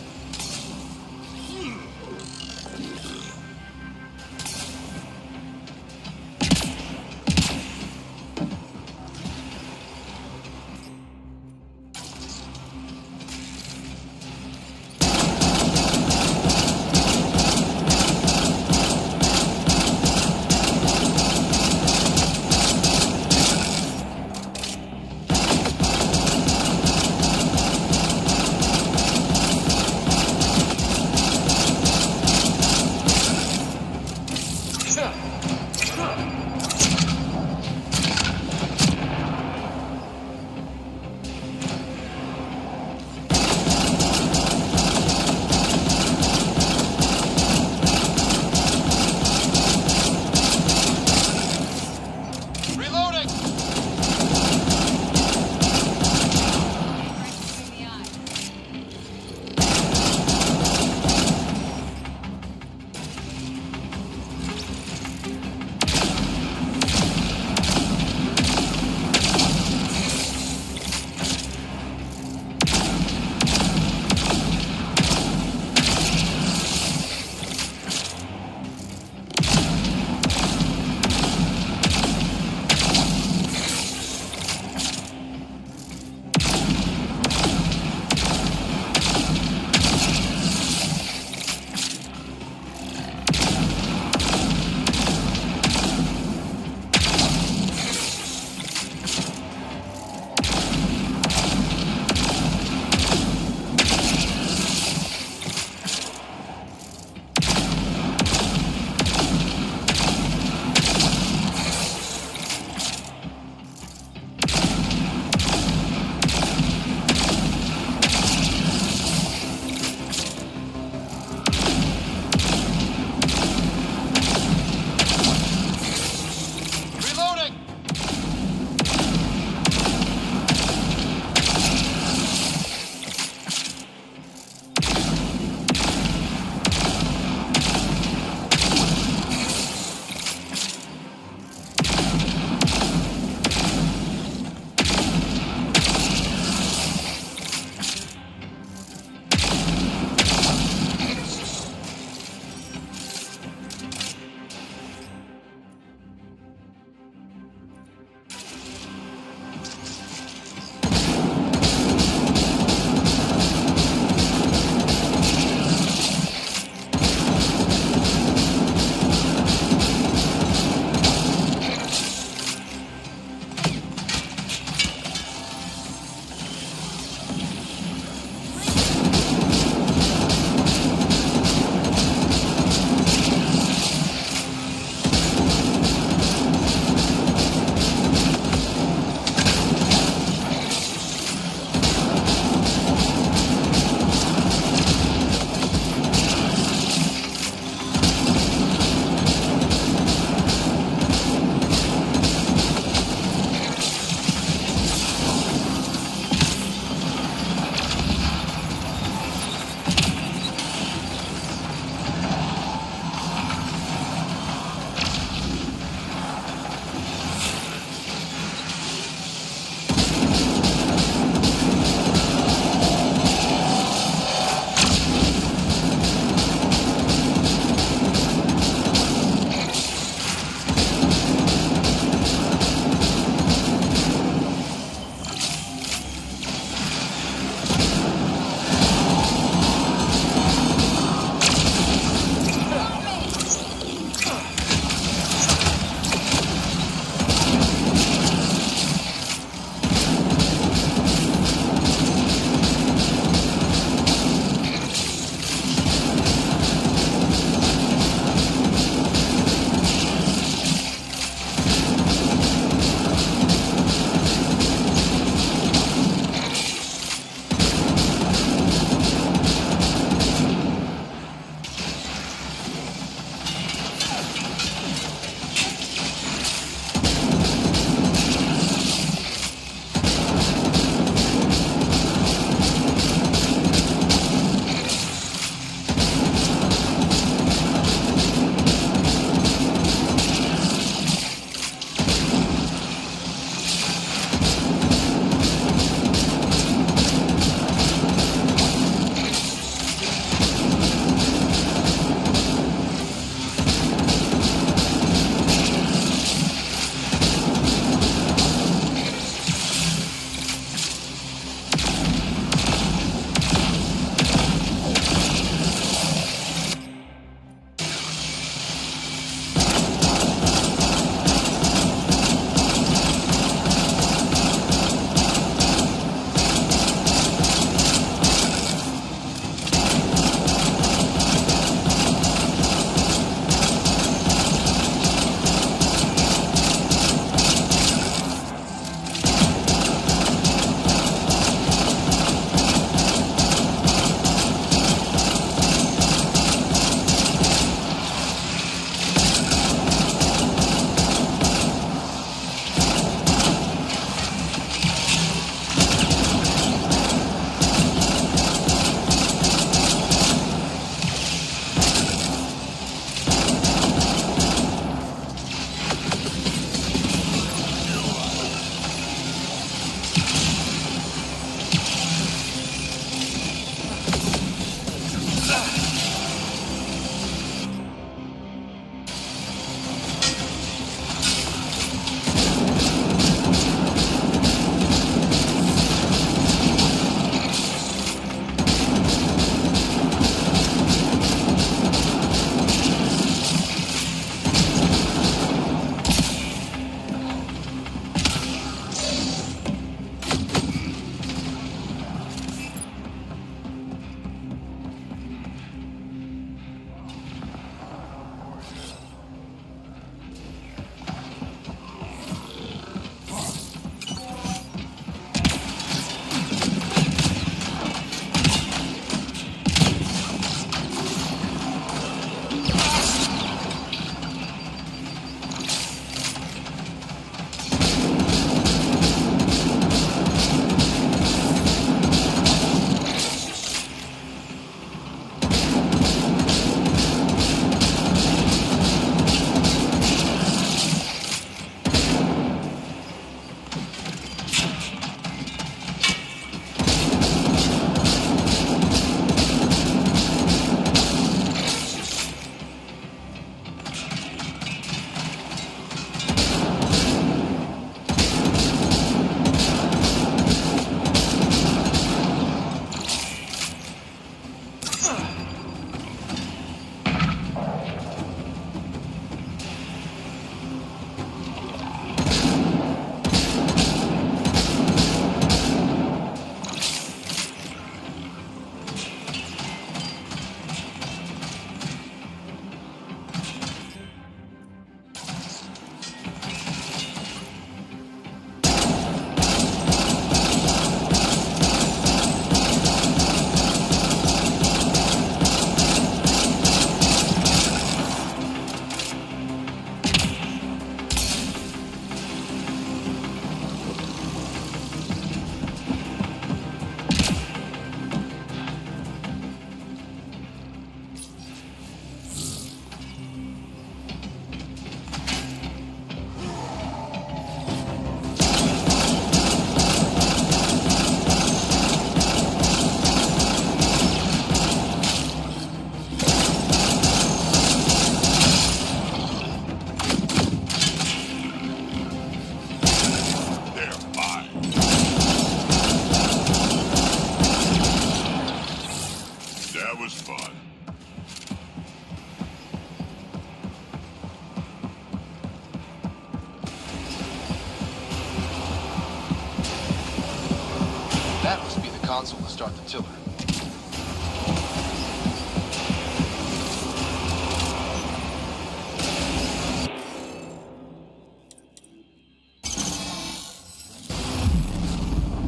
console to start the tiller.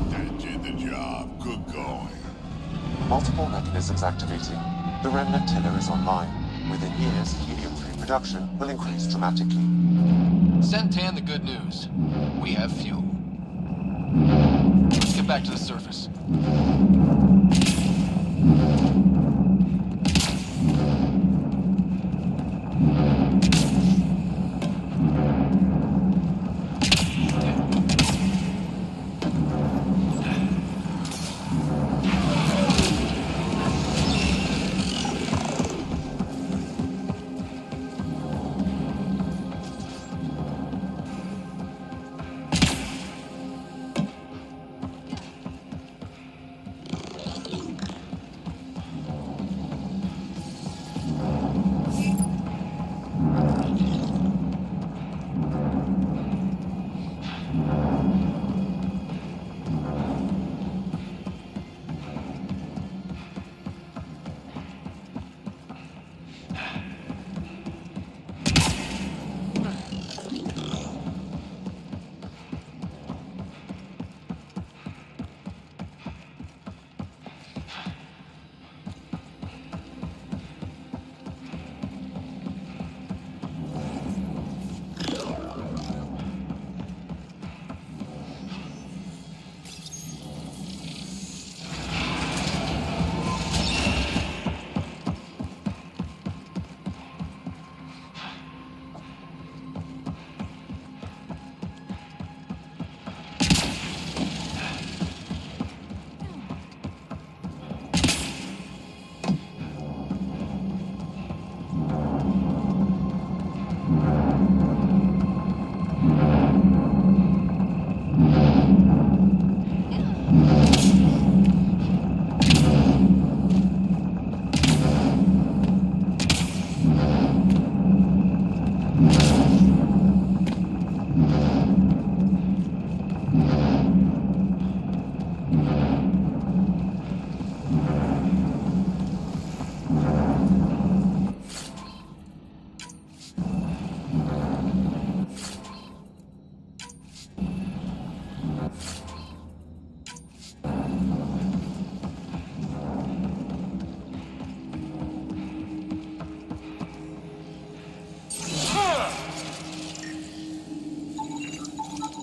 That did the job. Good going. Multiple mechanisms activating. The remnant tiller is online. Within years, helium-3 production will increase dramatically. Send Tan the good news. We have fuel. Let's get back to the surface.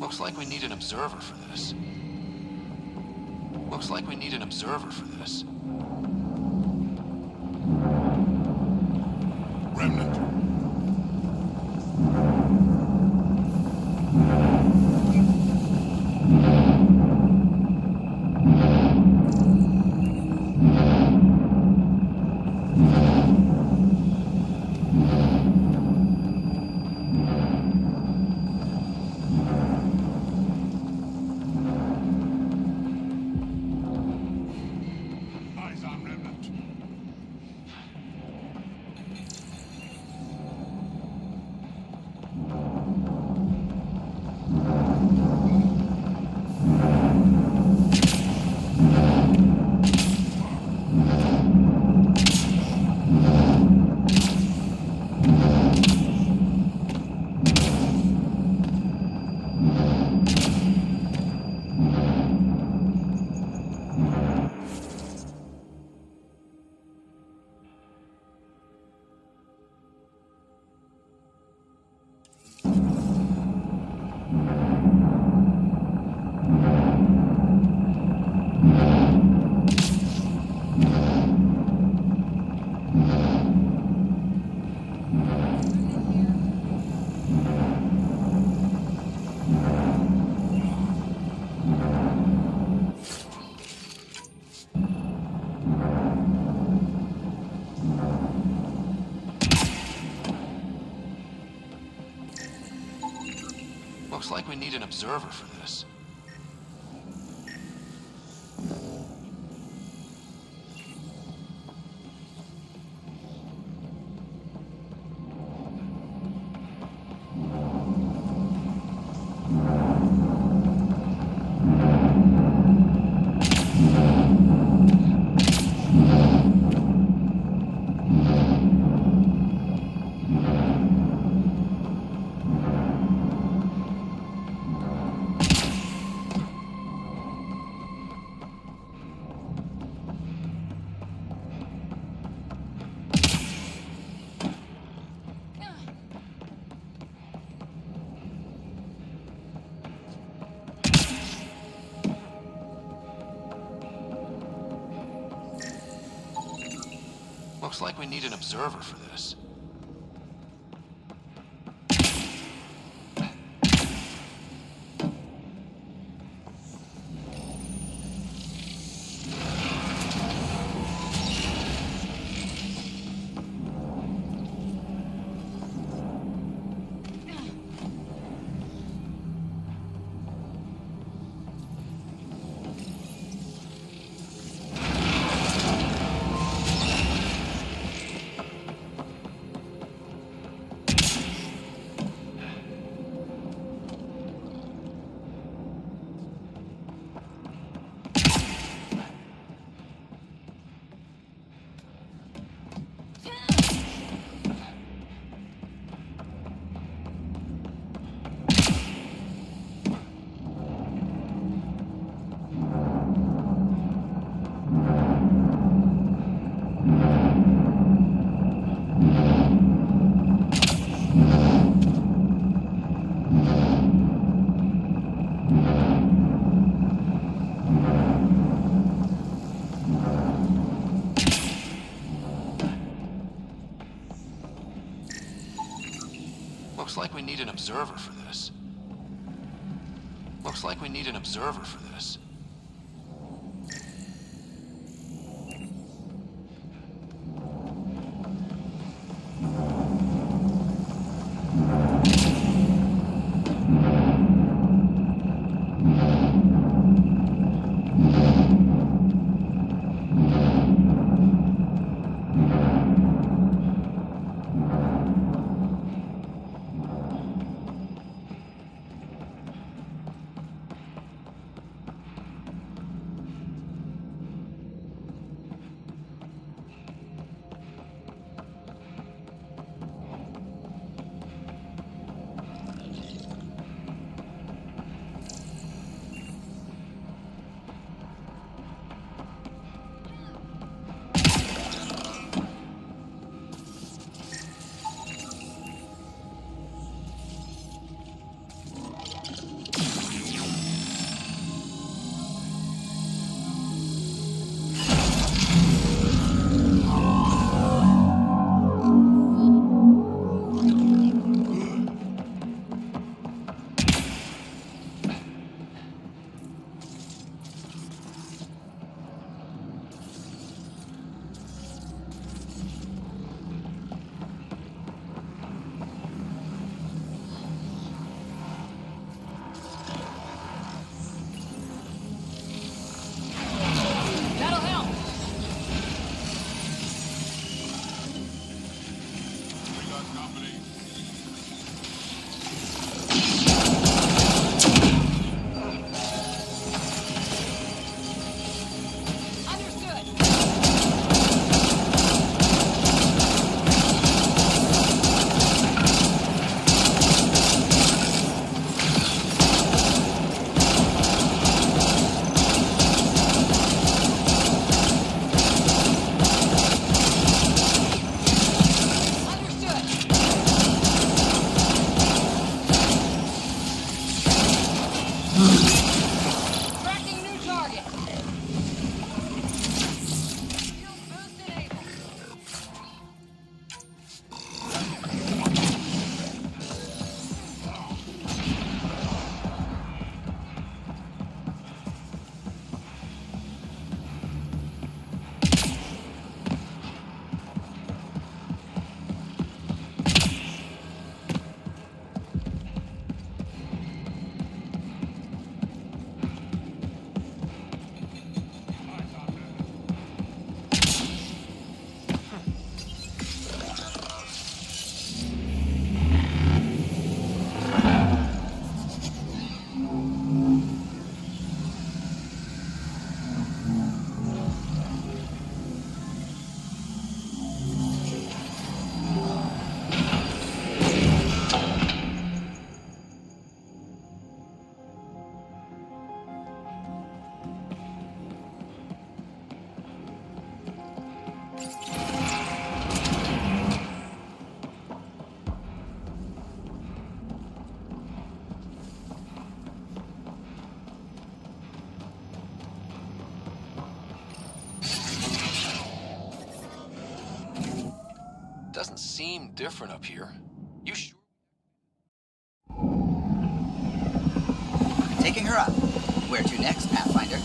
Looks like we need an observer for this. Looks like we need an observer for this. Remnant. Eyes on Remnant. Looks like we need an observer for this. Looks like we need an observer for this. Looks like we need an observer for this. Looks like we need an observer for this. seem different up here. You sure? Taking her up. Where to next, Pathfinder?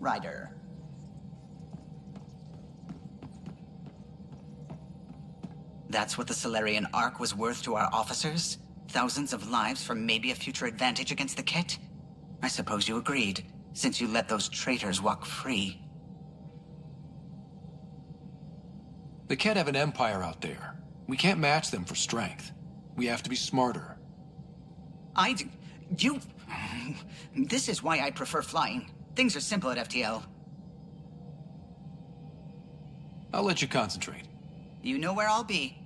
Ryder. That's what the Solarian Ark was worth to our officers? Thousands of lives for maybe a future advantage against the Kett? I suppose you agreed, since you let those traitors walk free. The Kett have an empire out there. We can't match them for strength. We have to be smarter. This is why I prefer flying. Things are simple at FTL. I'll let you concentrate. You know where I'll be.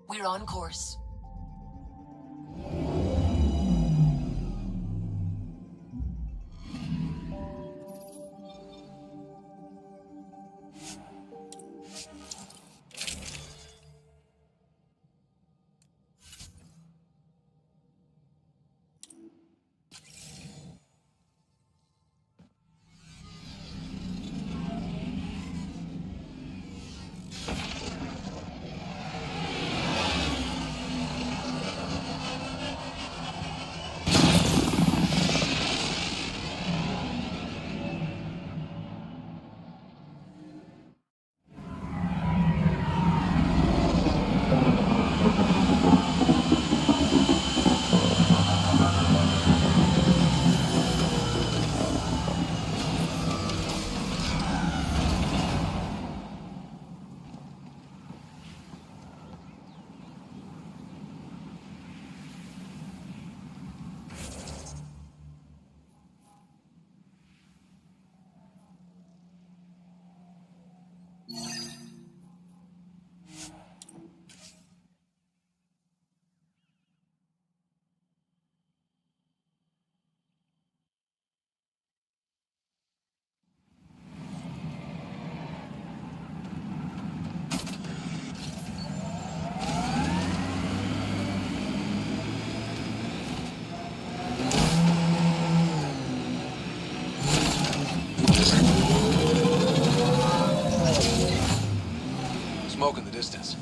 We're on course. Smoke in the distance.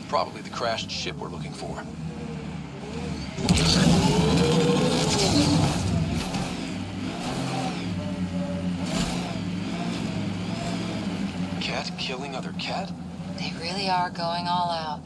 Probably the crashed ship we're looking for. Cat killing other cat? They really are going all out.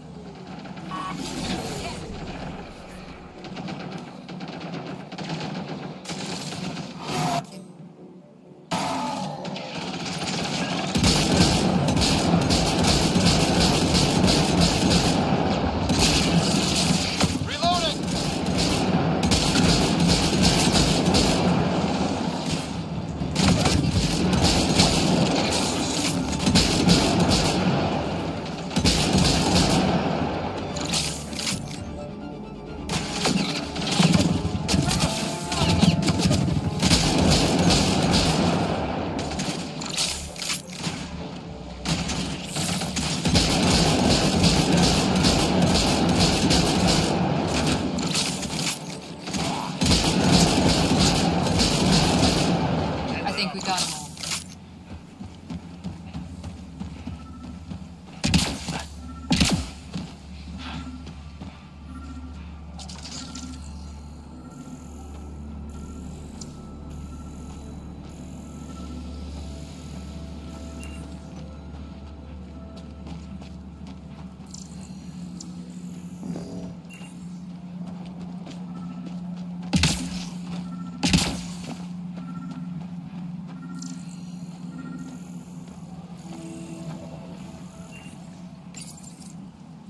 Got him all.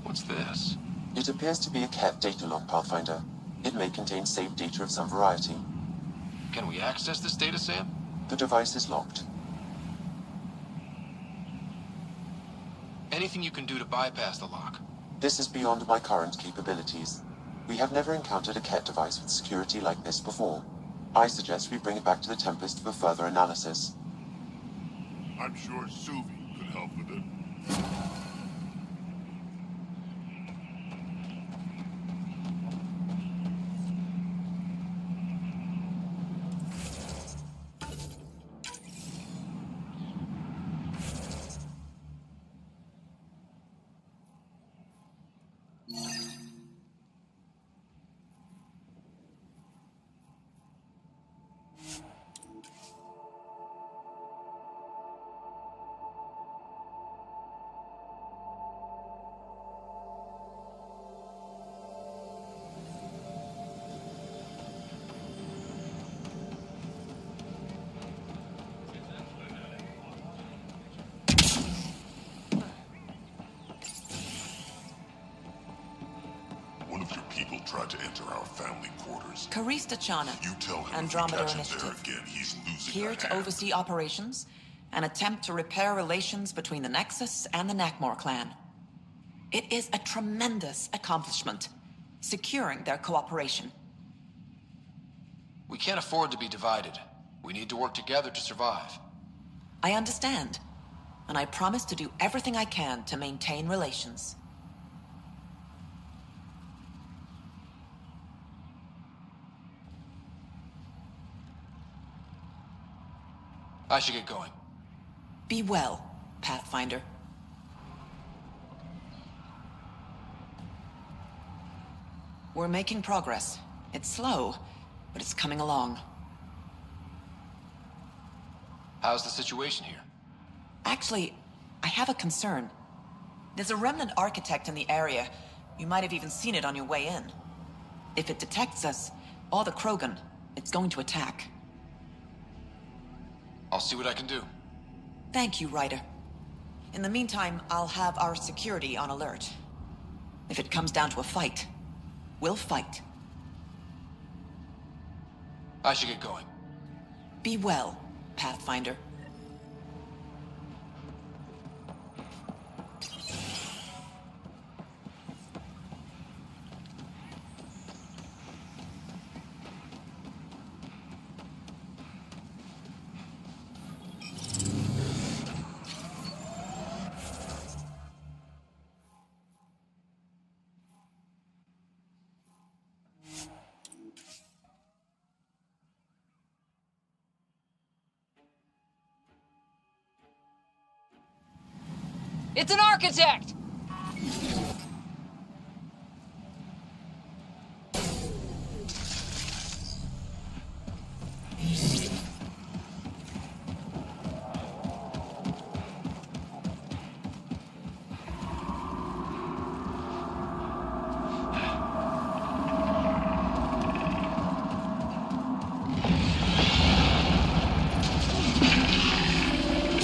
What's this? It appears to be a cat data log, Pathfinder. It may contain saved data of some variety. Can we access this data, Sam? The device is locked. Anything you can do to bypass the lock? This is beyond my current capabilities. We have never encountered a cat device with security like this before. I suggest we bring it back to the Tempest for further analysis. I'm sure Suvi could help with it. One of your people tried to enter our family quarters. Karista Chana, You tell him Andromeda if we catch him there Initiative. again, he's losing Here a to hand. oversee operations and attempt to repair relations between the Nexus and the Nakmor clan. It is a tremendous accomplishment, securing their cooperation. We can't afford to be divided. We need to work together to survive. I understand, and I promise to do everything I can to maintain relations. I should get going. Be well, Pathfinder. We're making progress. It's slow, but it's coming along. How's the situation here? Actually, I have a concern. There's a remnant architect in the area. You might have even seen it on your way in. If it detects us, or the Krogan, it's going to attack. I'll see what I can do. Thank you, Ryder. In the meantime, I'll have our security on alert. If it comes down to a fight, we'll fight. I should get going. Be well, Pathfinder. It's an architect!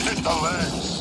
Hit the legs!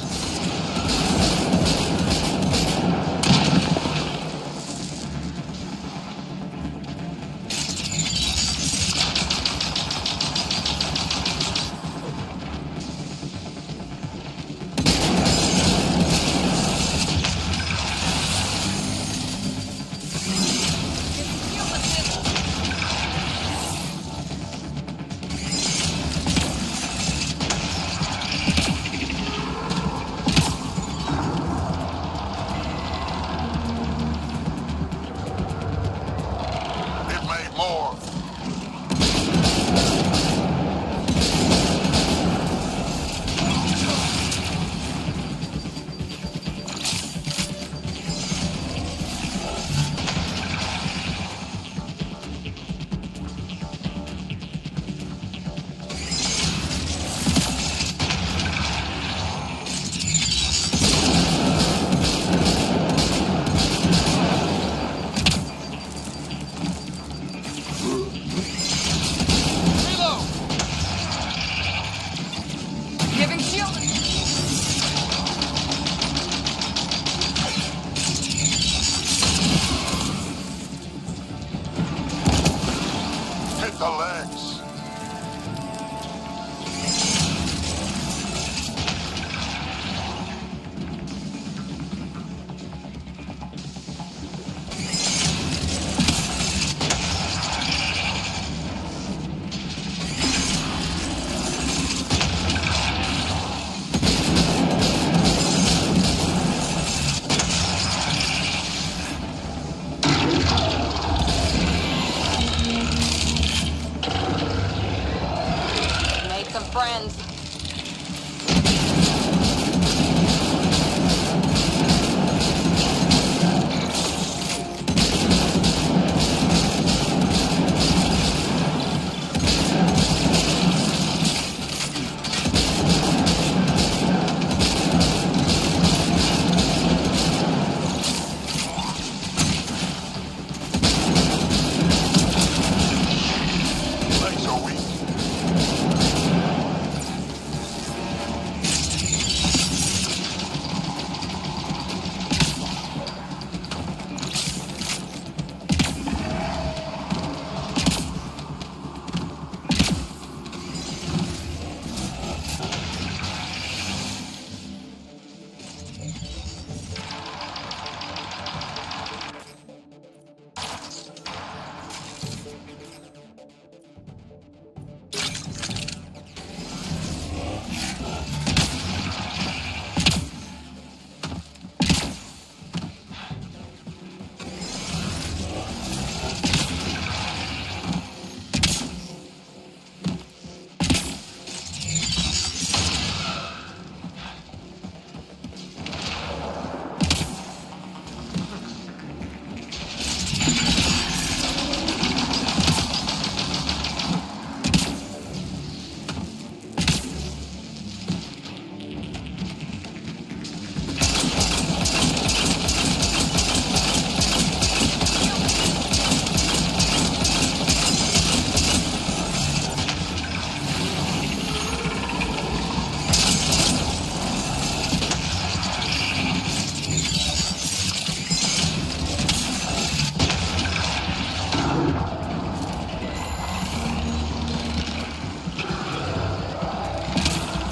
friends. Legs are weak.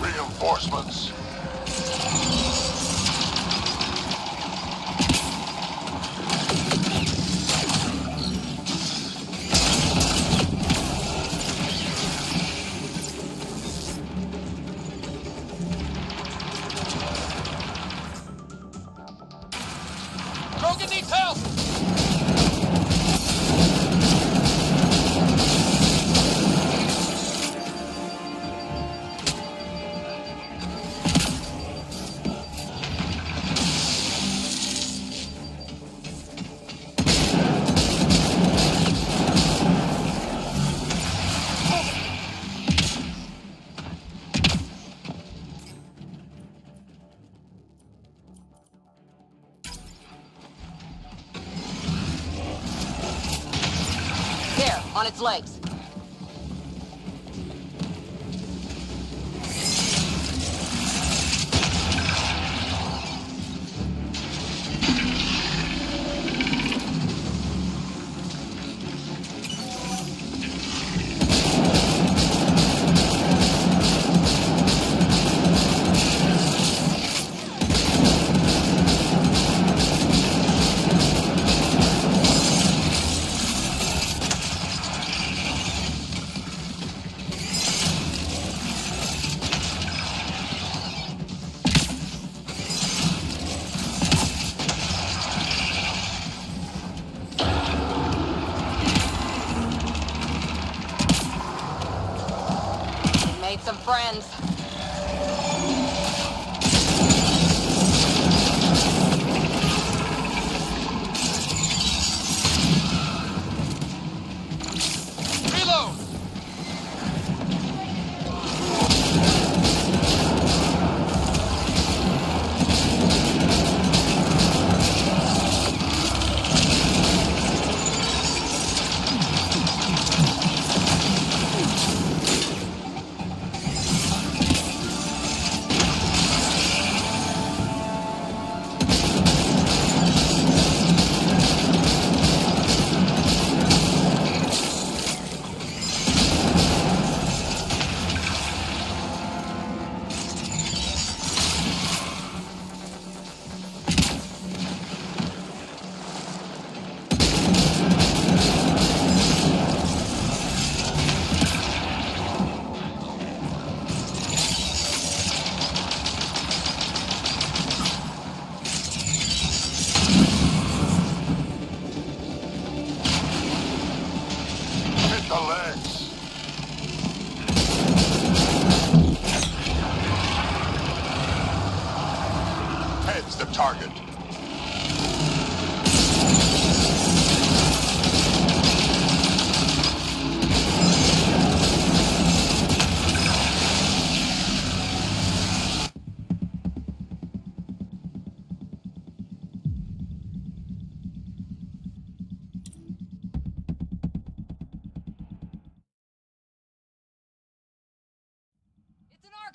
Reinforcements. Krogan needs help! There, on its legs.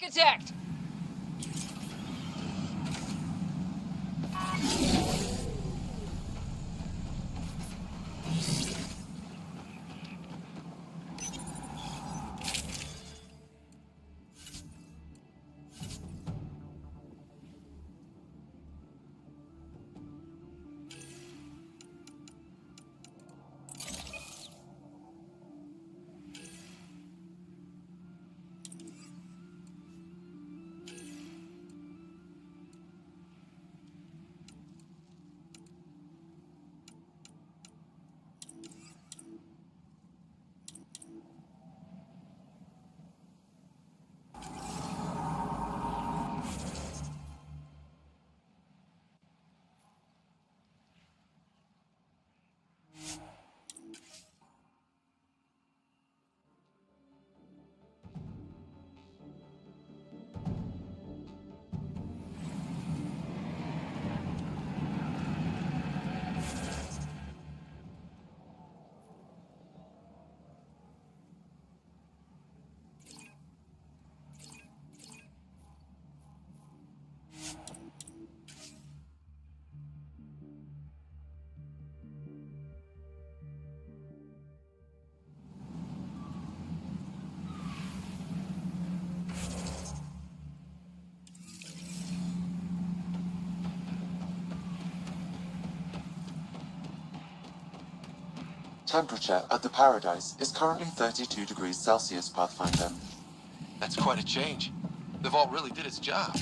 Architect! Temperature at the Paradise is currently 32 degrees Celsius, Pathfinder. That's quite a change. The vault really did its job.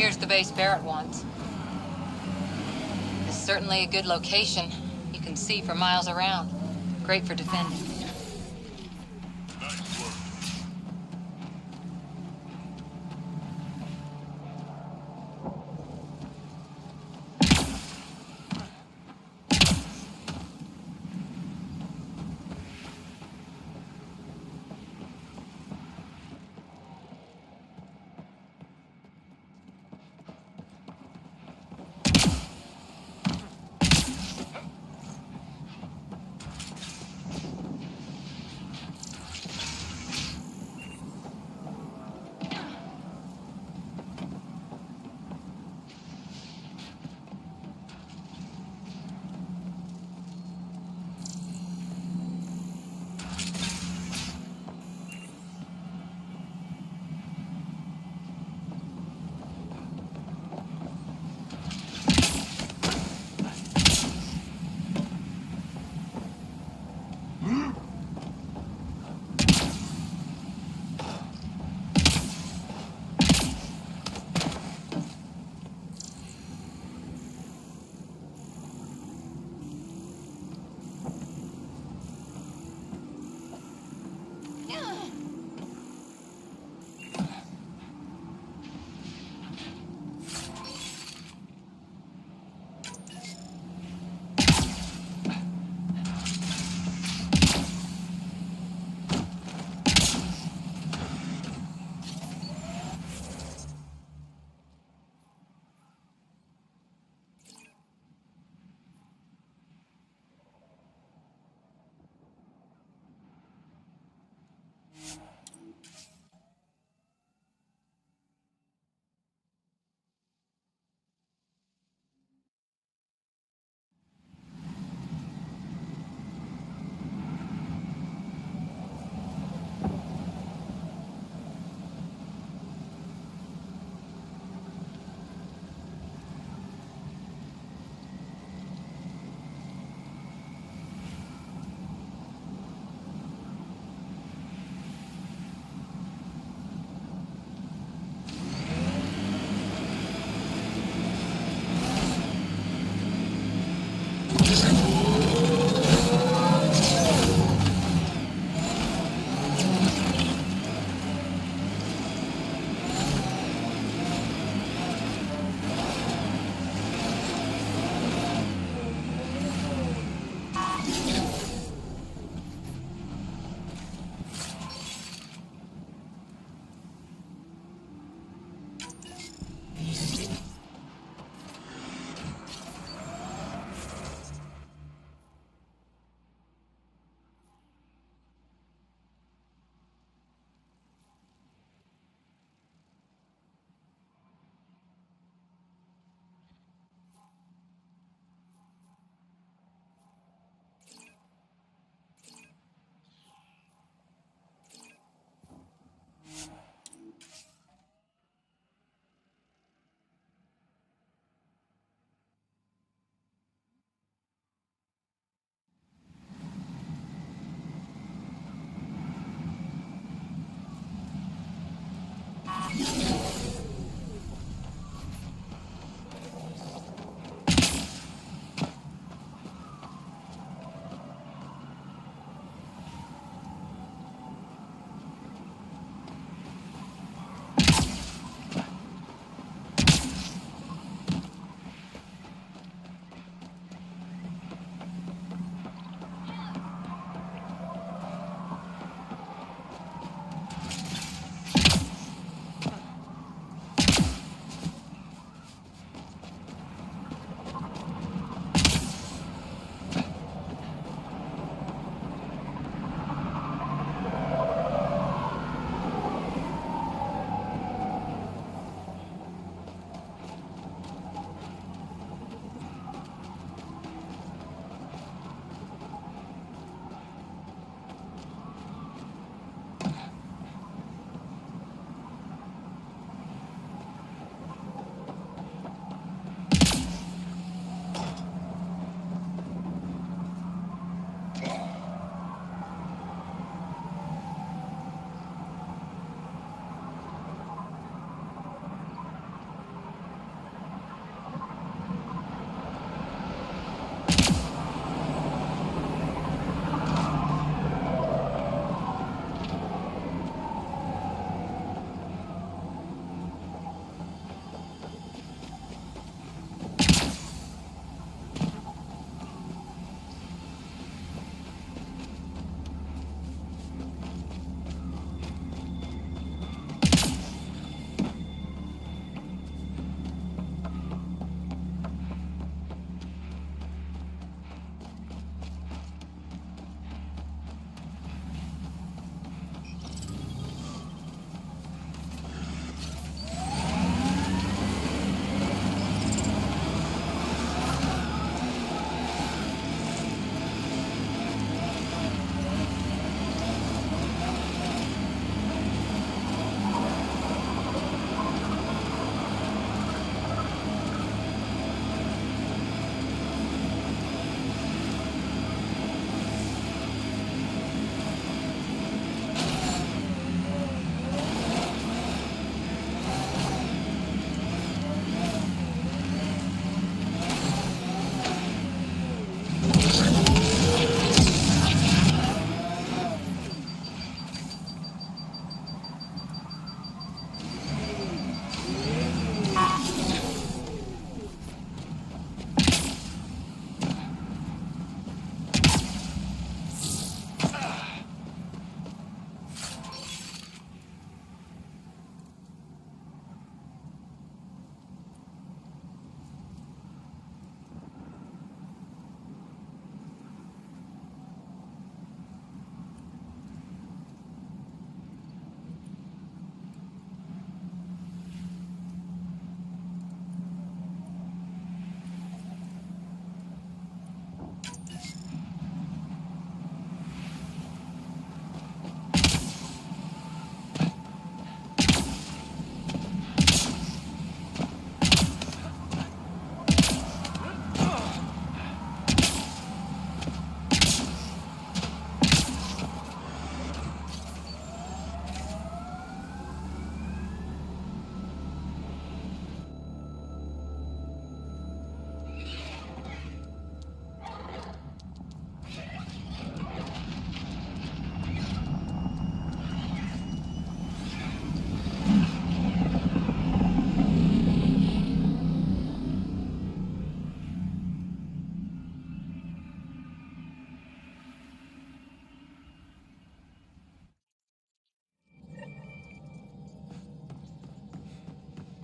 Here's the base Barrett wants. It's certainly a good location. You can see for miles around. Great for defending.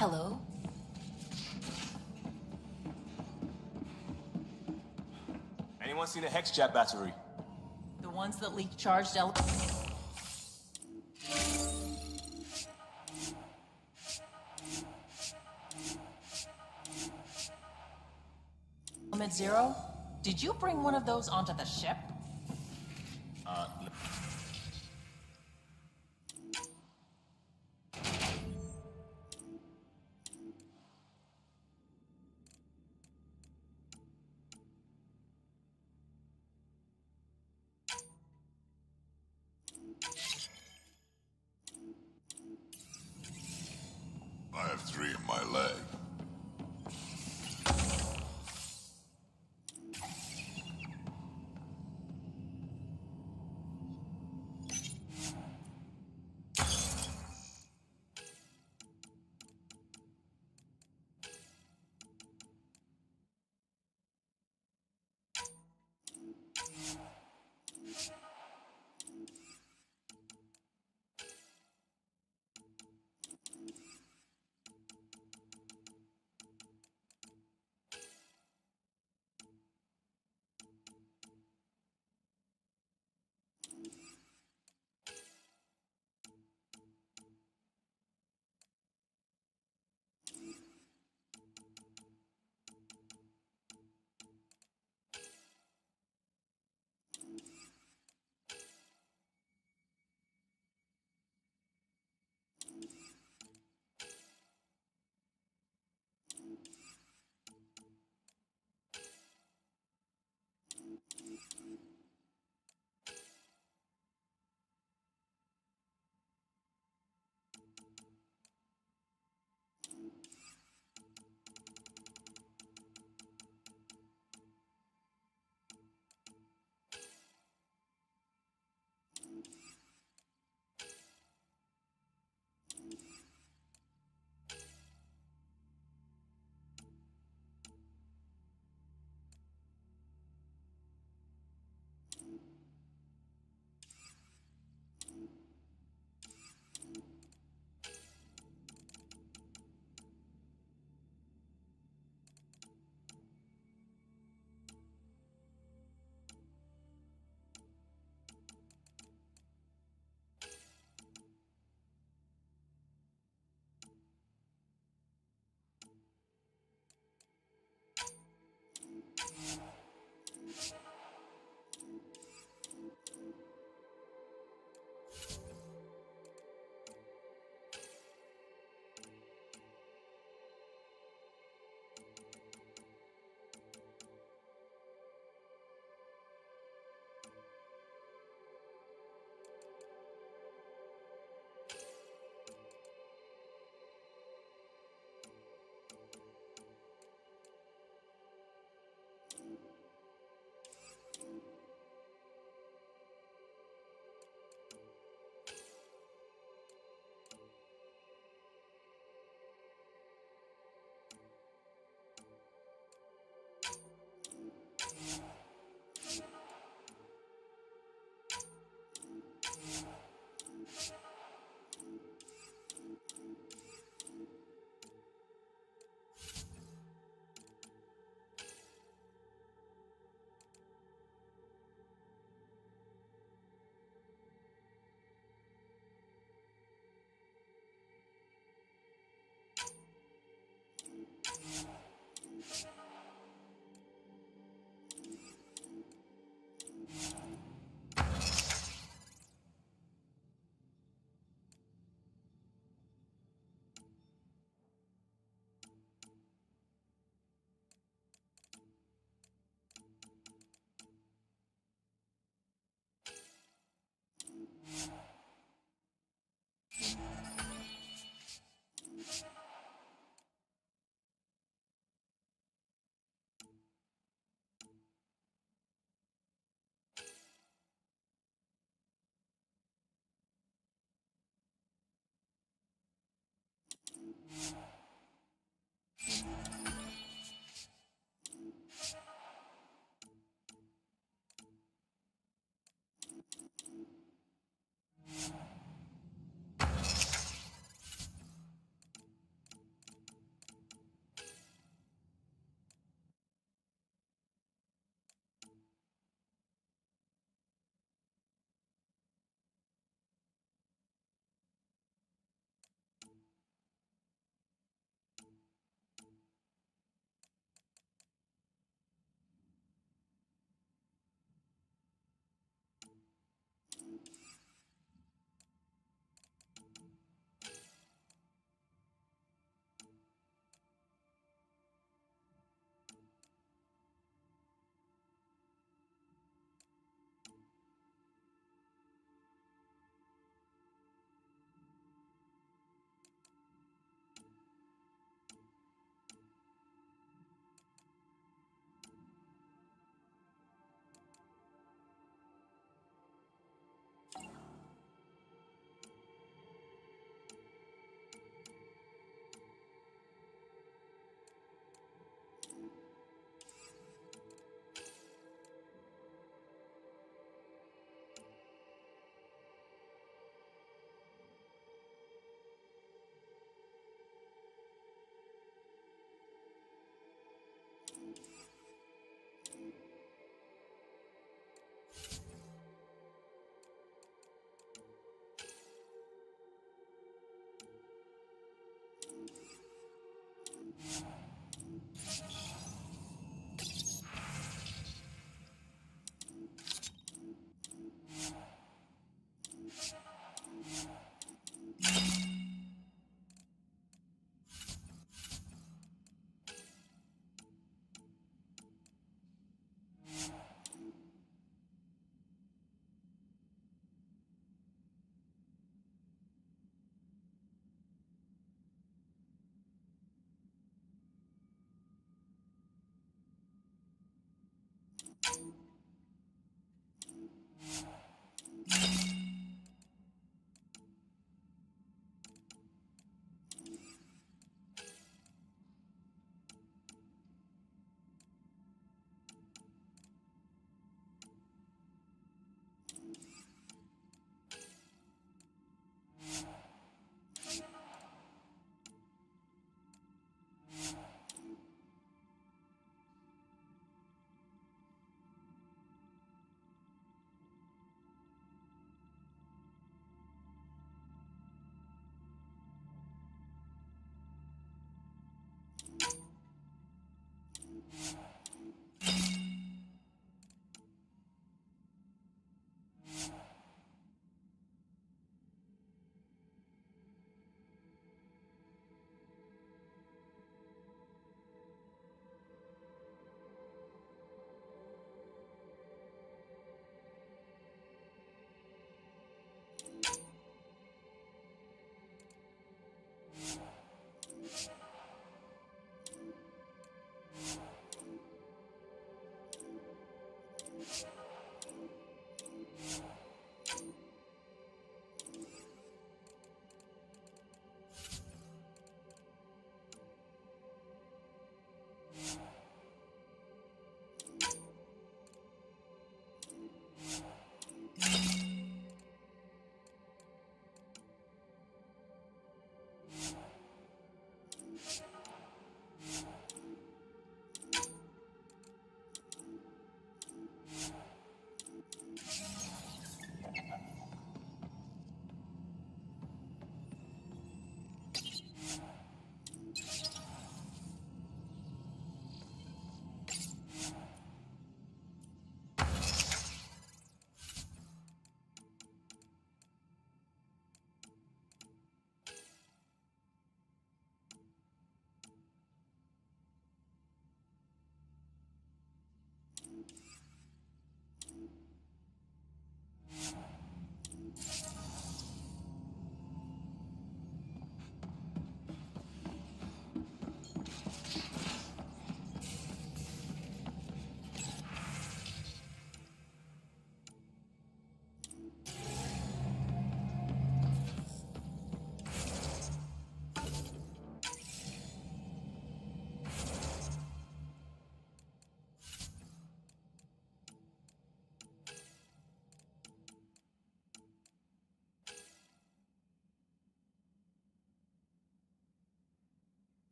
Hello? Anyone seen a Hexjack battery? The ones that leak charged Element Zero? Did you bring one of those onto the ship? No. I have 3 in my leg.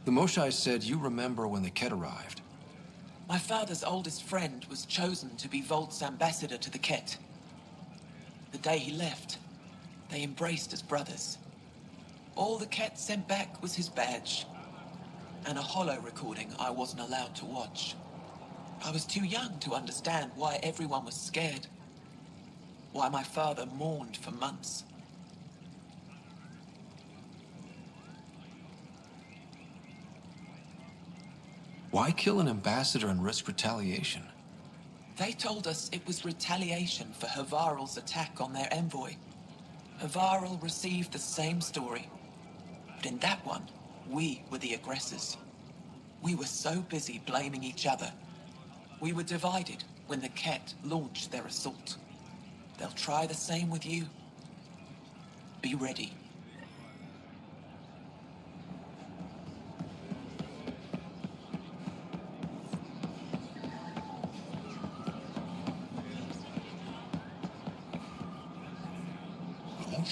The Moshai said you remember when the Ket arrived. My father's oldest friend was chosen to be Volt's ambassador to the Ket. The day he left, they embraced as brothers. All the Ket sent back was his badge, and a holo recording I wasn't allowed to watch. I was too young to understand why everyone was scared, why my father mourned for months. Why kill an ambassador and risk retaliation? They told us it was retaliation for Havarl's attack on their envoy. Havarl received the same story, but in that one, we were the aggressors. We were so busy blaming each other. We were divided when the Ket launched their assault. They'll try the same with you. Be ready.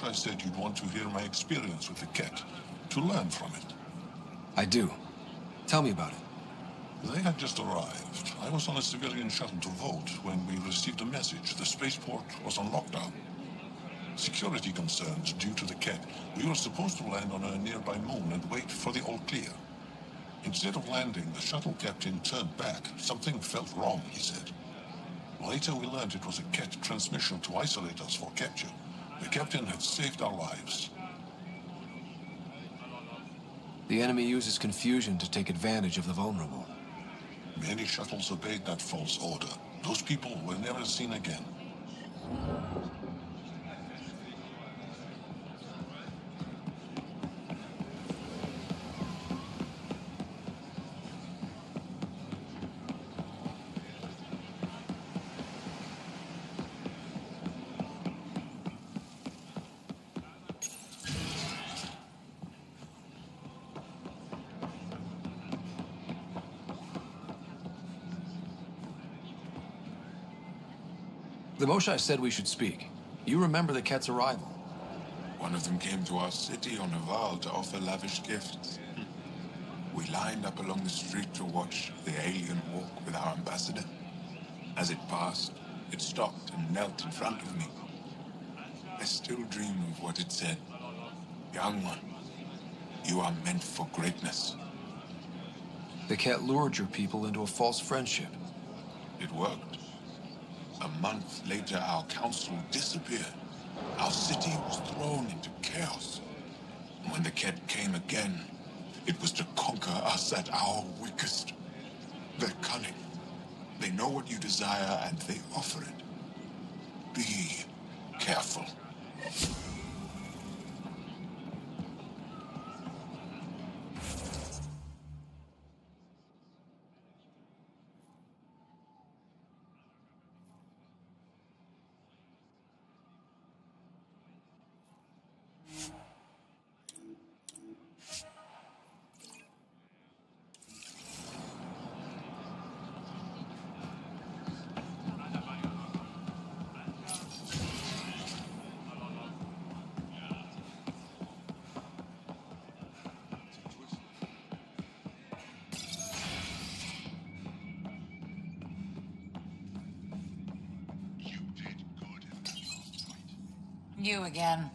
I said you'd want to hear my experience with the Ket, to learn from it. I do. Tell me about it. They had just arrived. I was on a civilian shuttle to Vote when we received a message. The spaceport was on lockdown. Security concerns due to the Ket. We were supposed to land on a nearby moon and wait for the all clear. Instead of landing, the shuttle captain turned back. Something felt wrong, he said. Later we learned it was a Ket transmission to isolate us for capture. The captain had saved our lives. The enemy uses confusion to take advantage of the vulnerable. Many shuttles obeyed that false order. Those people were never seen again. The Moshai said we should speak. You remember the Ket's arrival? One of them came to our city on a vow to offer lavish gifts. We lined up along the street to watch the alien walk with our ambassador. As it passed, it stopped and knelt in front of me. I still dream of what it said. Young one, you are meant for greatness. The Ket lured your people into a false friendship. It worked. A month later, our council disappeared. Our city was thrown into chaos. And when the Ket came again, it was to conquer us at our weakest. They're cunning. They know what you desire, and they offer it. Be careful. You again.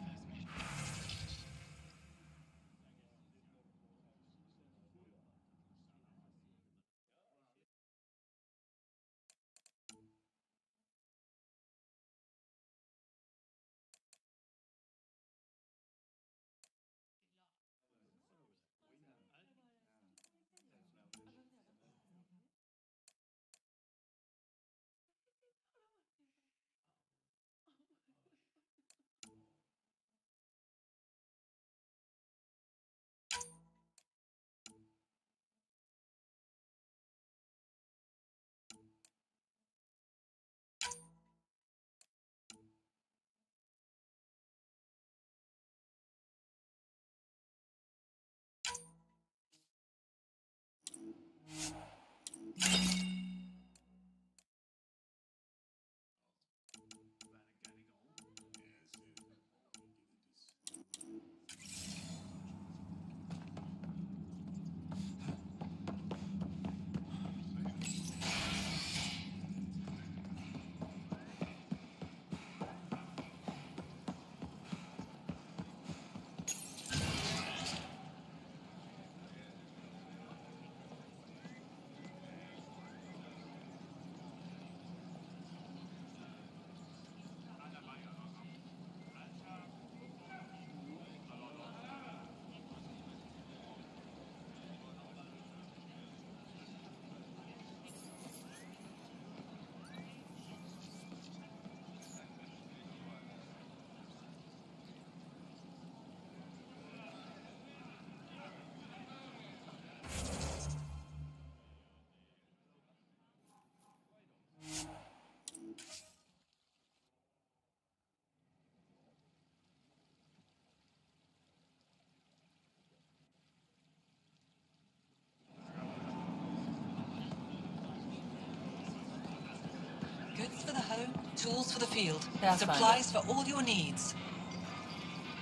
Goods for the home, tools for the field, Pathfinder. supplies for all your needs.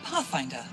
Pathfinder.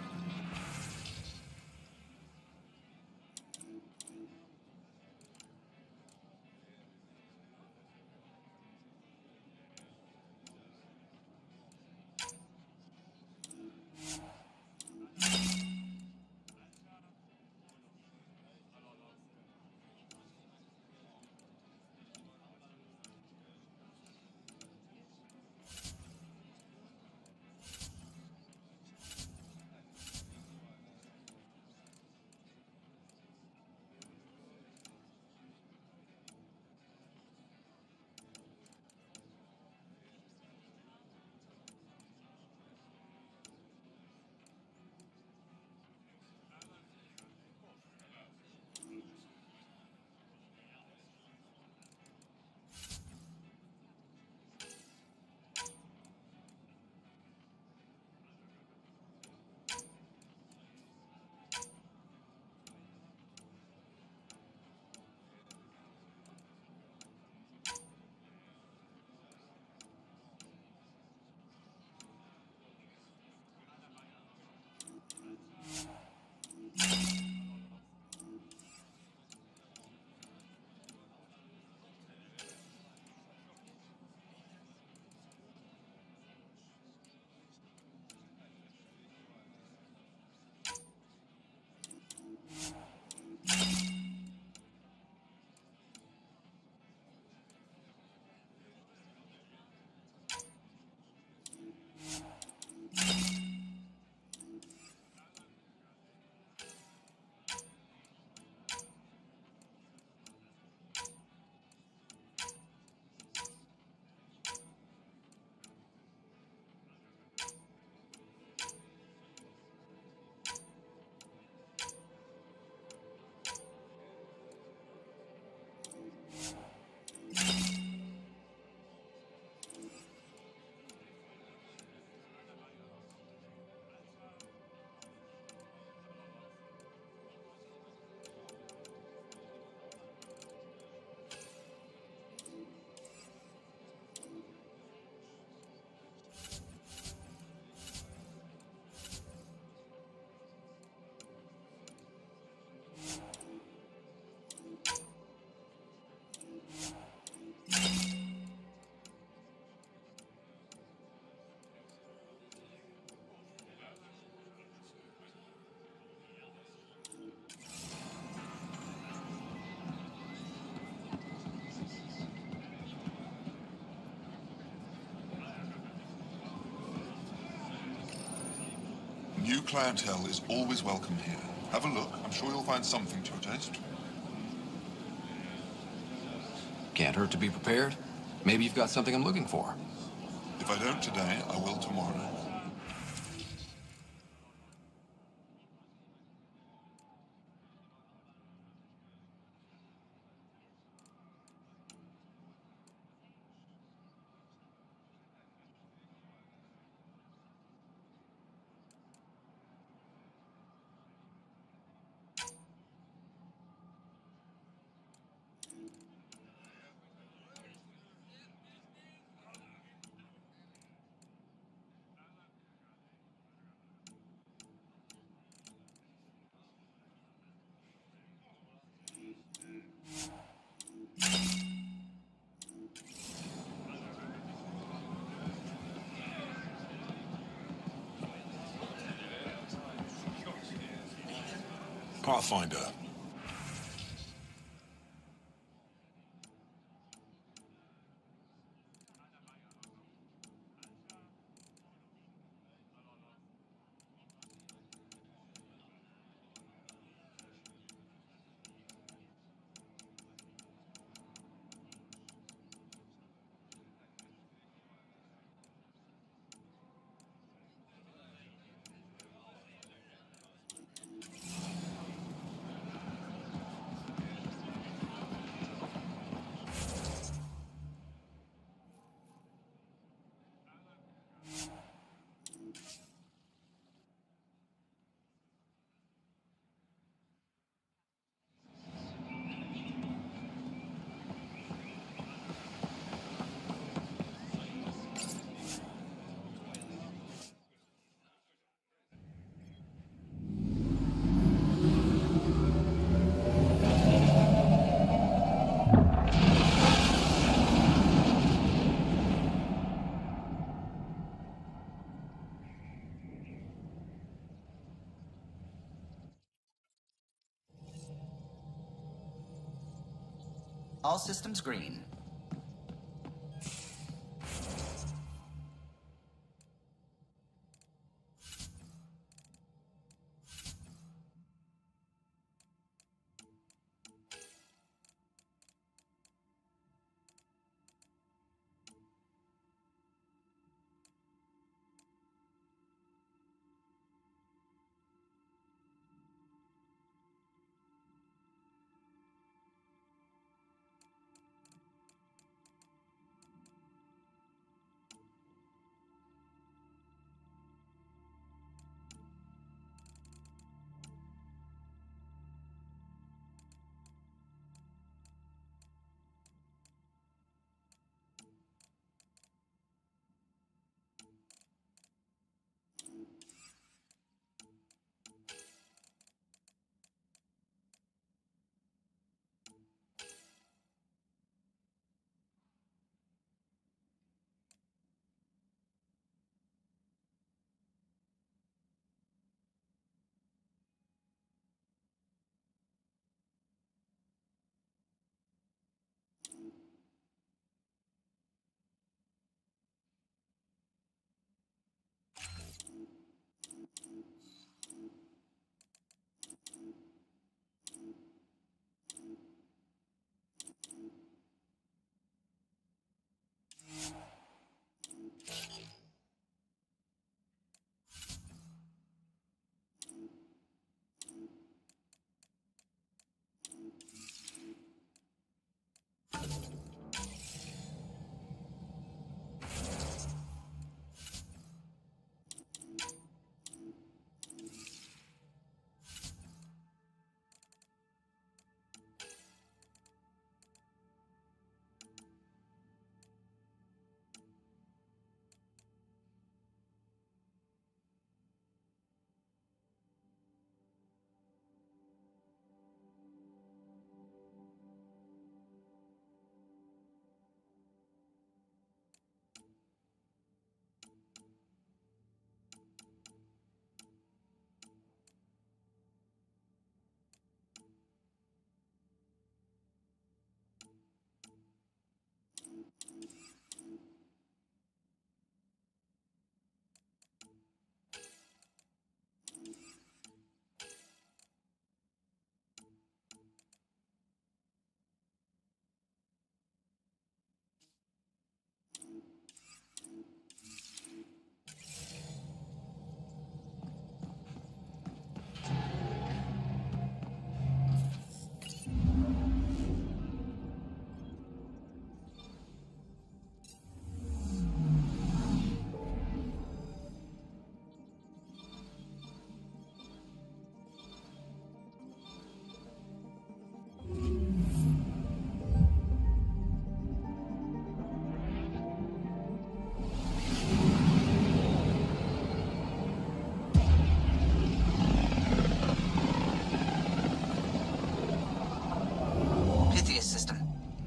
clientele is always welcome here. Have a look. I'm sure you'll find something to your taste. Can't hurt to be prepared. Maybe you've got something I'm looking for. If I don't today, I will tomorrow. Pathfinder. All systems green.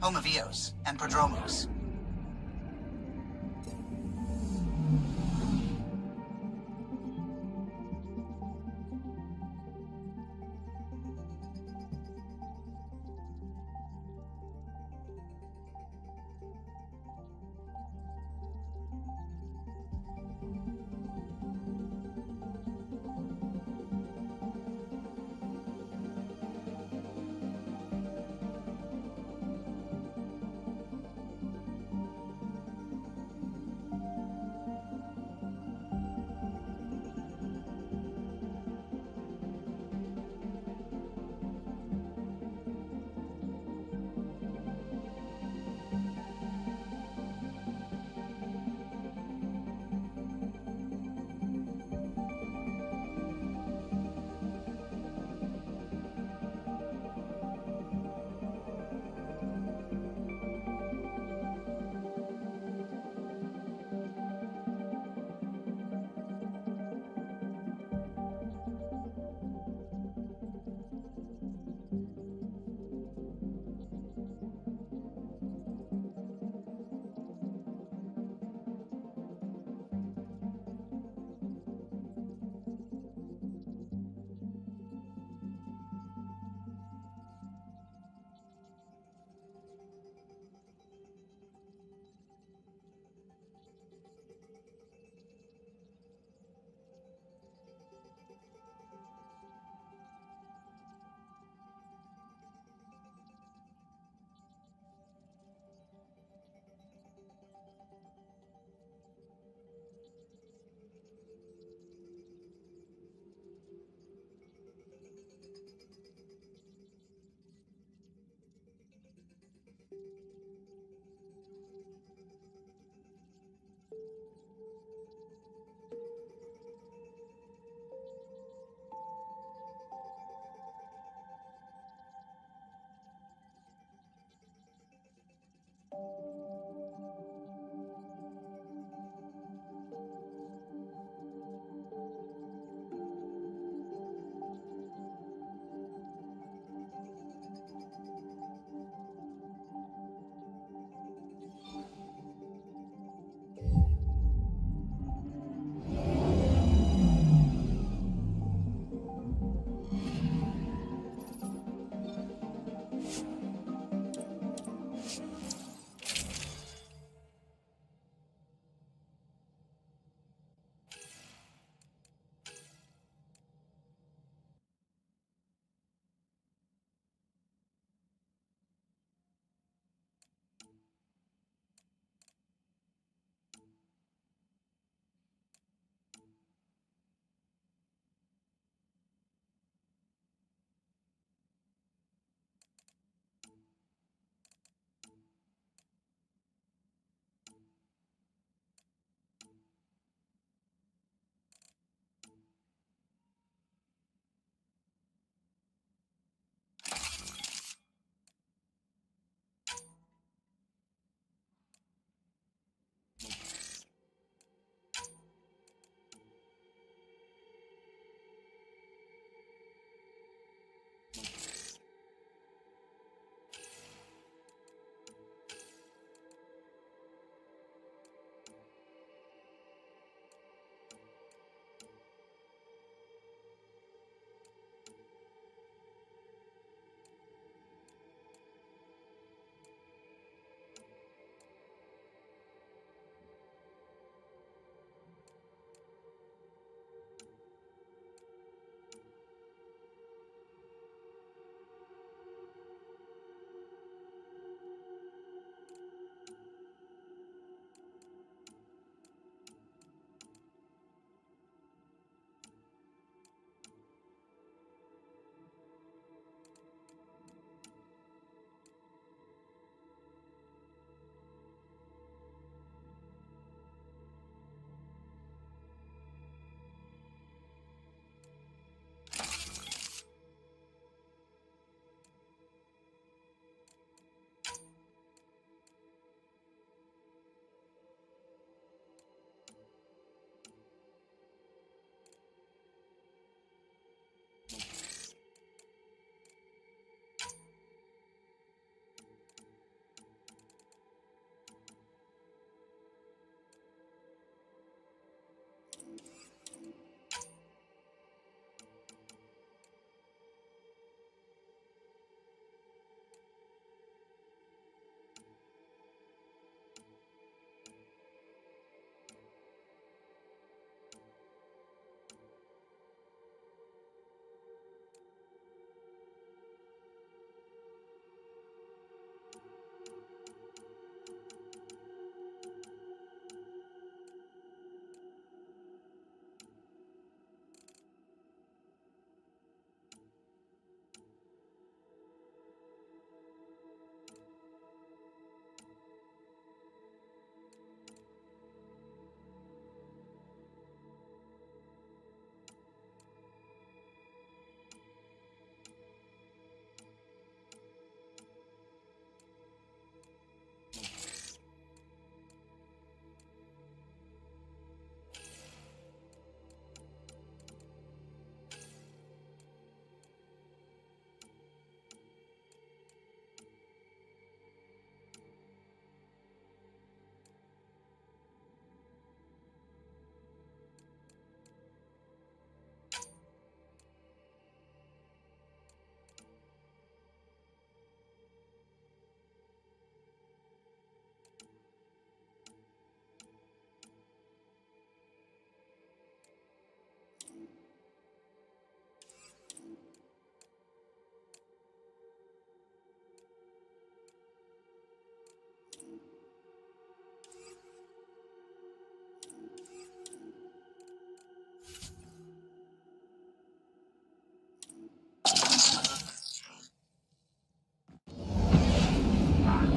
home of Eos and Prodromos.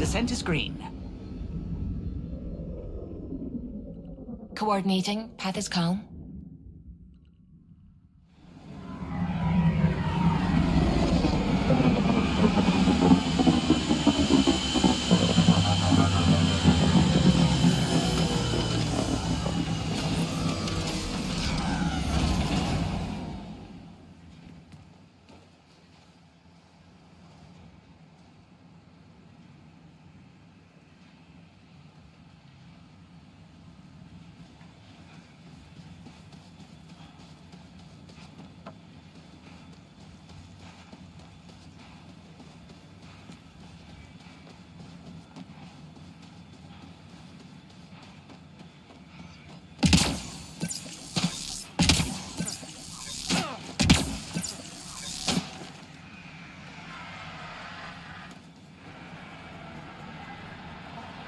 Descent is green. Coordinating. Path is calm.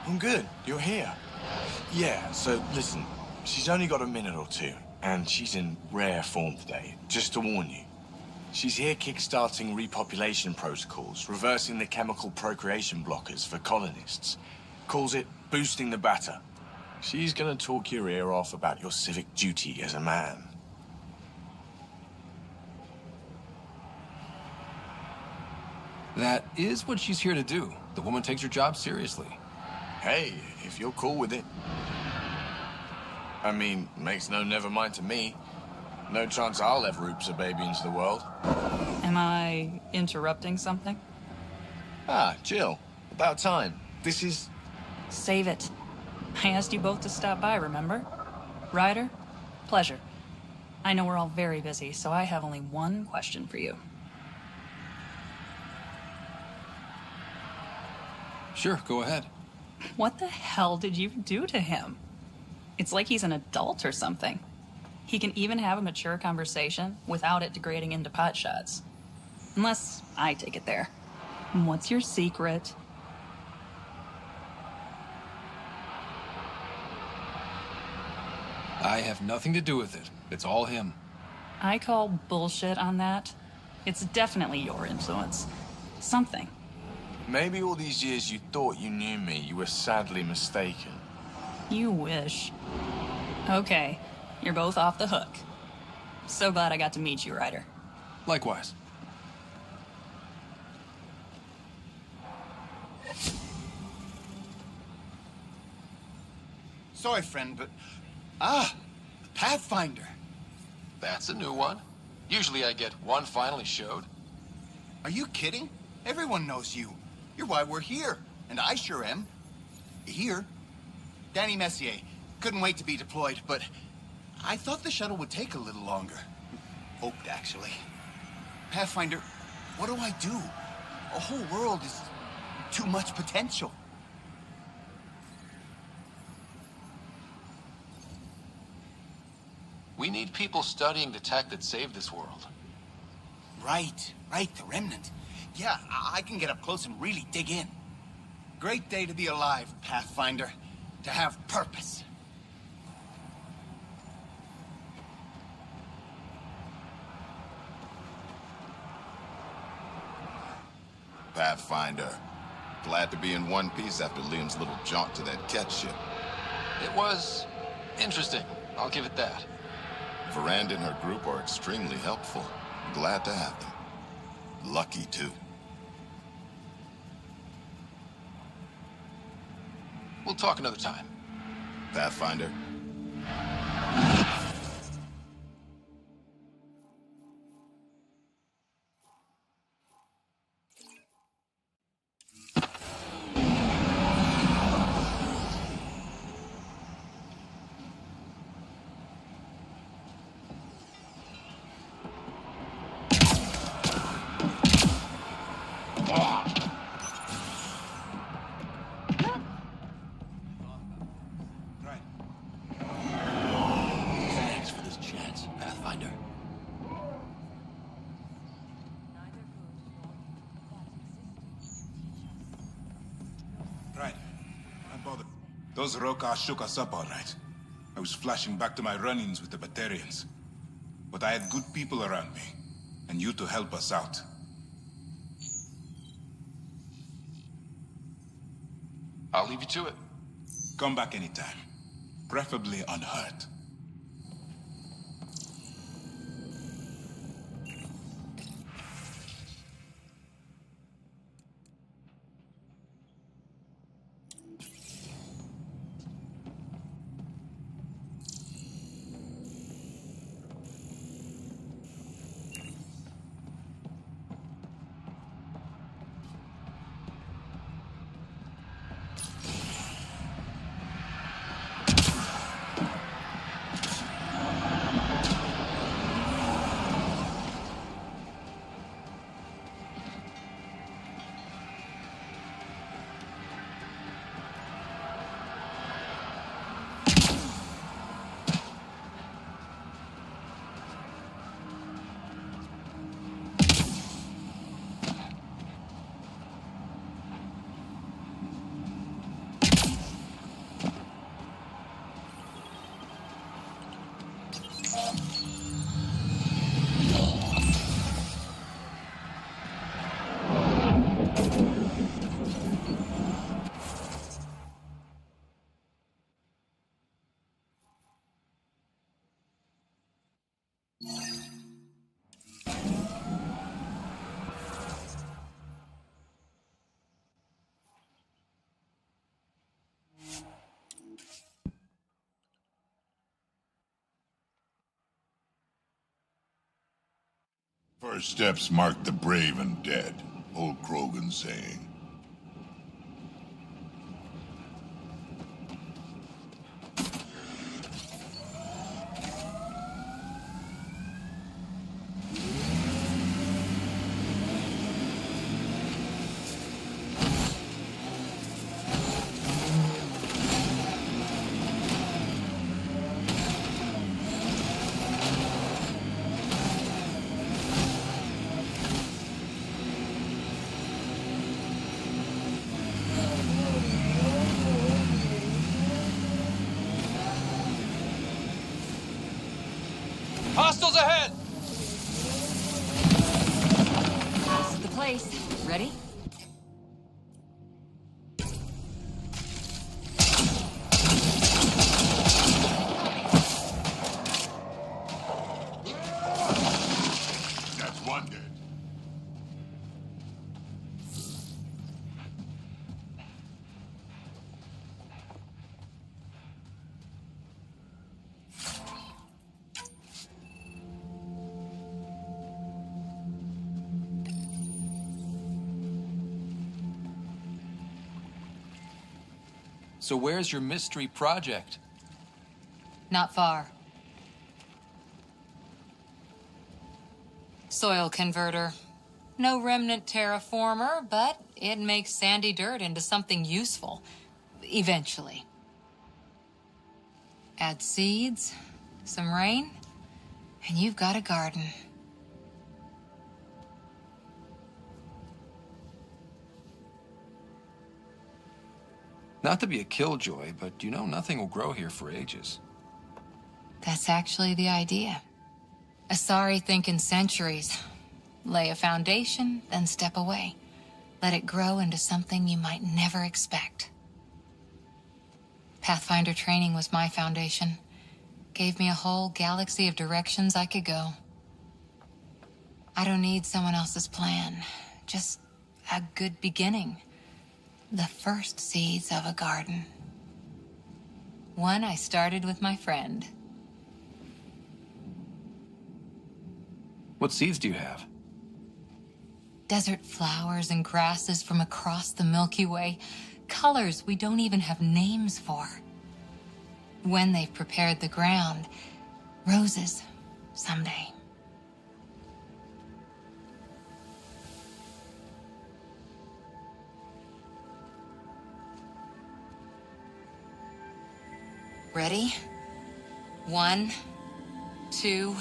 I'm good. You're here. Yeah, so listen, she's only got a minute or two, and she's in rare form today, just to warn you. She's here kickstarting repopulation protocols, reversing the chemical procreation blockers for colonists. Calls it boosting the batter. She's gonna talk your ear off about your civic duty as a man. That is what she's here to do. The woman takes her job seriously. Hey, if you're cool with it. I mean, makes no never mind to me. No chance I'll ever oops a baby into the world. Am I interrupting something? Ah, Jill. About time. This is... Save it. I asked you both to stop by, remember? Ryder, pleasure. I know we're all very busy, so I have only one question for you. Sure, go ahead. What the hell did you do to him? It's like he's an adult or something. He can even have a mature conversation without it degrading into pot shots. Unless I take it there. What's your secret? I have nothing to do with it. It's all him. I call bullshit on that. It's definitely your influence. Something. Maybe all these years you thought you knew me, you were sadly mistaken. You wish. Okay, you're both off the hook. So glad I got to meet you, Ryder. Likewise. Sorry, friend, but... Ah! The Pathfinder! That's a new one. Usually I get one finally showed. Are you kidding? Everyone knows you. You're why we're here. And I sure am. Here. Danny Messier. Couldn't wait to be deployed, but... I thought the shuttle would take a little longer. Hoped, actually. Pathfinder, what do I do? A whole world is... too much potential. We need people studying the tech that saved this world. Right, the Remnant. Yeah, I can get up close and really dig in. Great day to be alive, Pathfinder. To have purpose. Pathfinder. Glad to be in one piece after Liam's little jaunt to that cat ship. It was interesting. I'll give it that. Veranda and her group are extremely helpful. Glad to have them. Lucky, too. We'll talk another time. Pathfinder. Thanks for this chance, Pathfinder. Right. Not bothered. Those Roka shook us up all right. I was flashing back to my run-ins with the Batarians. But I had good people around me, and you to help us out. I'll leave you to it. Come back anytime. Preferably unhurt. First steps mark the brave and dead, old Krogan saying. Hostiles ahead! This is the place. Ready? That's one dead. So where's your mystery project? Not far. Soil converter. No remnant terraformer, but it makes sandy dirt into something useful. Eventually. Add seeds, some rain, and you've got a garden. Not to be a killjoy, but you know nothing will grow here for ages. That's actually the idea. Asari think in centuries. Lay a foundation, then step away. Let it grow into something you might never expect. Pathfinder training was my foundation. Gave me a whole galaxy of directions I could go. I don't need someone else's plan. Just a good beginning. The first seeds of a garden. One I started with my friend. What seeds do you have? Desert flowers and grasses from across the Milky Way. Colors we don't even have names for. When they've prepared the ground, roses someday. Ready? 1, 2...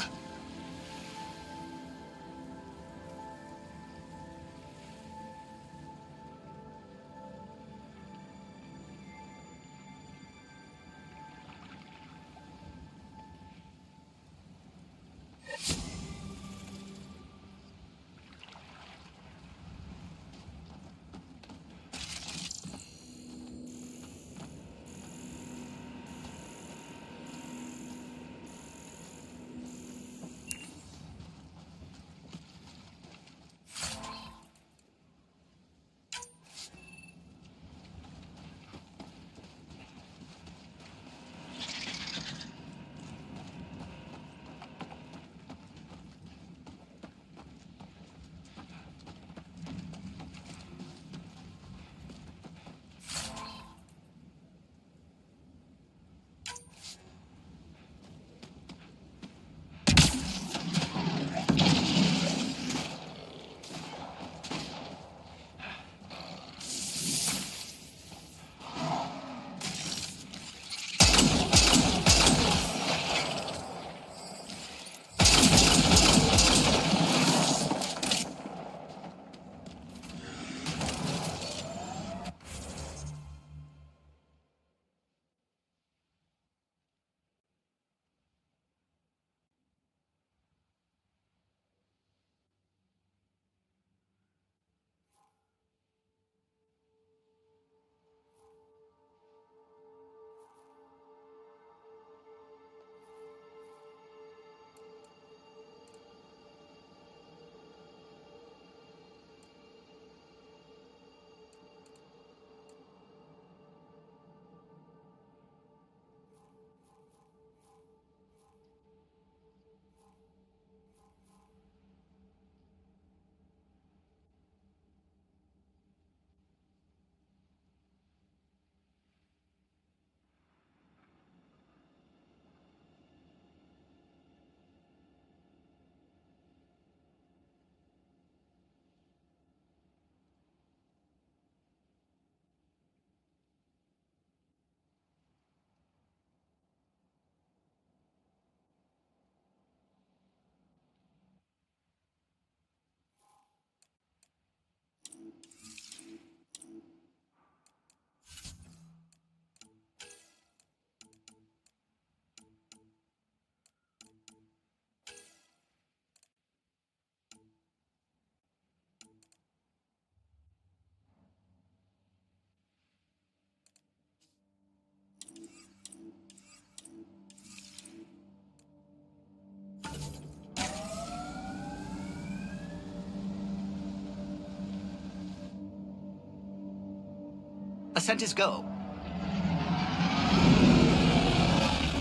Ascent is go.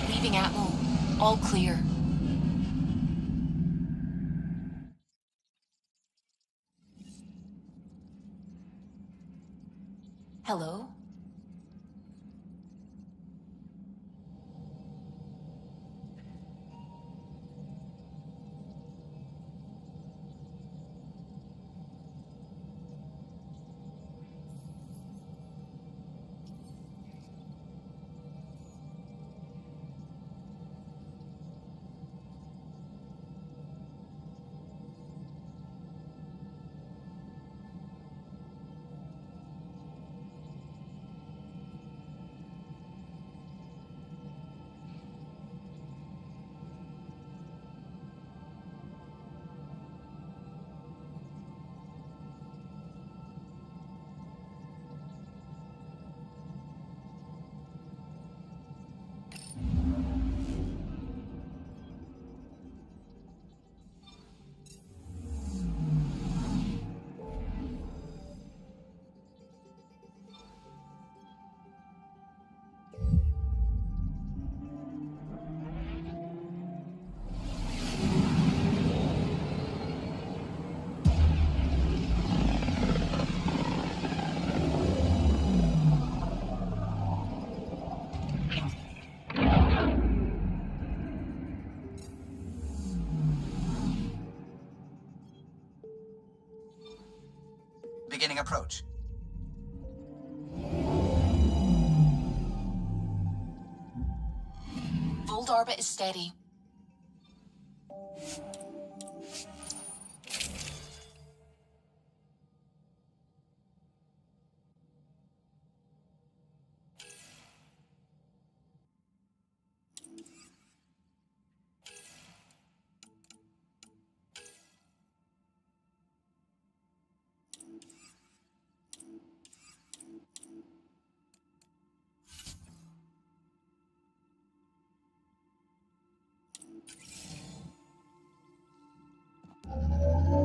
Leaving Atmo. All clear. Hello? Beginning approach. Fold orbit is steady.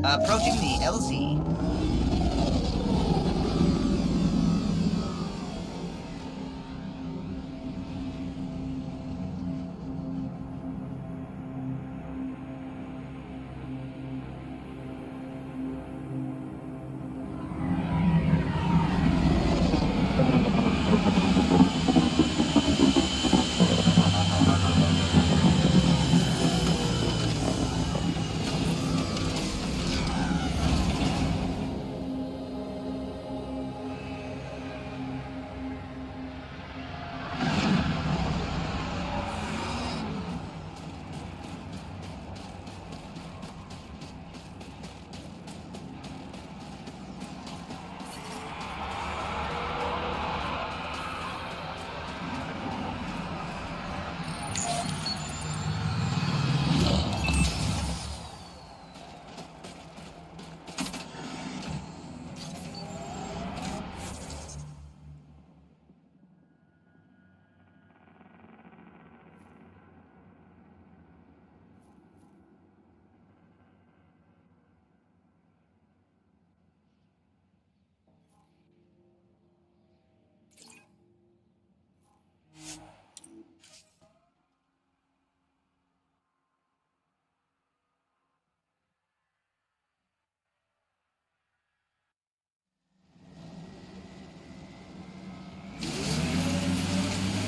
Approaching the LZ.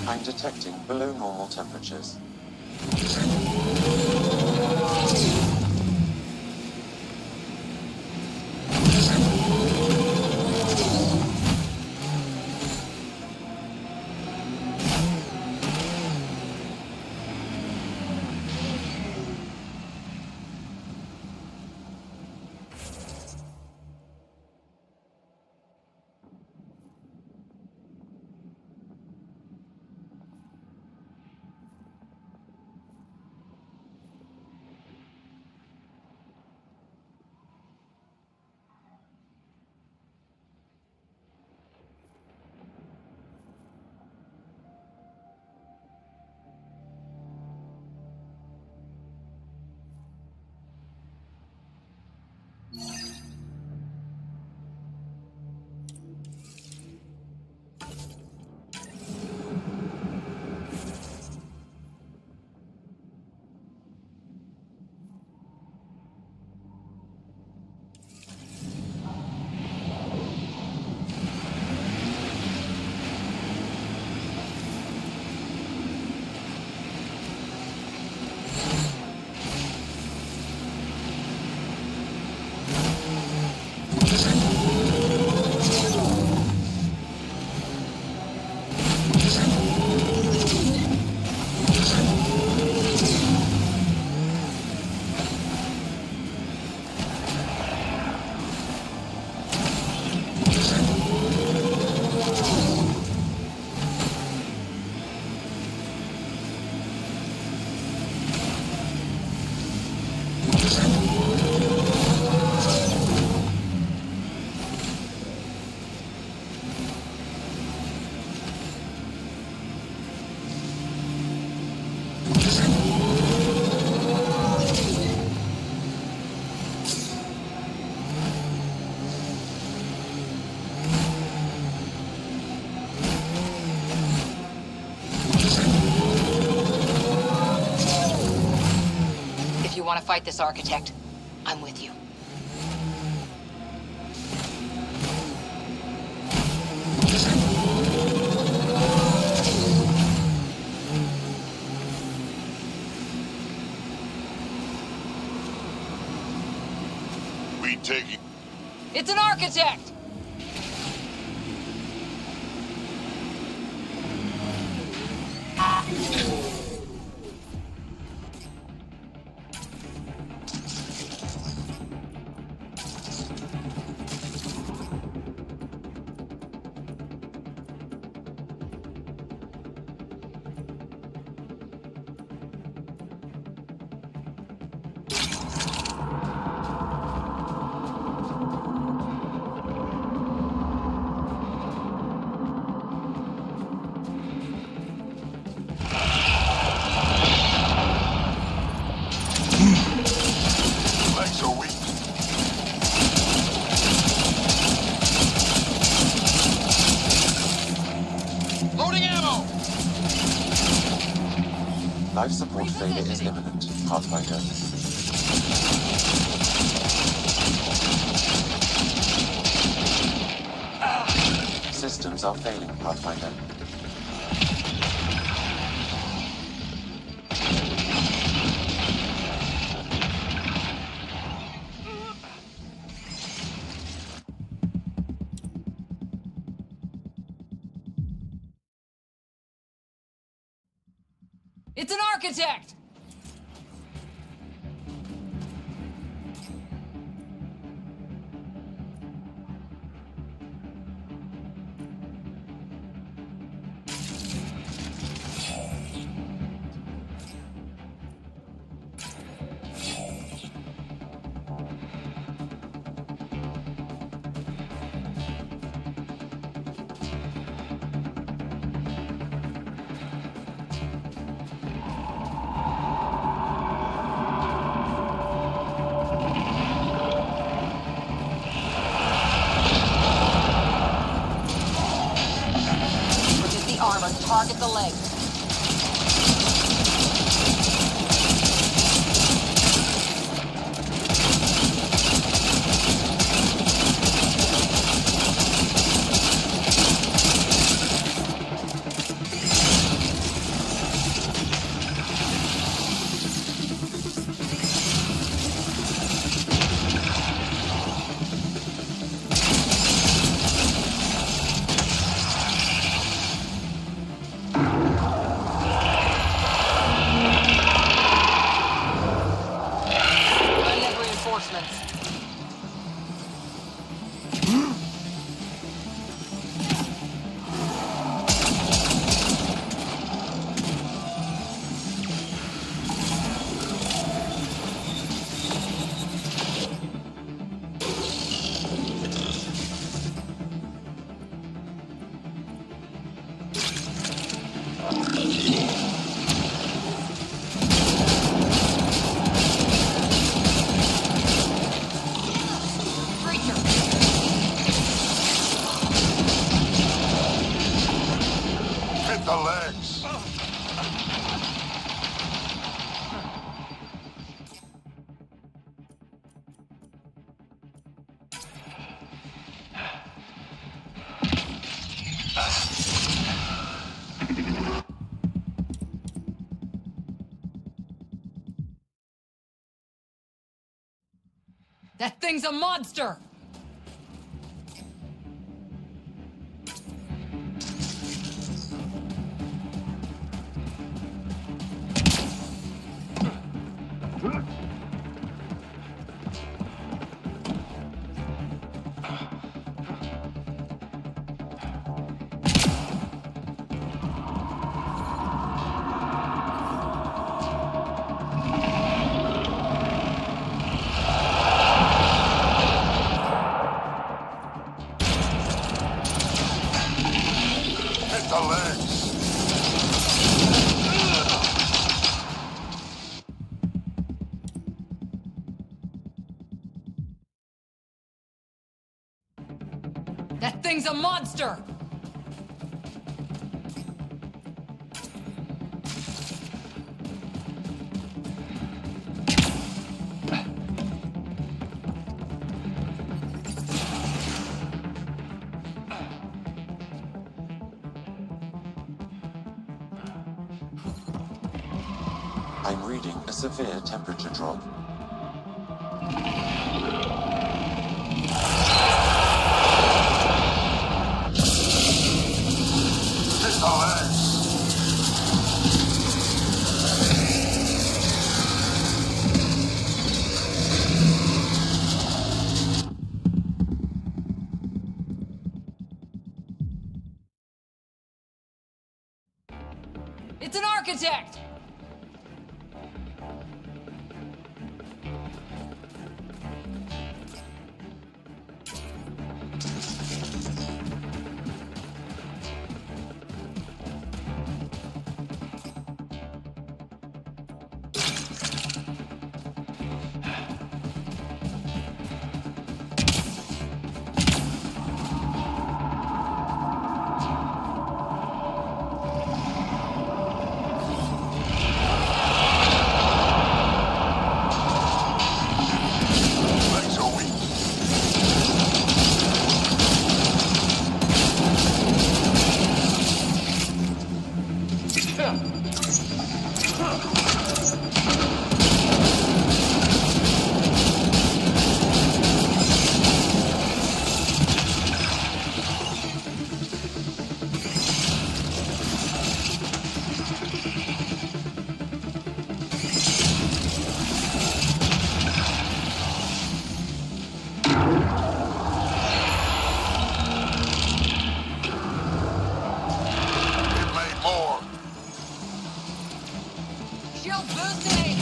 I'm detecting below normal temperatures. fight this architect. I'm with you. We taking... It's an architect! Legs are weak. Loading ammo! Life support failure is imminent. Pathfinder. Systems are failing, Pathfinder. It's an architect! Armor, target the legs. Hit the legs. That thing's a monster! Hit the legs. That thing's a monster! I'm reading a severe temperature drop. It's an architect! Shield boosting!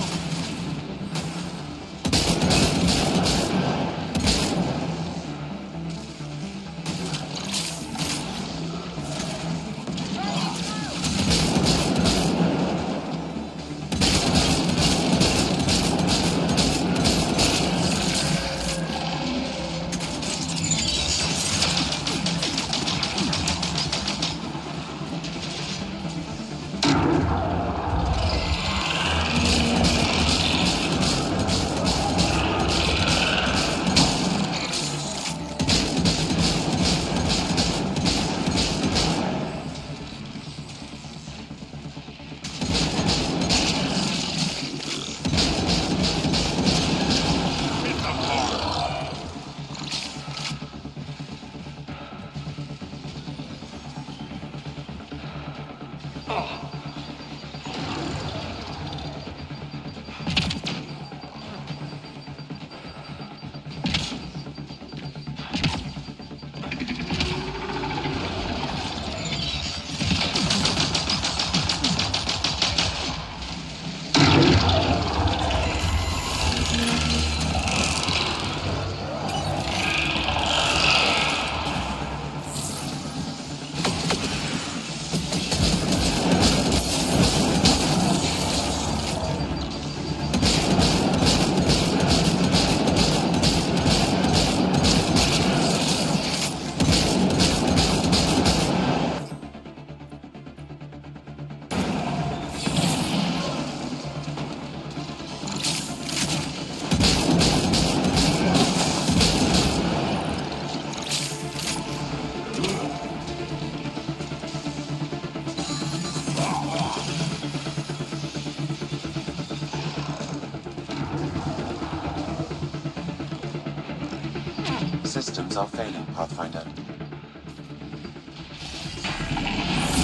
Systems are failing, Pathfinder.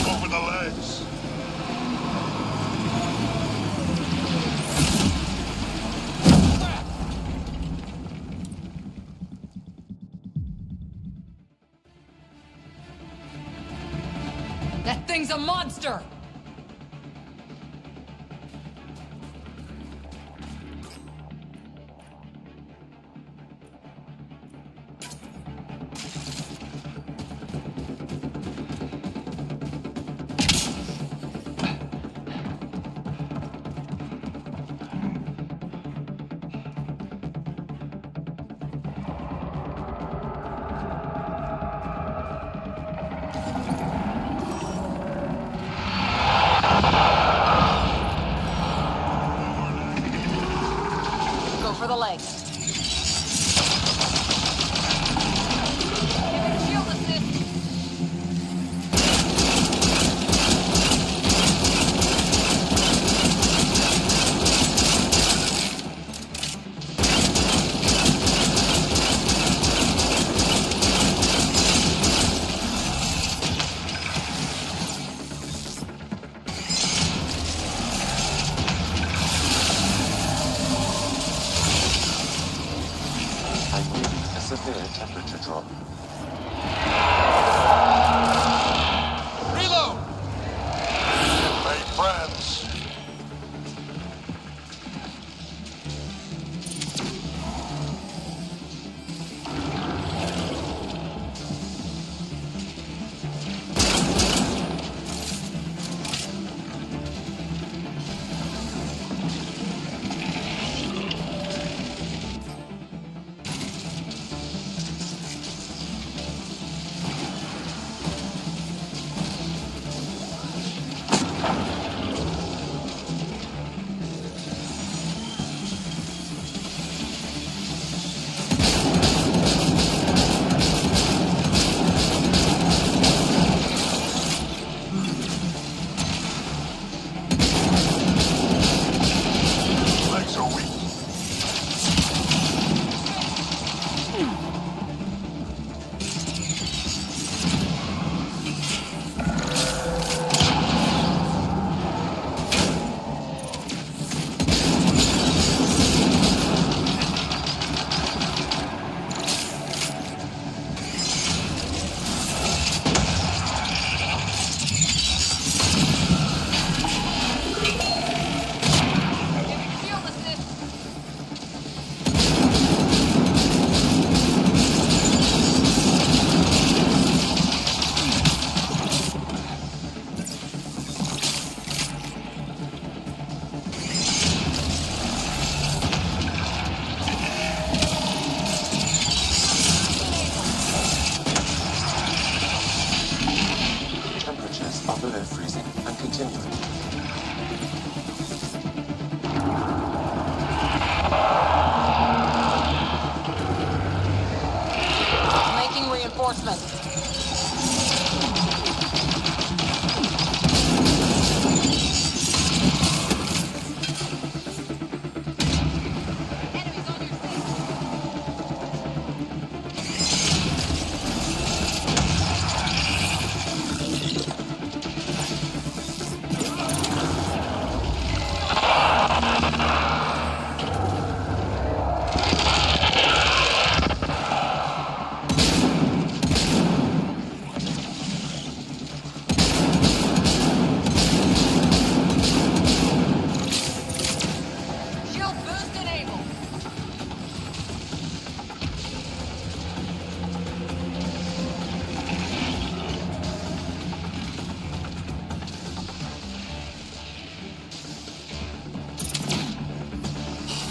Go for the legs. That thing's a monster!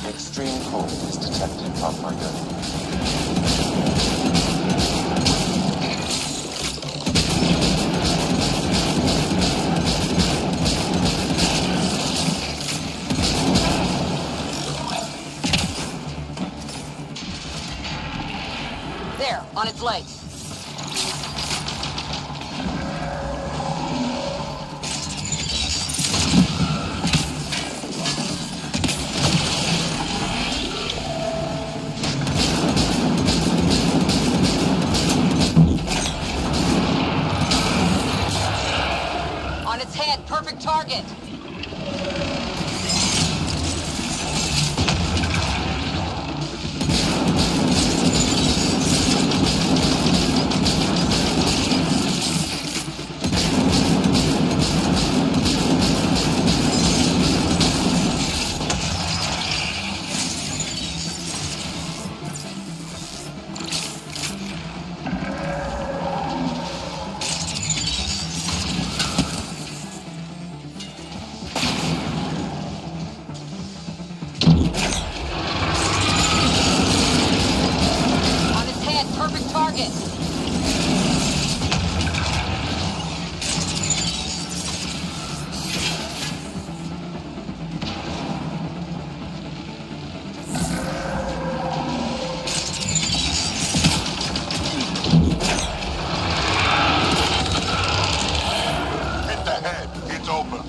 Extreme cold is detected, Pathfinder. There, on its legs. On its head, perfect target. Perfect target. Hit the head. It's open.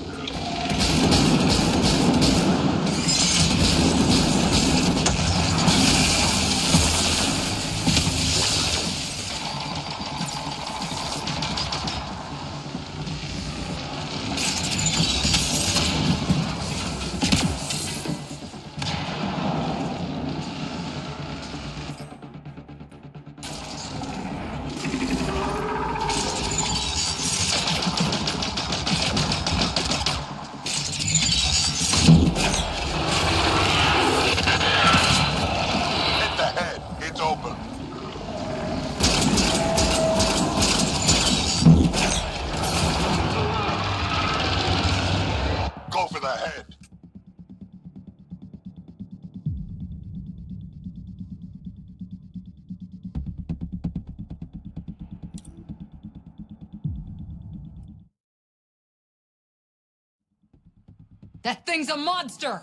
Go for the head. That thing's a monster!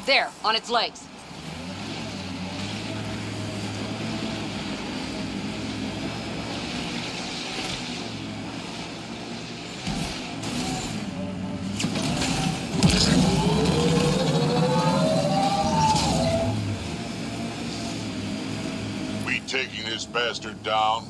There, on its legs. We taking this bastard down?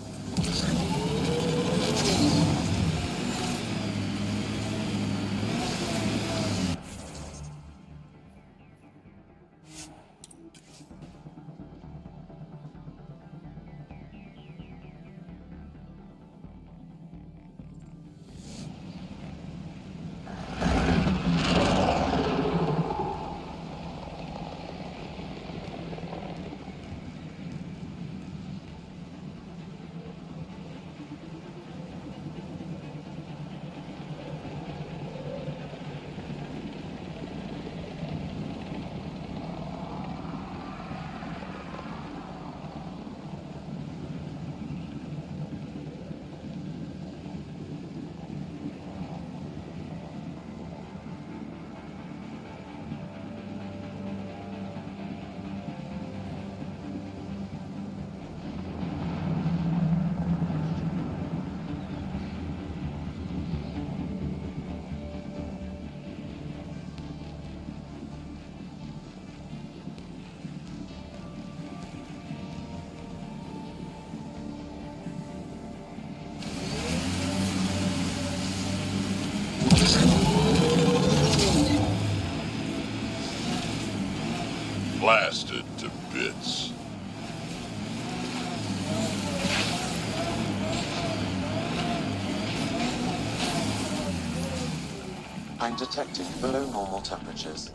blasted to bits. I'm detecting below normal temperatures.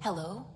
Hello?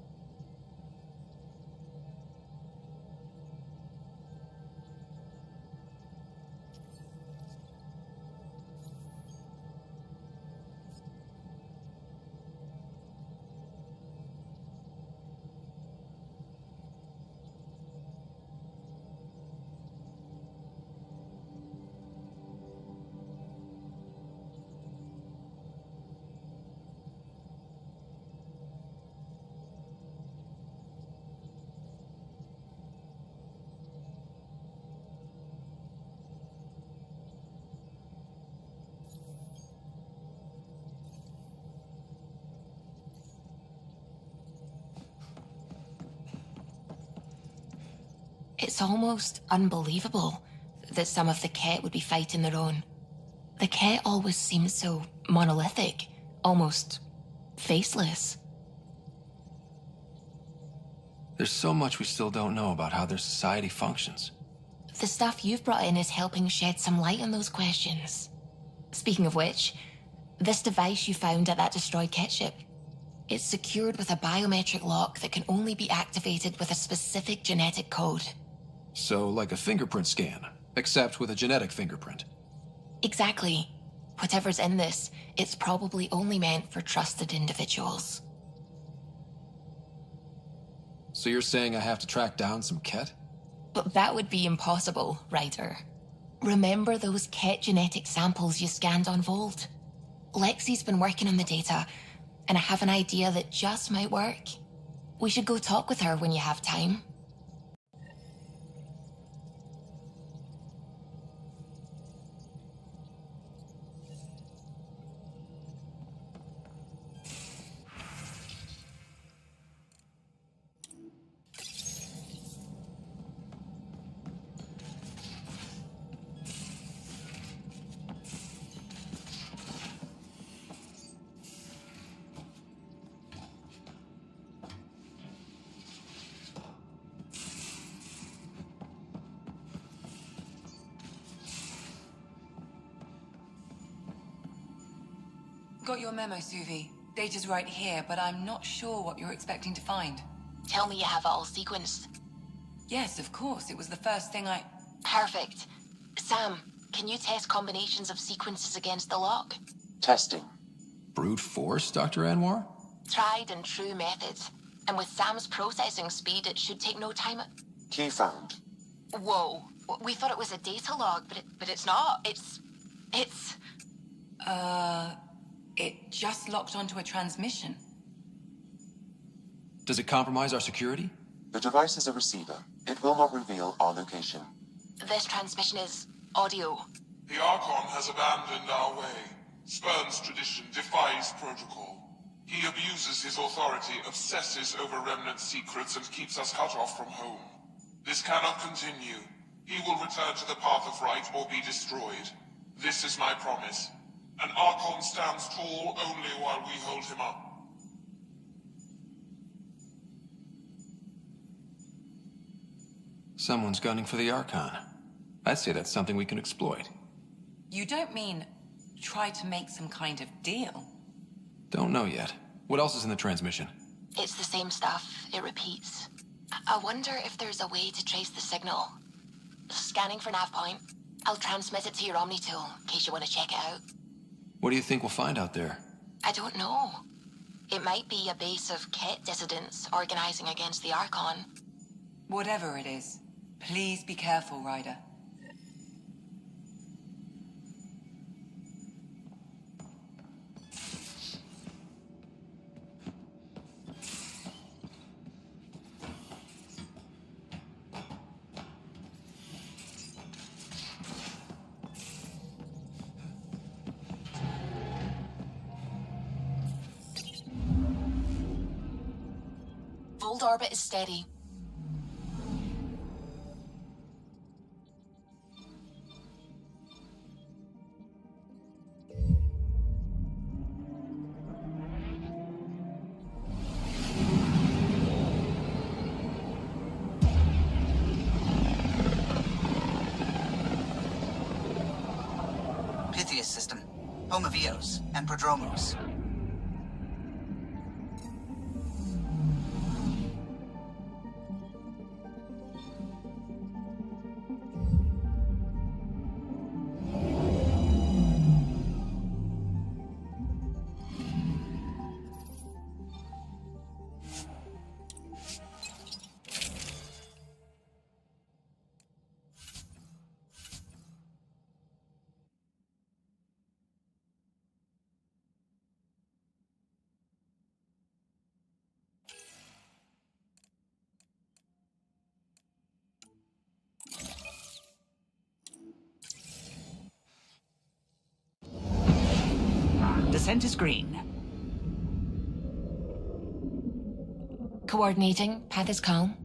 It's almost unbelievable that some of the Ket would be fighting their own. The Ket always seemed so monolithic, almost faceless. There's so much we still don't know about how their society functions. The stuff you've brought in is helping shed some light on those questions. Speaking of which, this device you found at that destroyed Ket ship, it's secured with a biometric lock that can only be activated with a specific genetic code. So, like a fingerprint scan, except with a genetic fingerprint. Exactly. Whatever's in this, it's probably only meant for trusted individuals. So you're saying I have to track down some Ket? But that would be impossible, Ryder. Remember those Ket genetic samples you scanned on Volt? Lexi's been working on the data, and I have an idea that just might work. We should go talk with her when you have time. Got your memo, Suvi. Data's right here, but I'm not sure what you're expecting to find. Tell me you have it all sequenced. Yes, of course. It was the first thing I... Perfect. Sam, can you test combinations of sequences against the lock? Testing. Brute force, Dr. Anwar? Tried and true methods. And with Sam's processing speed, it should take no time. Key found. Whoa. We thought it was a data log, but it's not. It's... It just locked onto a transmission. Does it compromise our security? The device is a receiver. It will not reveal our location. This transmission is audio. The Archon has abandoned our way, spurns tradition, defies protocol. He abuses his authority, obsesses over Remnant secrets, and keeps us cut off from home. This cannot continue. He will return to the path of right or be destroyed. This is my promise. An Archon stands tall only while we hold him up. Someone's gunning for the Archon. I'd say that's something we can exploit. You don't mean try to make some kind of deal? Don't know yet. What else is in the transmission? It's the same stuff. It repeats. I wonder if there's a way to trace the signal. Scanning for nav point. I'll transmit it to your Omni tool, in case you want to check it out. What do you think we'll find out there? I don't know. It might be a base of Ket dissidents organizing against the Archon. Whatever it is, please be careful, Ryder. Fold orbit is steady. Pythias system. Home of Eos and Prodromos. Descent is green. Coordinating. Path is calm.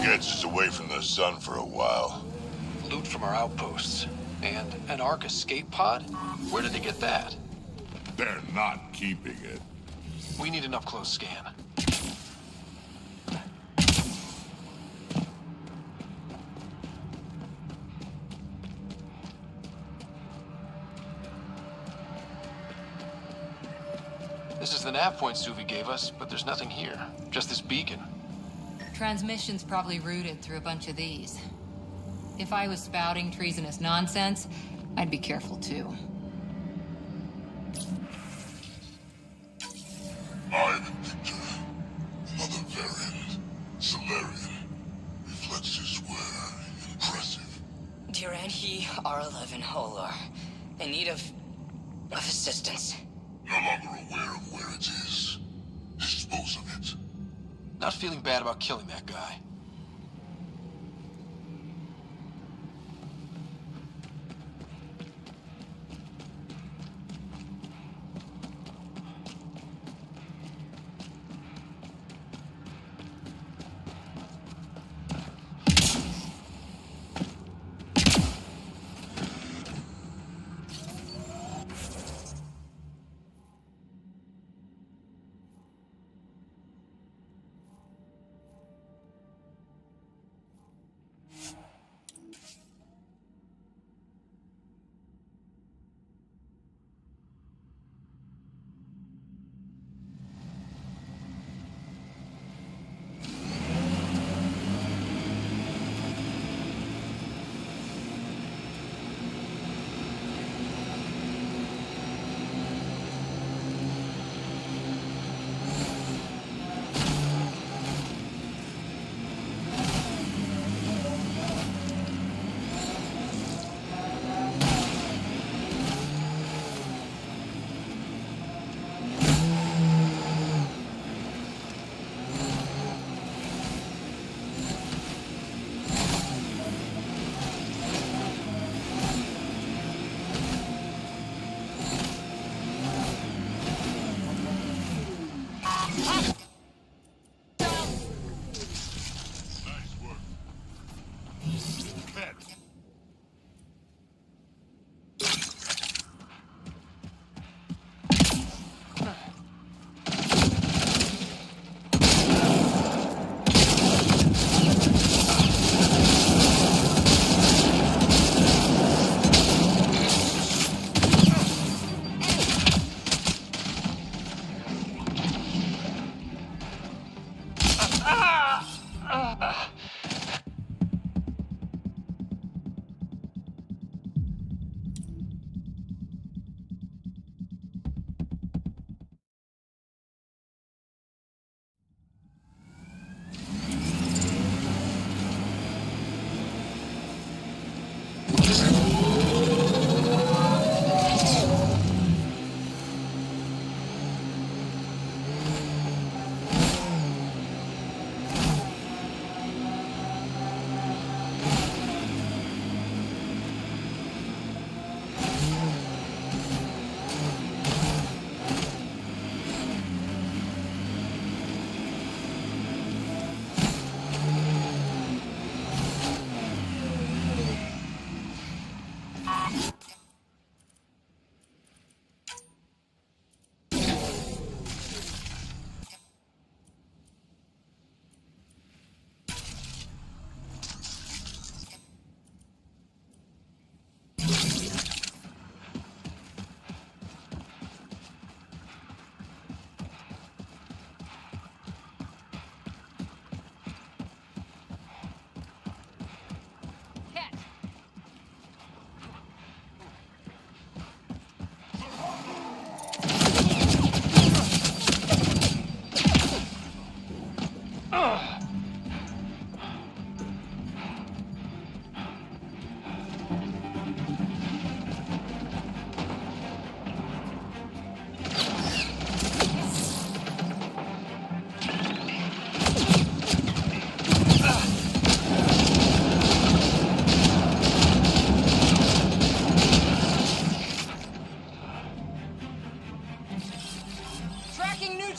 Gets us away from the sun for a while. Loot from our outposts. And an Ark escape pod? Where did they get that? They're not keeping it. We need an up-close scan. This is the nav point Suvi gave us, but there's nothing here. Just this beacon. Transmission's probably routed through a bunch of these. If I was spouting treasonous nonsense, I'd be careful too. I'm Victor. Another variant. Solarian. Reflexes were impressive. Dear he R11 Holar. In need of assistance. No longer aware of where it is. Dispose of it. Not feeling bad about killing that guy.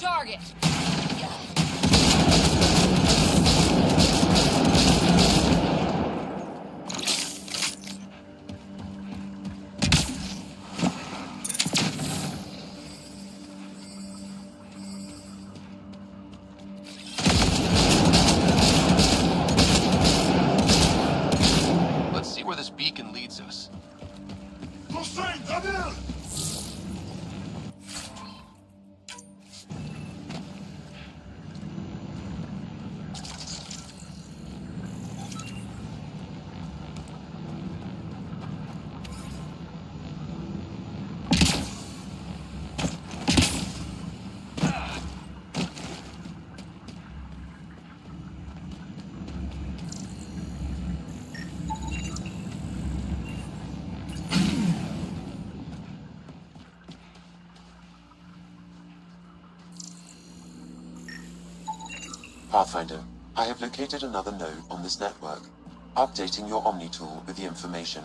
target. Let's see where this beacon leads us. Pathfinder, I have located another node on this network. Updating your Omni tool with the information.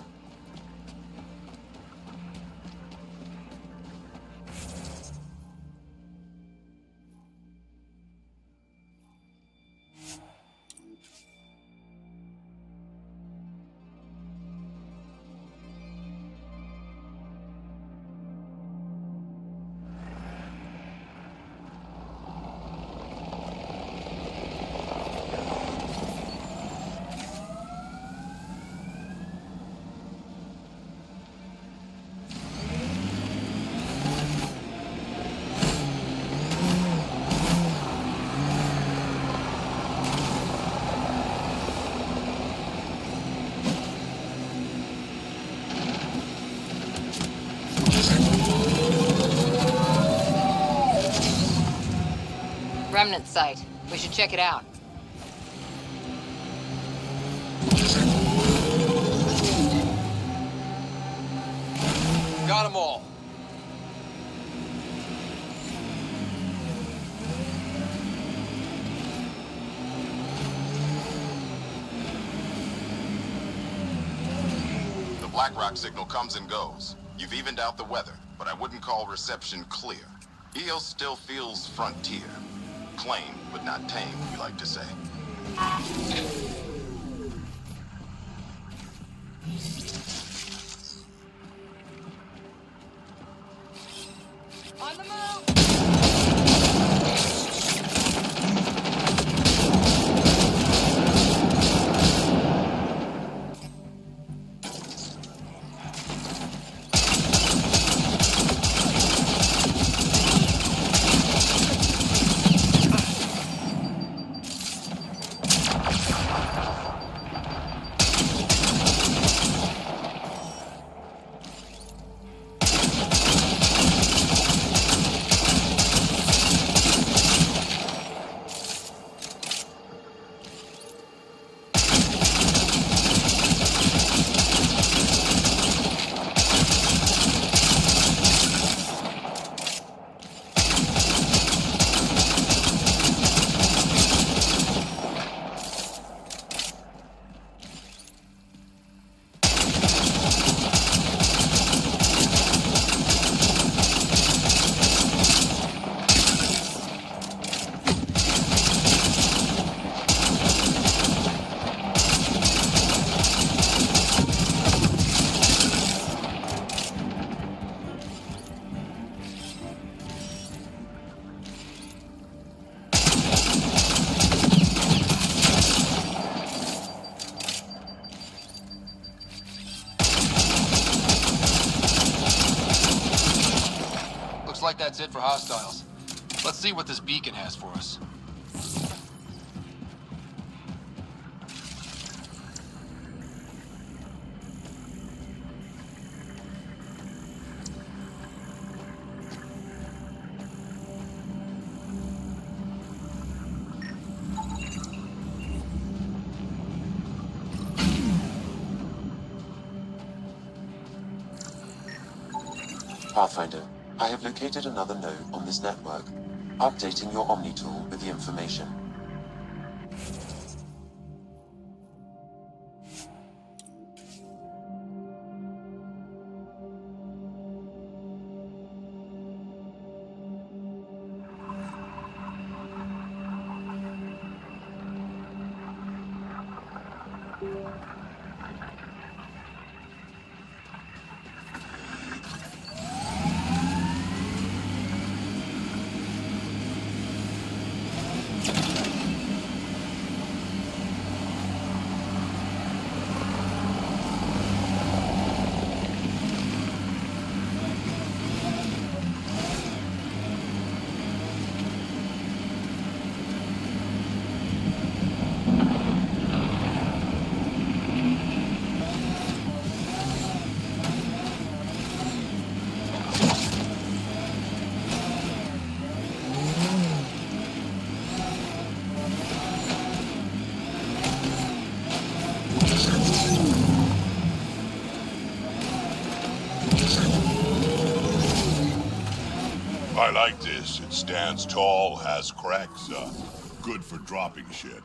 Remnant site. We should check it out. Got them all. The BlackRock signal comes and goes. You've evened out the weather, but I wouldn't call reception clear. EOS still feels frontier. Claim, but not tame, we like to say. On the move! Like that's it for hostiles. Let's see what this beacon has for us. Pathfinder, I have located another node on this network. Updating your Omni tool with the information. I like this. It stands tall, has cracks. good for dropping shit.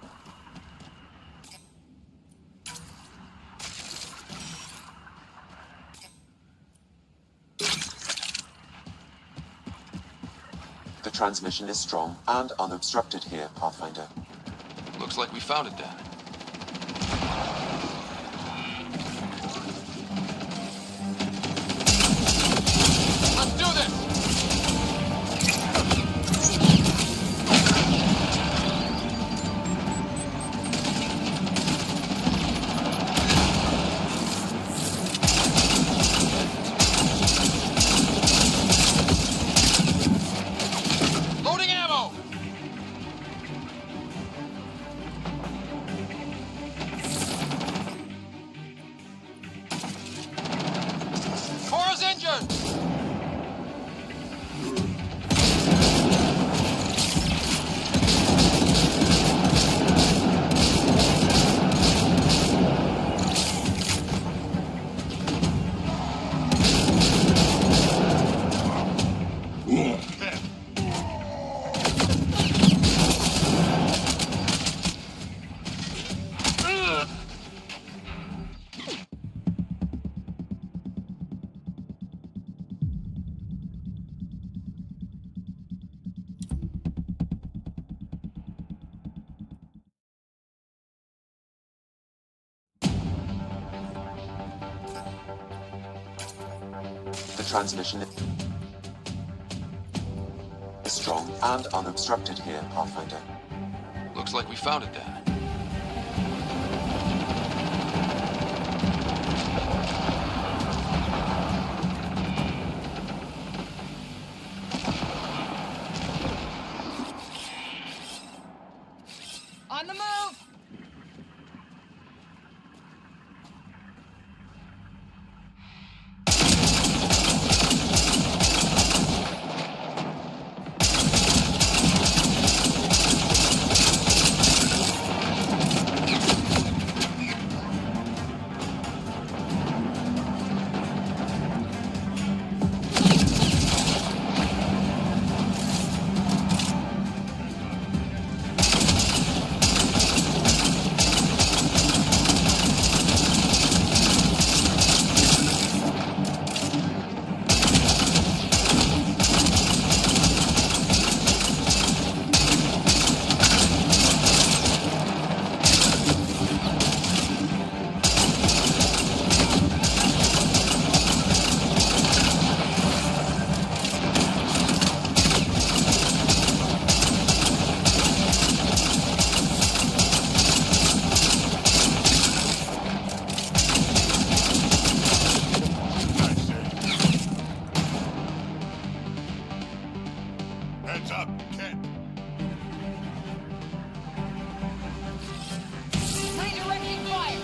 The transmission is strong and unobstructed here, Pathfinder. Looks like we found it then. Let's do this! Loading ammo! Cora's injured! The transmission is strong and unobstructed here, Pathfinder. Looks like we found it then. On the move! Heads up, Kent. Redirecting fire!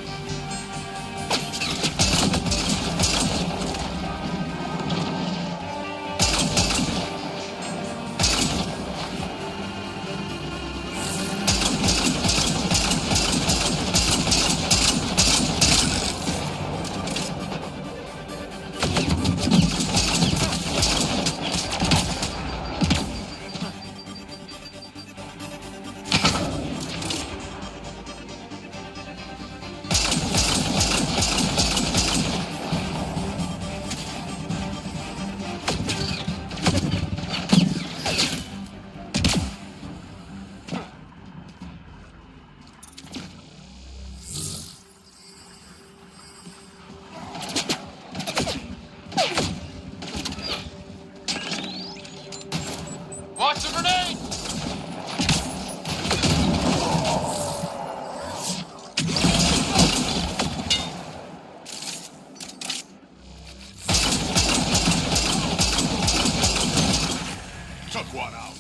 Watch the grenade! Took one out.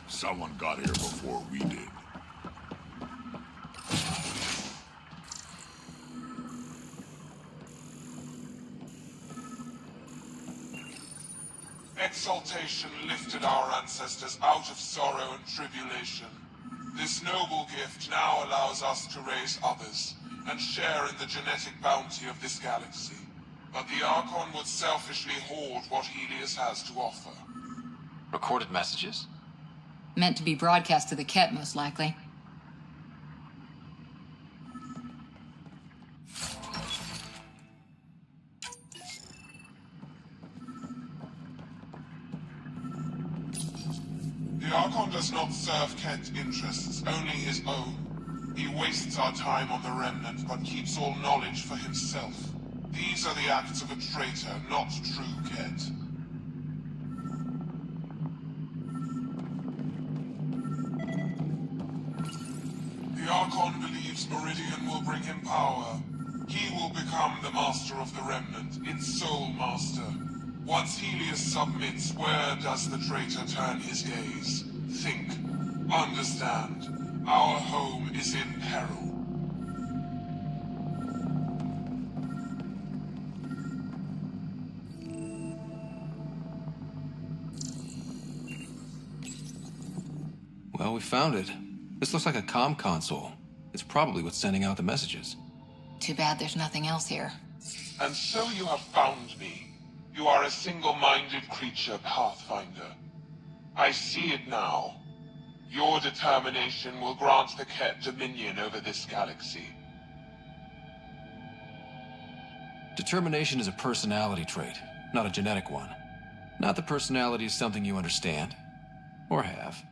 Someone got here before we did. Exaltation lifted our ancestors out of sorrow and tribulation. This noble gift now allows us to raise others and share in the genetic bounty of this galaxy. But the Archon would selfishly hoard what Helios has to offer. Recorded messages? Meant to be broadcast to the Ket, most likely. The Archon does not serve Ket interests, only his own. He wastes our time on the Remnant, but keeps all knowledge for himself. These are the acts of a traitor, not true Ket. The Archon believes Meridian will bring him power. He will become the master of the Remnant, its sole master. Once Helios submits, where does the traitor turn his gaze? Think. Understand. Our home is in peril. Well, we found it. This looks like a comm console. It's probably what's sending out the messages. Too bad there's nothing else here. And so you have found me. You are a single-minded creature, Pathfinder. I see it now. Your determination will grant the Ket dominion over this galaxy. Determination is a personality trait, not a genetic one. Not that personality is something you understand. Or have.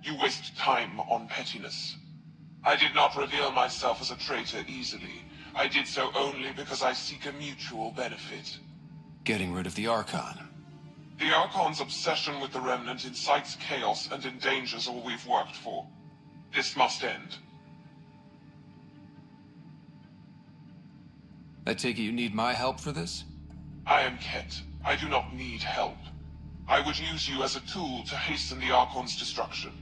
You waste time on pettiness. I did not reveal myself as a traitor easily. I did so only because I seek a mutual benefit. Getting rid of the Archon. The Archon's obsession with the Remnant incites chaos and endangers all we've worked for. This must end. I take it you need my help for this? I am Ket. I do not need help. I would use you as a tool to hasten the Archon's destruction.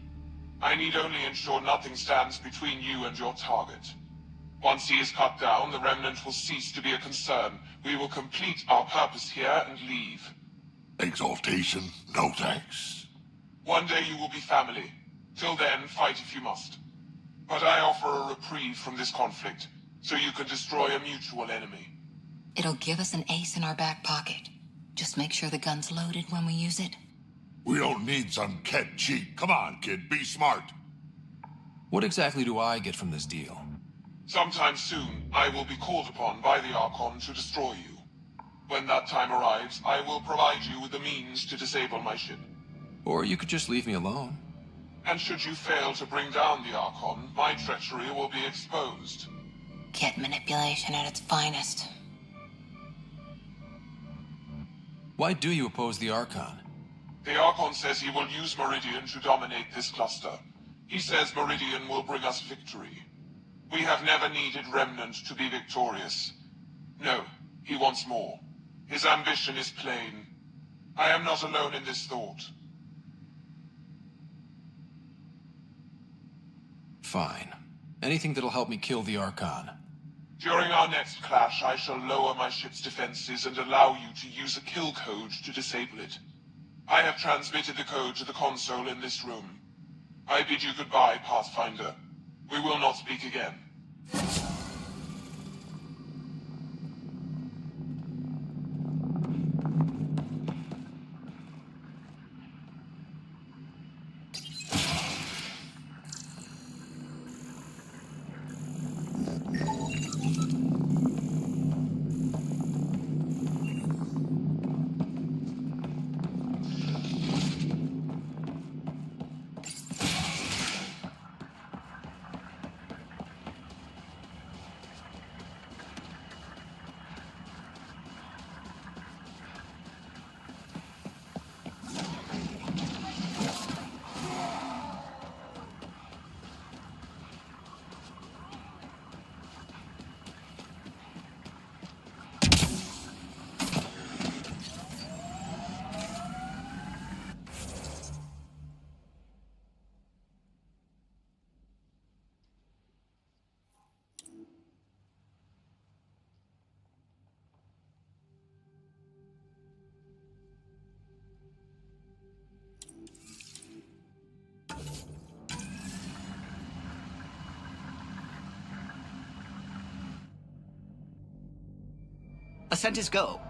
I need only ensure nothing stands between you and your target. Once he is cut down, the Remnant will cease to be a concern. We will complete our purpose here and leave. Exaltation? No thanks. One day you will be family. Till then, fight if you must. But I offer a reprieve from this conflict, so you can destroy a mutual enemy. It'll give us an ace in our back pocket. Just make sure the gun's loaded when we use it. We don't need some Ket cheat. Come on, kid, be smart. What exactly do I get from this deal? Sometime soon, I will be called upon by the Archon to destroy you. When that time arrives, I will provide you with the means to disable my ship. Or you could just leave me alone. And should you fail to bring down the Archon, my treachery will be exposed. Ket manipulation at its finest. Why do you oppose the Archon? The Archon says he will use Meridian to dominate this cluster. He says Meridian will bring us victory. We have never needed Remnant to be victorious. No, he wants more. His ambition is plain. I am not alone in this thought. Fine. Anything that'll help me kill the Archon. During our next clash, I shall lower my ship's defenses and allow you to use a kill code to disable it. I have transmitted the code to the console in this room. I bid you goodbye, Pathfinder. We will not speak again. Ascent is go.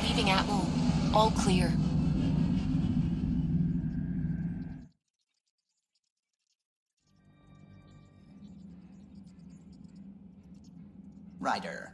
Leaving Atmo. All clear. Ryder.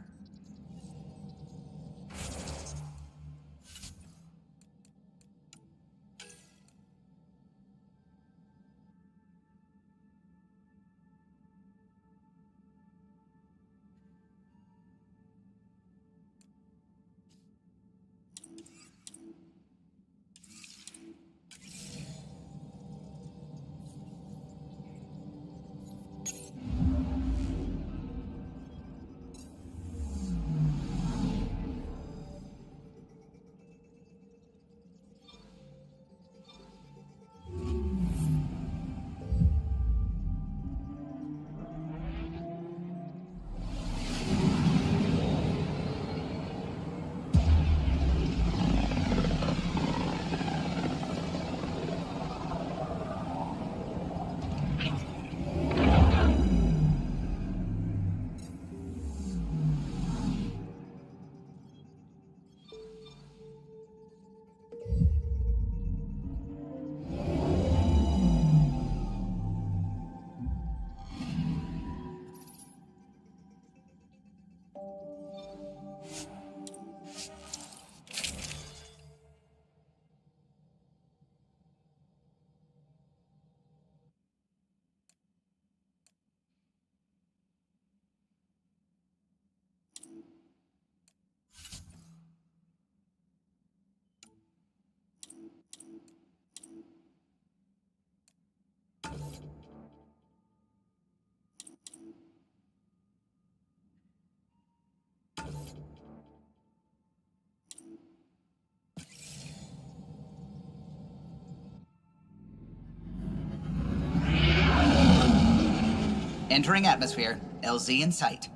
Entering atmosphere. LZ in sight.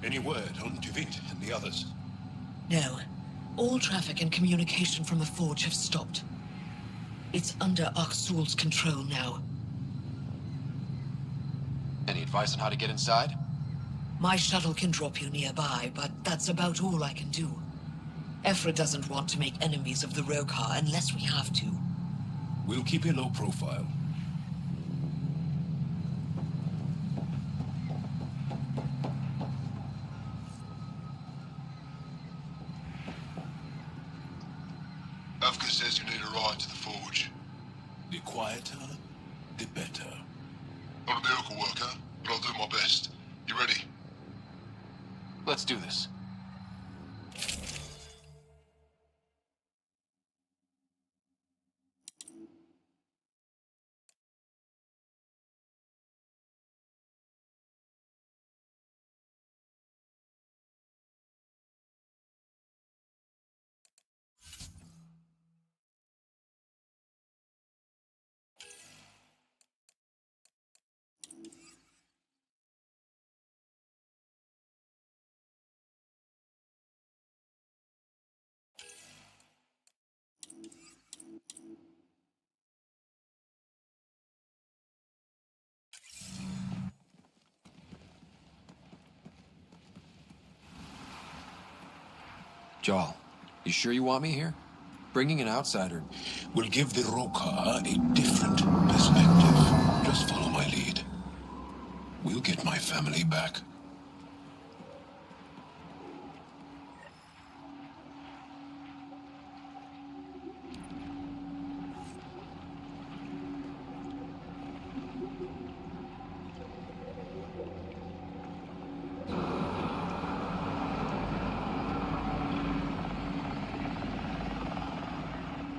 Any word on Duvit and the others? No. All traffic and communication from the forge have stopped. It's under Aksul's control now. Any advice on how to get inside? My shuttle can drop you nearby, but that's about all I can do. Ephra doesn't want to make enemies of the Rokar unless we have to. We'll keep a low profile. Avka says you need a ride to the forge. The quieter, the better. Not a miracle worker, but I'll do my best. You ready? Let's do this. Jarl, you sure you want me here? Bringing an outsider will give the Rokar a different perspective. Just follow my lead. We'll get my family back.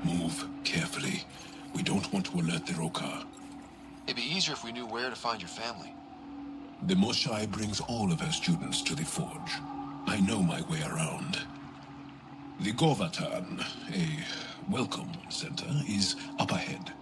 Move carefully. We don't want to alert the Rokar. It'd be easier if we knew where to find your family. The Moshai brings all of her students to the forge. I know my way around. The Govatan, a welcome center, is up ahead.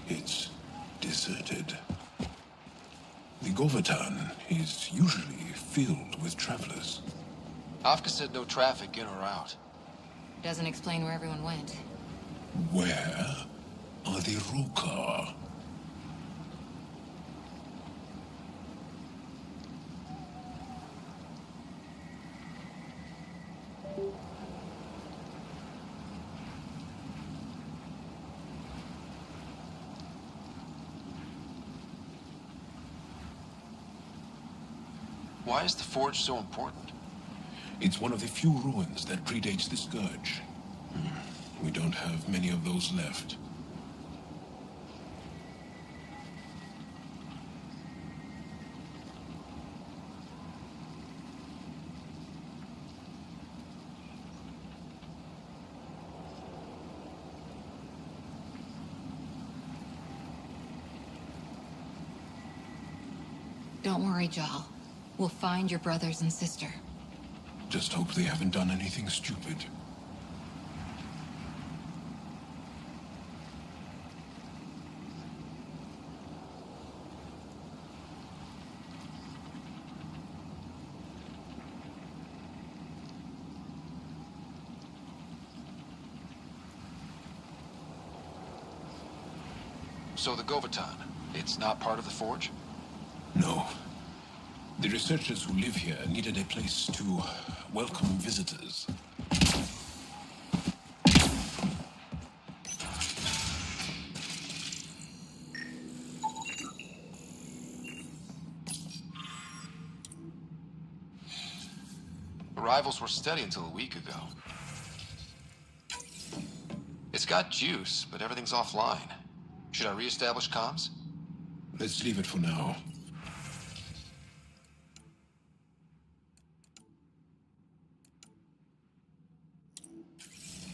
It's deserted. The Govatan is usually filled with travelers. Afka said no traffic in or out. Doesn't explain where everyone went. Where are the Rokar? Why is the forge so important? It's one of the few ruins that predates the Scourge. We don't have many of those left. Don't worry, Jal. We'll find your brothers and sister. Just hope they haven't done anything stupid. So the Govatan, it's not part of the forge? No. The researchers who live here needed a place to welcome visitors. Arrivals were steady until a week ago. It's got juice, but everything's offline. Should I reestablish comms? Let's leave it for now.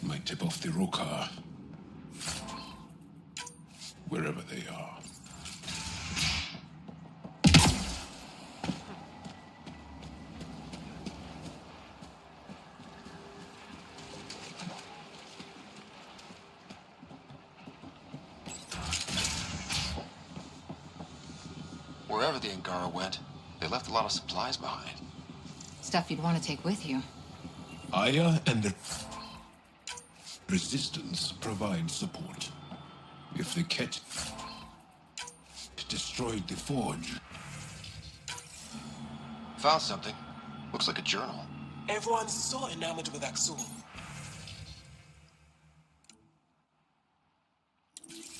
Might tip off the Rokar. Wherever they are. Wherever the Angara went, they left a lot of supplies behind. Stuff you'd want to take with you. Aya and the Resistance provide support. If the Ket destroyed the forge... Found something. Looks like a journal. Everyone's so enamored with Axul.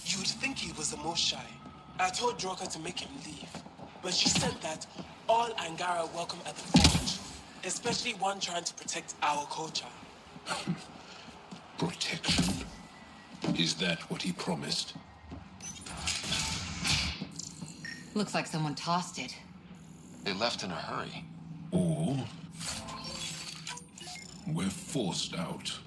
You would think he was the most shy. I told Droka to make him leave, but she said that all Angara welcome at the forge, especially one trying to protect our culture. Protection? Is that what he promised? Looks like someone tossed it. They left in a hurry. Or... we're forced out.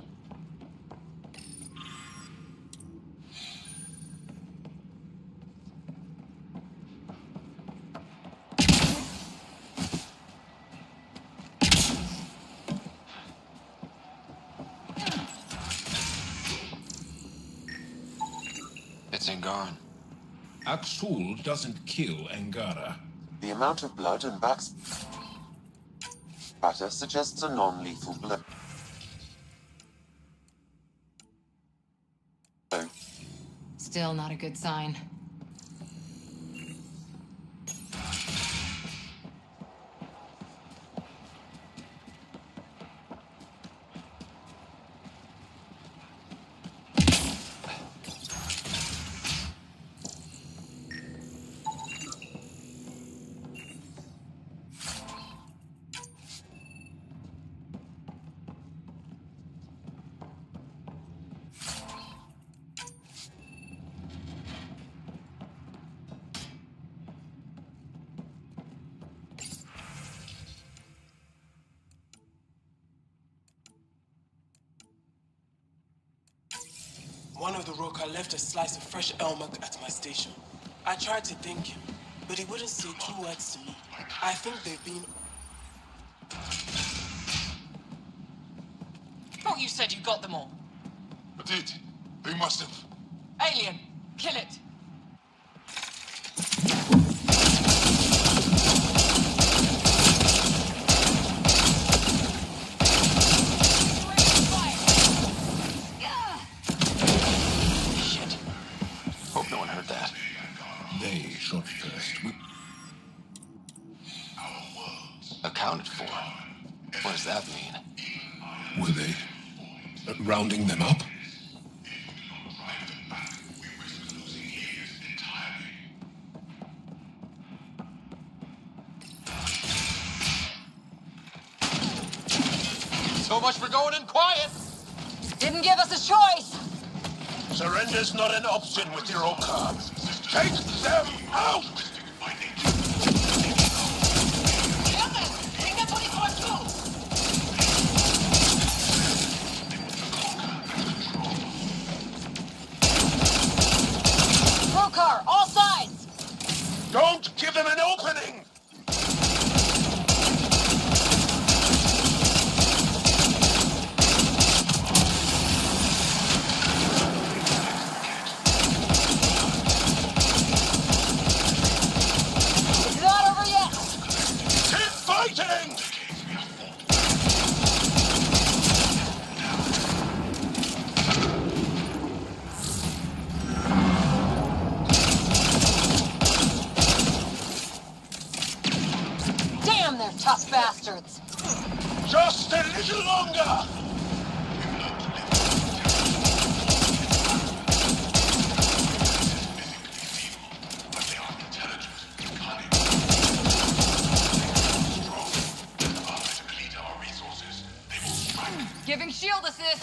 It's Angaran. Axul doesn't kill Angara. The amount of blood and batter suggests a non-lethal blow. Still not a good sign. One of the Roka left a slice of fresh elmuk at my station. I tried to thank him, but he wouldn't say 2 words to me. I think they've been... Thought you said you got them all. I did. They must have. Alien, kill it. Hope no one heard that. They shot first. Accounted for. What does that mean? Were they rounding them up? So much for going in quiet. Didn't give us a choice. Surrender's not an option with your Okar. Take them out! Brokar, all sides! Don't give them an opening! It's not over yet! Keep fighting! Damn, they're tough bastards! Just a little longer! Giving shield assist!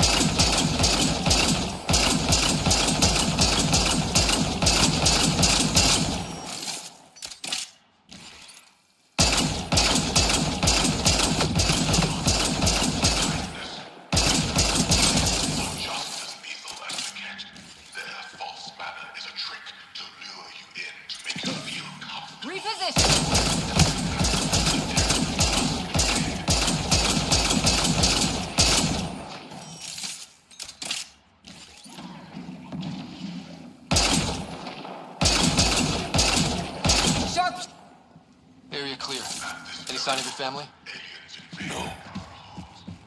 Area clear. Any sign of your family? No.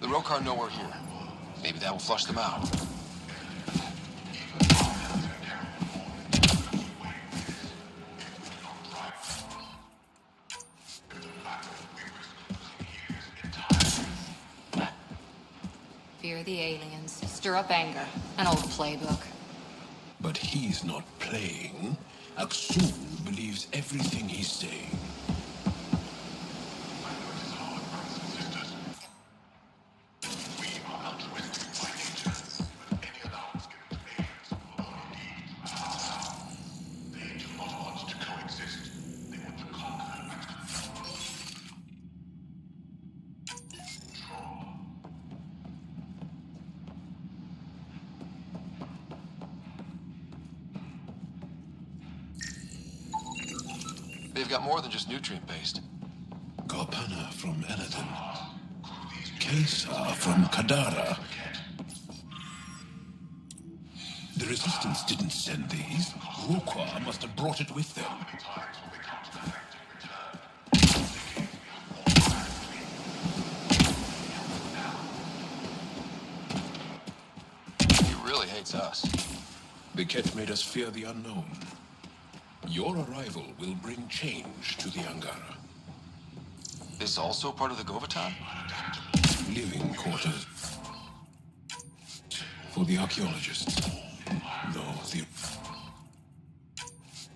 The Rokar know we're here. Maybe that will flush them out. Fear the aliens, stir up anger. An old playbook. But he's not playing. Aksul believes everything he's saying. They've got more than just nutrient-based. Garpana from Eladon. Kesa from Kadara. The Resistance didn't send these. Rokar must have brought it with them. He really hates us. The Ket made us fear the unknown. Your arrival will bring change to the Angara. This also part of the Govatan? Living quarters. For the archaeologists. No, the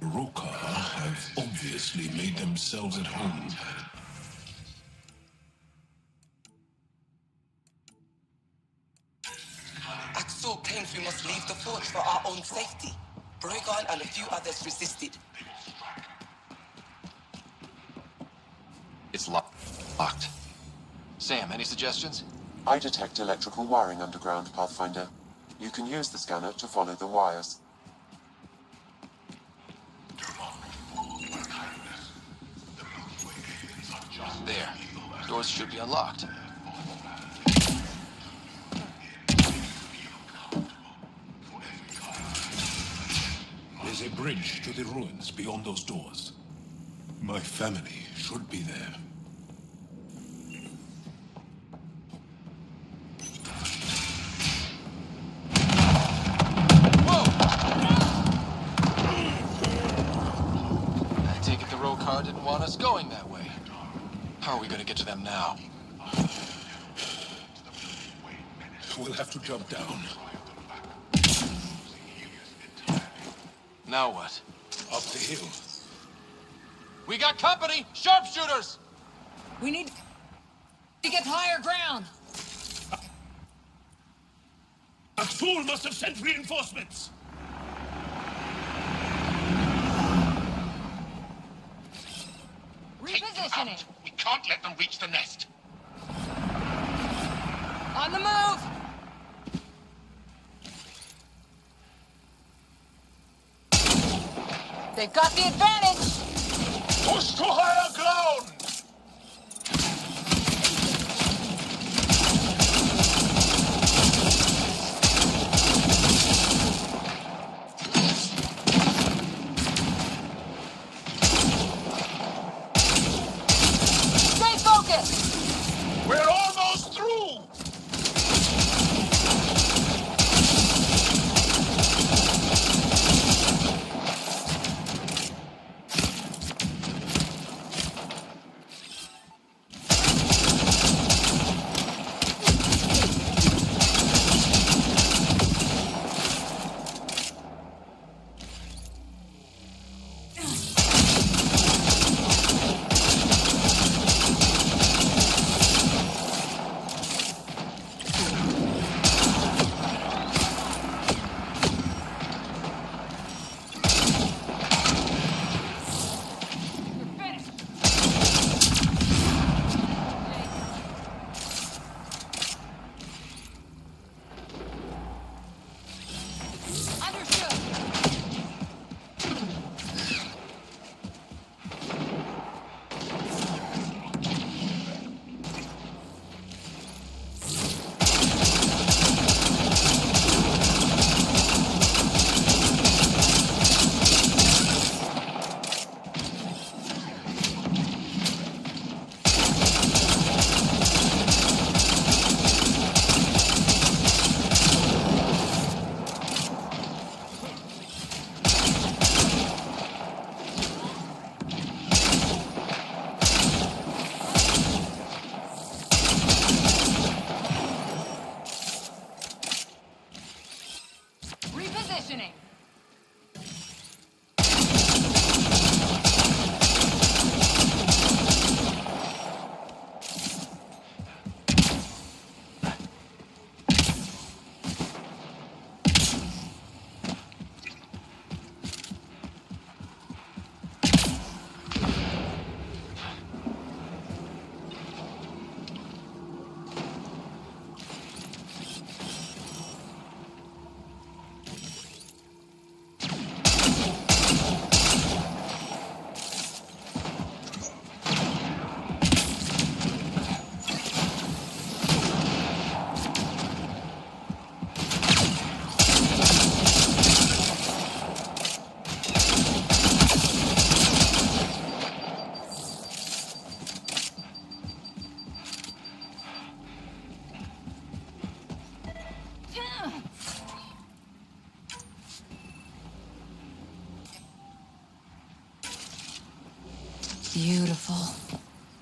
Rokar have obviously made themselves at home. Aksul claims we must leave the forge for our own safety. Brogan and a few others resisted. It's locked. Sam, any suggestions? I detect electrical wiring underground, Pathfinder. You can use the scanner to follow the wires. There. Doors should be unlocked. There's a bridge to the ruins beyond those doors. My family should be there. I take it the Rokar didn't want us going that way. How are we going to get to them now? We'll have to jump down. Now what? Up the hill. We got company! Sharpshooters! We need to get higher ground. Aksul must have sent reinforcements! Repositioning. We can't let them reach the nest. On the move! They've got the advantage! Push to higher ground! Stay focused! We're almost through!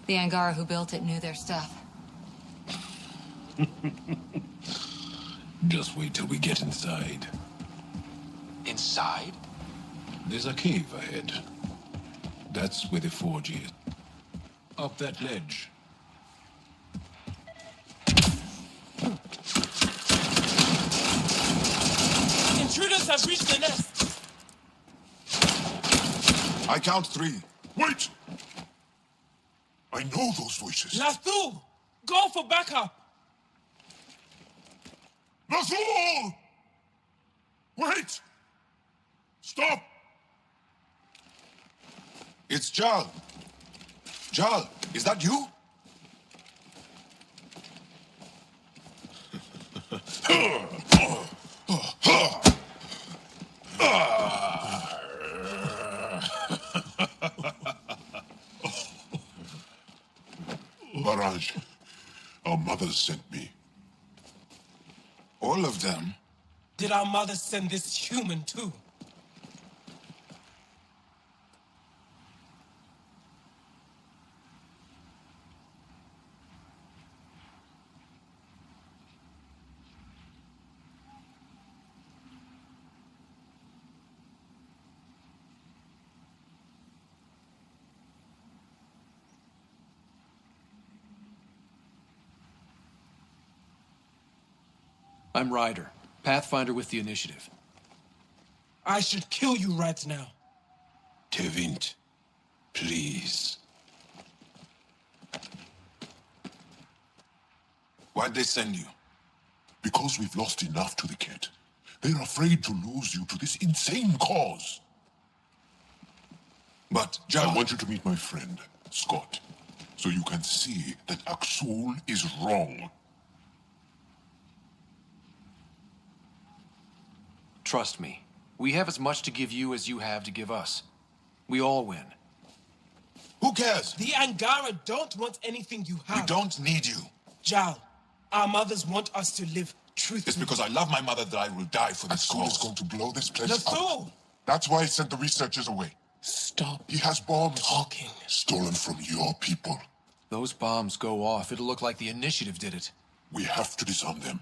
The Angara who built it knew their stuff. Just wait till we get inside. Inside? There's a cave ahead. That's where the forge is. Up that ledge. Intruders have reached the nest. I count 3. Wait! I know those voices. Lathul, go for backup. Lathul! Wait! Stop! It's Jal. Jal, is that you? Barrage, our mothers sent me. All of them? Did our mothers send this human too? I'm Ryder, Pathfinder with the Initiative. I should kill you right now. Tevint, please. Why'd they send you? Because we've lost enough to the kid. They're afraid to lose you to this insane cause. But, I want you to meet my friend, Scott, so you can see that Aksul is wrong. Trust me, we have as much to give you as you have to give us. We all win. Who cares? The Angara don't want anything you have. We don't need you. Jal, our mothers want us to live truthfully. It's because I love my mother that I will die for this cause. Is going to blow this place up. That's why he sent the researchers away. Stop. He has bombs. Talking. Stolen from your people. Those bombs go off, it'll look like the Initiative did it. We have to disarm them.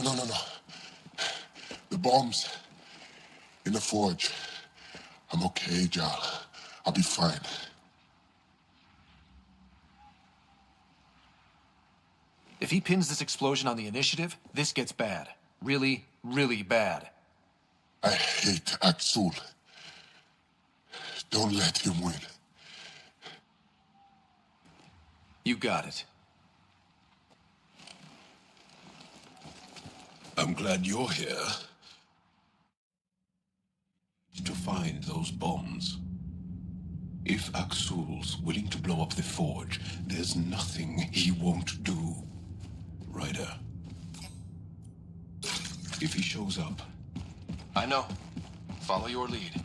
No. The bombs in the forge. I'm okay, Jal. I'll be fine. If he pins this explosion on the Initiative, this gets bad. Really, really bad. I hate Aksul. Don't let him win. You got it. I'm glad you're here. To find those bombs. If Aksul's willing to blow up the forge, there's nothing he won't do. Ryder. If he shows up. I know. Follow your lead.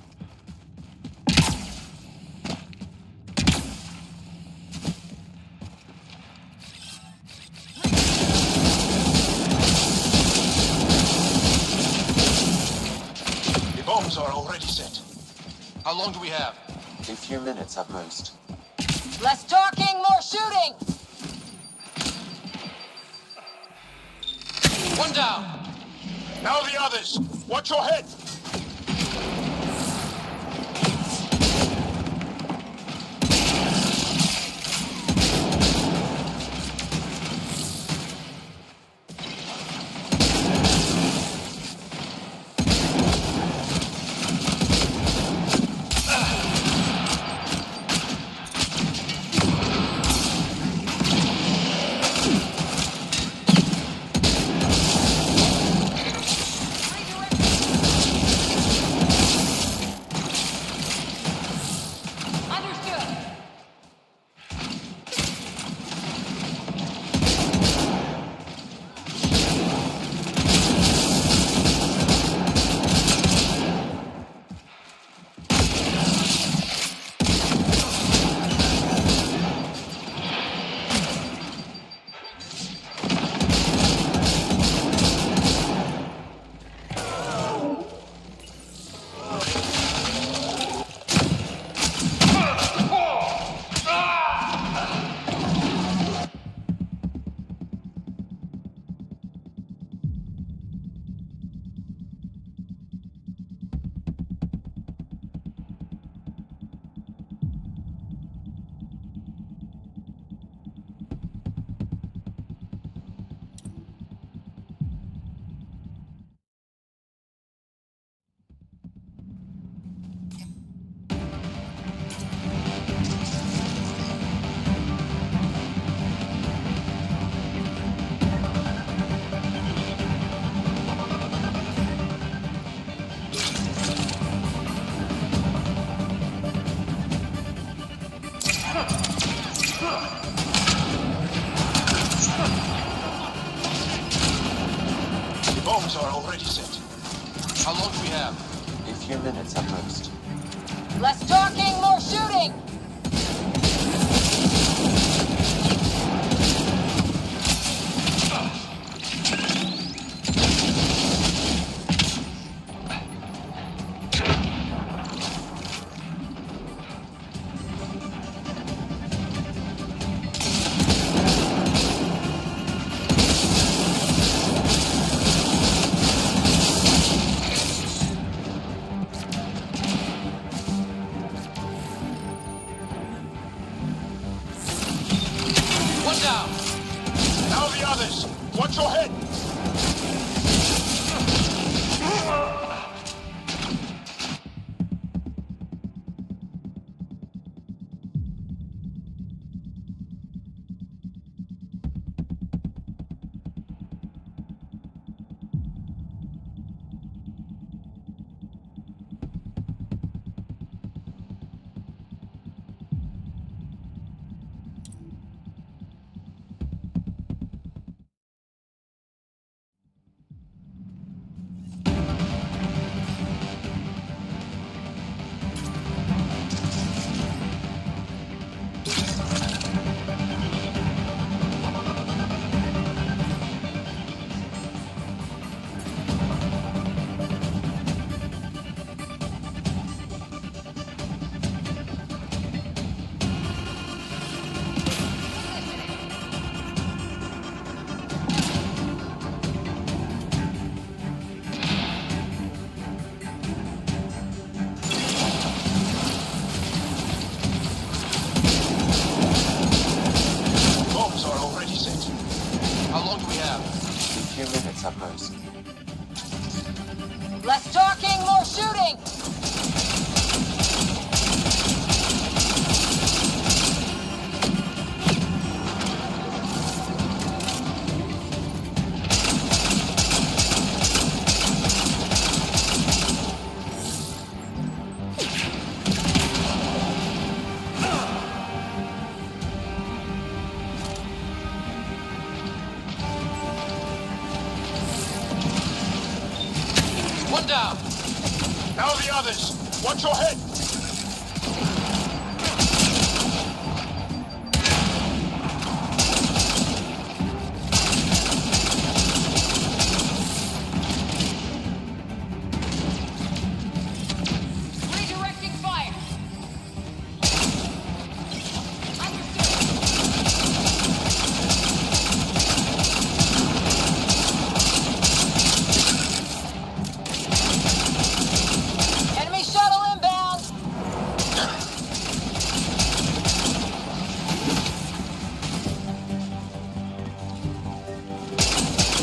Bombs are already set. How long do we have? A few minutes at most. Less talking, more shooting! One down. Now the others. Watch your head. The bombs are already set. How long do we have? A few minutes at most. Less talking, more shooting! One down. Now the others. Watch your head. Bombs are already set. How long do we have? A few minutes at most. Less talking, more shooting! One down. Now the others. Watch your head. Redirecting fire! Enemy shuttle inbound!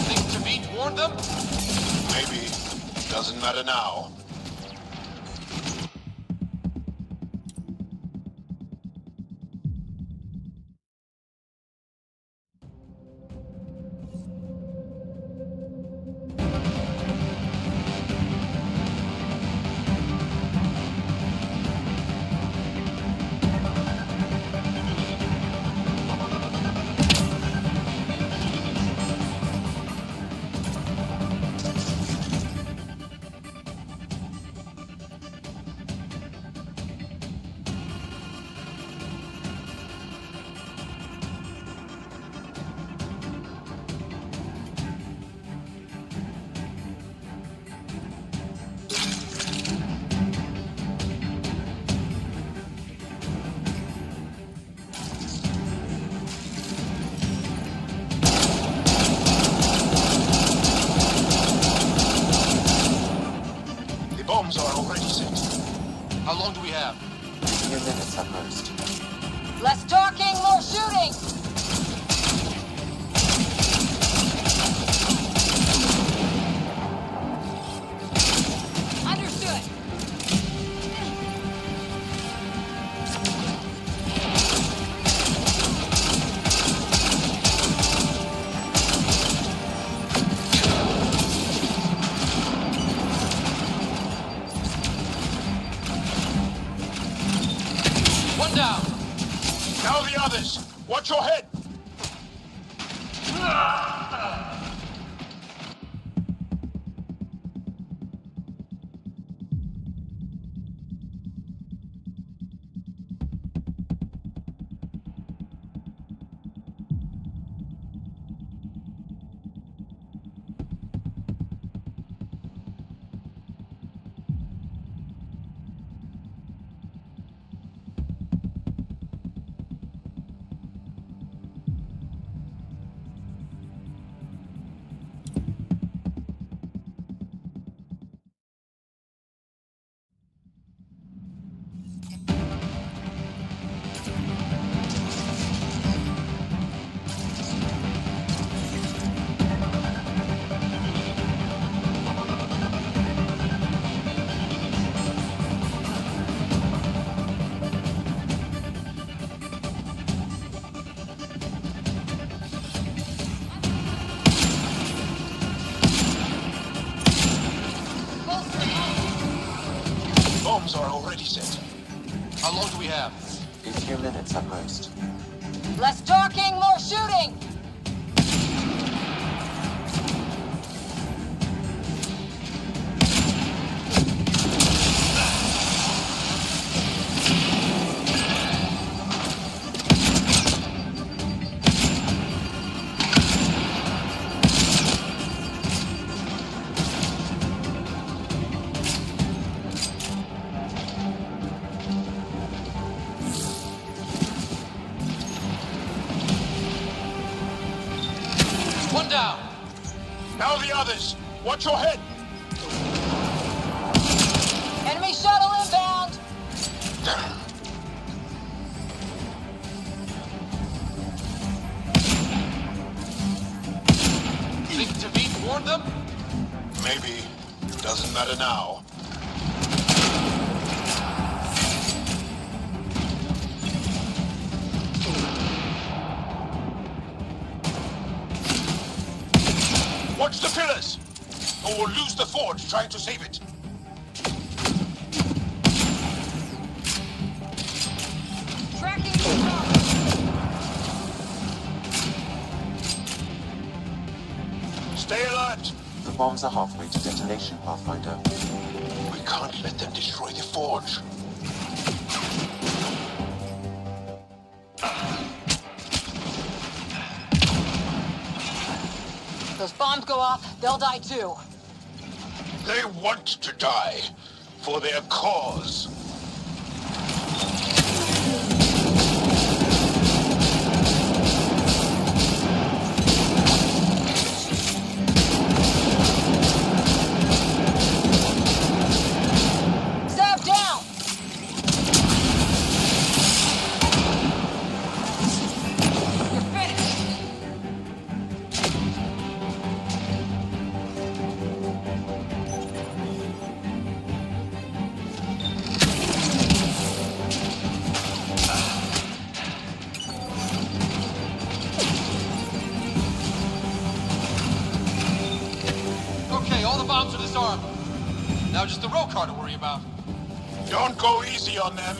Think to beat warned them? Maybe. Doesn't matter now. The bombs are already set. How long do we have? A few minutes at most. Less talking, more shooting! Understood! One down. Now the others! Watch your head! Bombs are already set. How long do we have? A few minutes at most. Less talking, more shooting! One down. Now the others. Watch your head. Enemy shuttle inbound! Think Tavit warned them? Maybe. Doesn't matter now. Watch the pillars! Or we'll lose the forge trying to save it. Tracking Stay alert! The bombs are halfway to detonation, Pathfinder. We can't let them destroy the forge. Those bombs go off, they'll die too. They want to die for their cause. Stab down! You're finished! Okay, all the bombs are disarmed. Now just the row car to worry about. Don't go easy on them.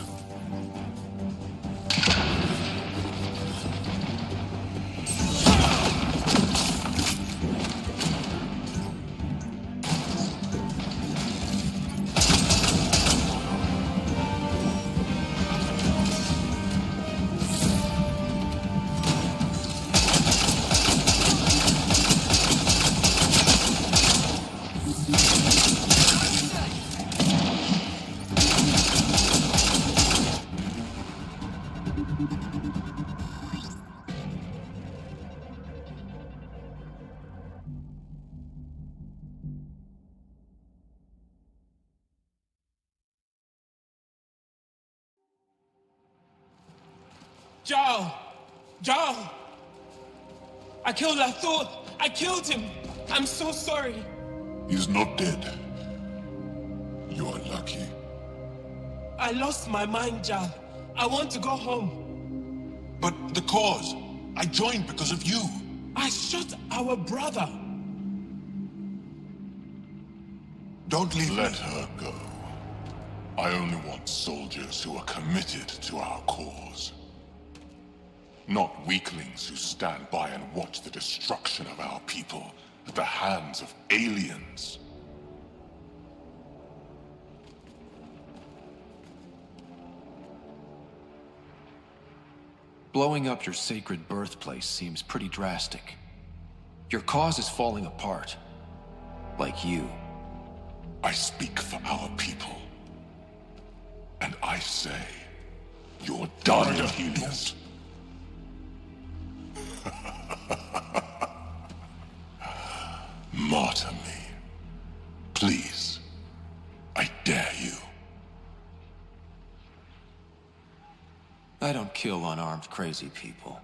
Jarl! Jarl! I killed Lathor! I killed him! I'm so sorry! He's not dead. You are lucky. I lost my mind, Jarl. I want to go home. But the cause. I joined because of you. I shot our brother. Don't leave Let her go. I only want soldiers who are committed to our cause. not weaklings who stand by and watch the destruction of our people at the hands of aliens. Blowing up your sacred birthplace seems pretty drastic. Your cause is falling apart. Like you. I speak for our people. And I say, you're done, Helios. Martyr me. Please. I dare you. I don't kill unarmed crazy people.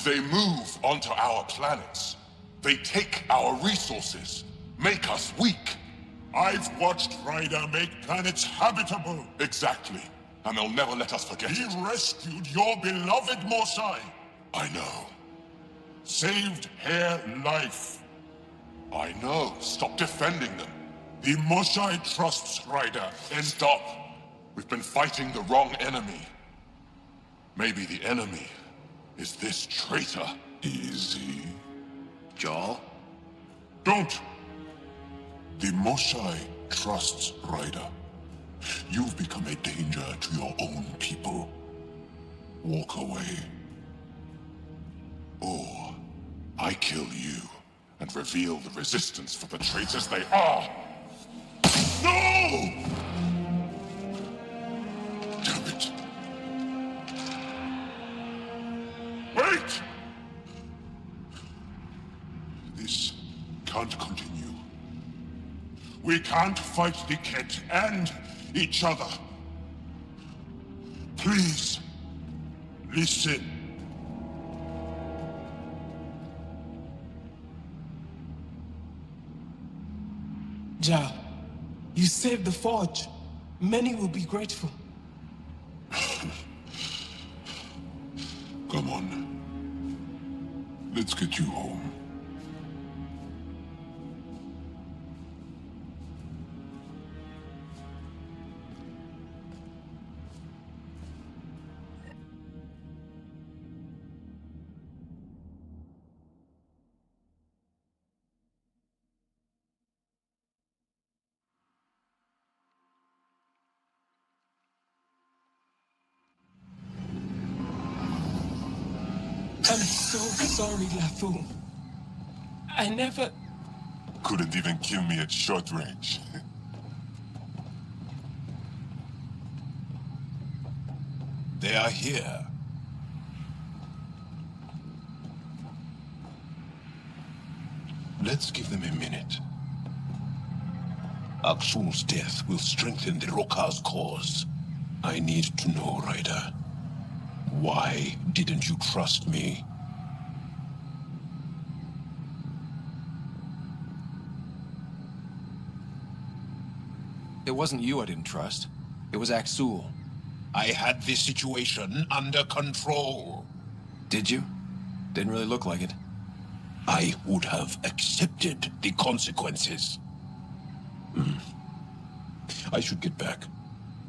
They move onto our planets. They take our resources, make us weak. I've watched Ryder make planets habitable. Exactly. And they'll never let us forget it. He rescued your beloved Mosai. I know. Saved her life. I know. Stop defending them. The Mosai trusts Ryder. Then stop. We've been fighting the wrong enemy. Maybe the enemy is this traitor. Easy. Jarl? Don't! The Mosai trusts Ryder. You've become a danger to your own people. Walk away. Or I kill you and reveal the resistance for the traitors they are. No! Damn it. Wait! This can't continue. We can't fight the Ket and each other. Please, listen. Ja, you saved the Forge. Many will be grateful. Come on. Let's get you home. I'm so sorry, Lafu. I never... Couldn't even kill me at short range. They are here. Let's give them a minute. Aksul's death will strengthen the Rokar's cause. I need to know, Ryder. Why didn't you trust me? It wasn't you I didn't trust. It was Aksul. I had this situation under control. Did you? Didn't really look like it. I would have accepted the consequences. I should get back.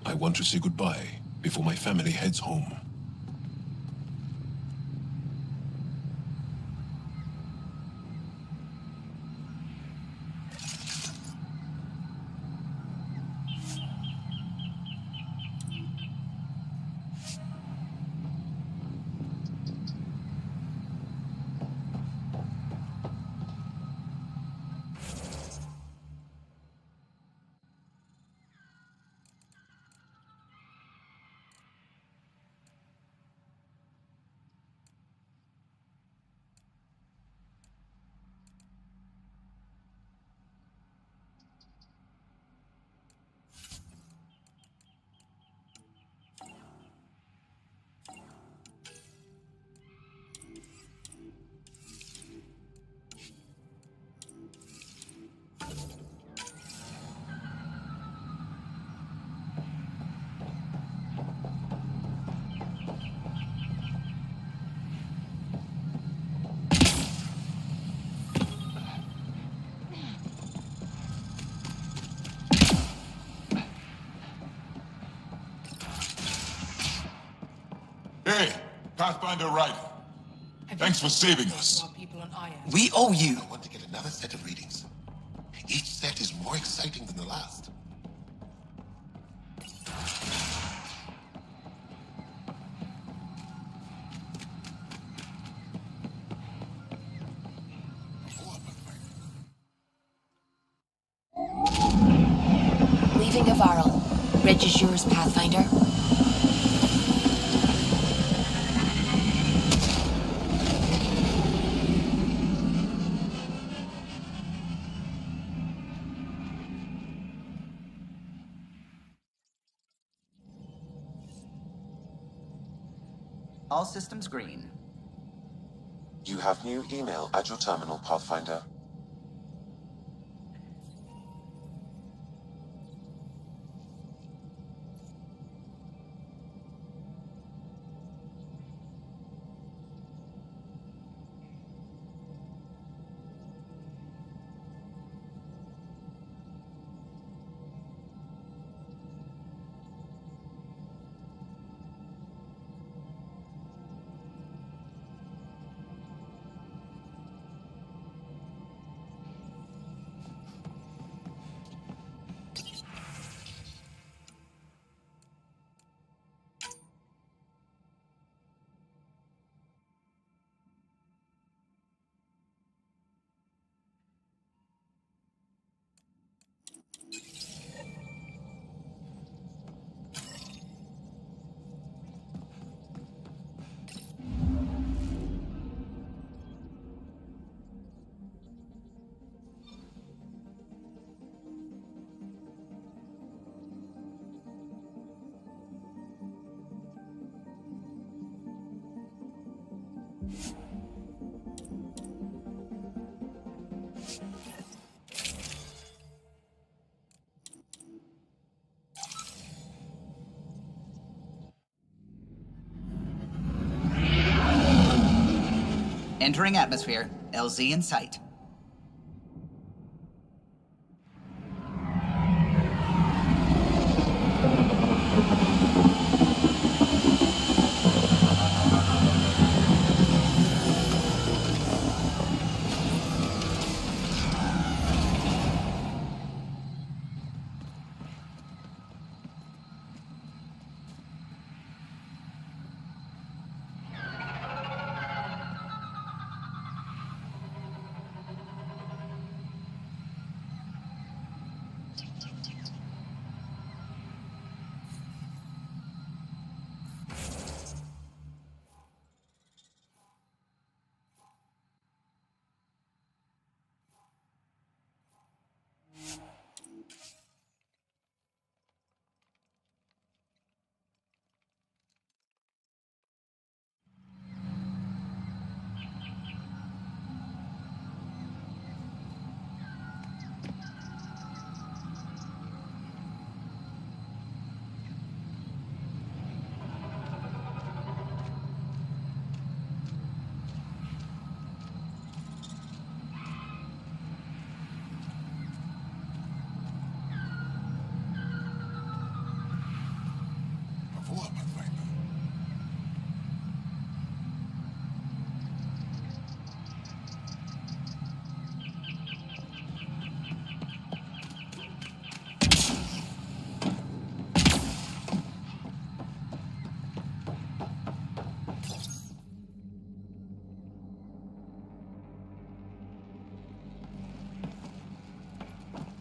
I want to say goodbye before my family heads home. Hey, Pathfinder Ryder. Thanks for saving us. We owe you. I want to get another set of readings. Each set is more exciting than the last. Leaving Avarl. Bridge is yours, Pathfinder. All systems green. You have new email at your terminal, Pathfinder. Entering atmosphere. LZ in sight.